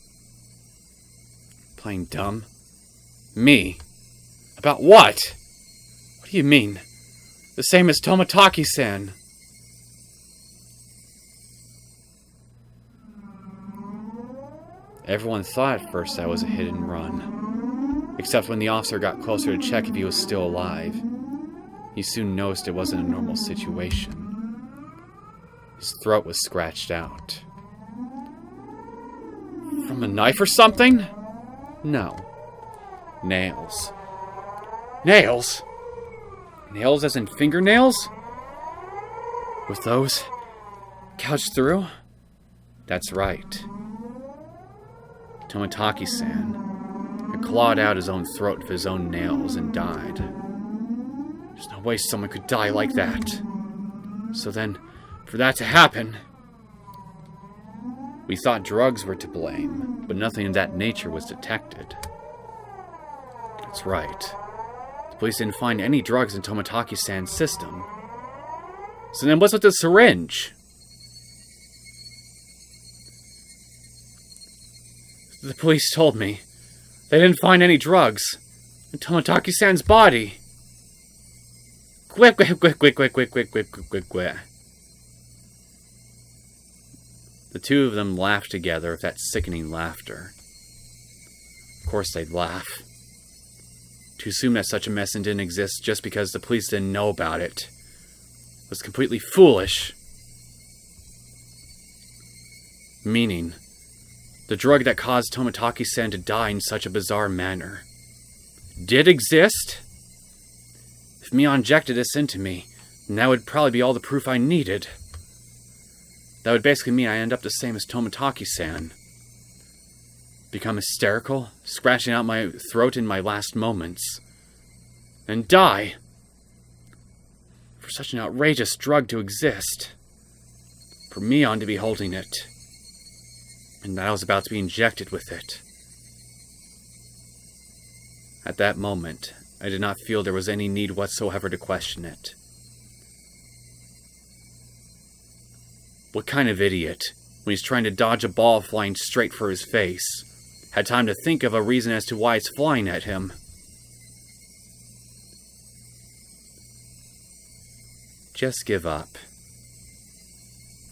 Playing dumb? Me? About what? What do you mean? The same as Tomotaki-san. Everyone thought at first that was a hit and run. Except when the officer got closer to check if he was still alive. He soon noticed it wasn't a normal situation. His throat was scratched out. From a knife or something? No. Nails. Nails? Nails as in fingernails? With those gouged through? That's right. Tomotaki-san had clawed out his own throat with his own nails and died. There's no way someone could die like that. So then, for that to happen, we thought drugs were to blame, but nothing of that nature was detected. That's right. The police didn't find any drugs in Tomotaki-san's system. So then what's with the syringe? The police told me they didn't find any drugs in Tomotaki-san's body. Quick. The two of them laughed together with that sickening laughter. Of course they'd laugh. To assume that such a medicine didn't exist just because the police didn't know about it was completely foolish. Meaning, the drug that caused Tomotaki-san to die in such a bizarre manner did exist? If Mia injected this into me, then that would probably be all the proof I needed. That would basically mean I end up the same as Tomotaki-san. Become hysterical, scratching out my throat in my last moments, and die. For such an outrageous drug to exist. For Mion to be holding it. And that I was about to be injected with it. At that moment, I did not feel there was any need whatsoever to question it. What kind of idiot, when he's trying to dodge a ball flying straight for his face, had time to think of a reason as to why it's flying at him? Just give up.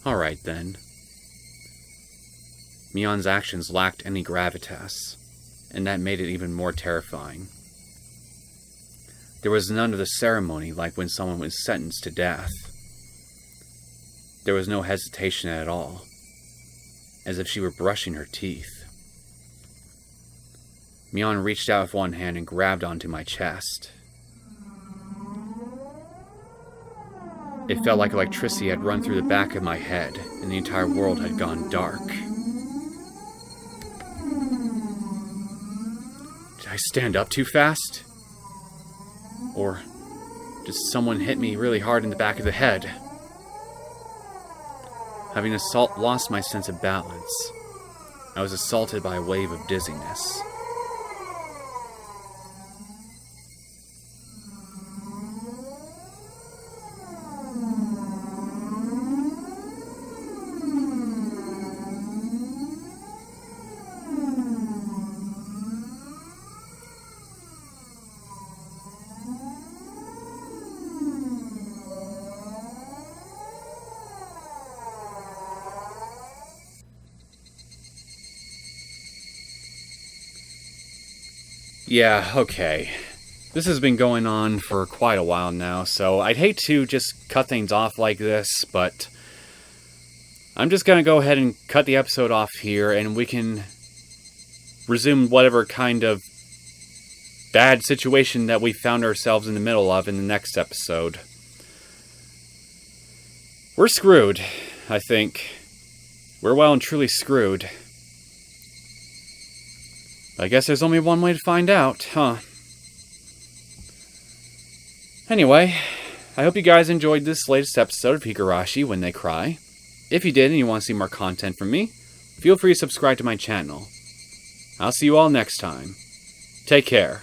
Alright then. Mion's actions lacked any gravitas, and that made it even more terrifying. There was none of the ceremony like when someone was sentenced to death. There was no hesitation at all, as if she were brushing her teeth. Mion reached out with one hand and grabbed onto my chest. It felt like electricity had run through the back of my head, and the entire world had gone dark. Did I stand up too fast? Or did someone hit me really hard in the back of the head? Having lost my sense of balance, I was assaulted by a wave of dizziness. Yeah, okay. This has been going on for quite a while now, so I'd hate to just cut things off like this, but I'm just going to go ahead and cut the episode off here, and we can resume whatever kind of bad situation that we found ourselves in the middle of in the next episode. We're screwed, I think. We're well and truly screwed. I guess there's only one way to find out, huh? Anyway, I hope you guys enjoyed this latest episode of Higurashi When They Cry. If you did and you want to see more content from me, feel free to subscribe to my channel. I'll see you all next time. Take care.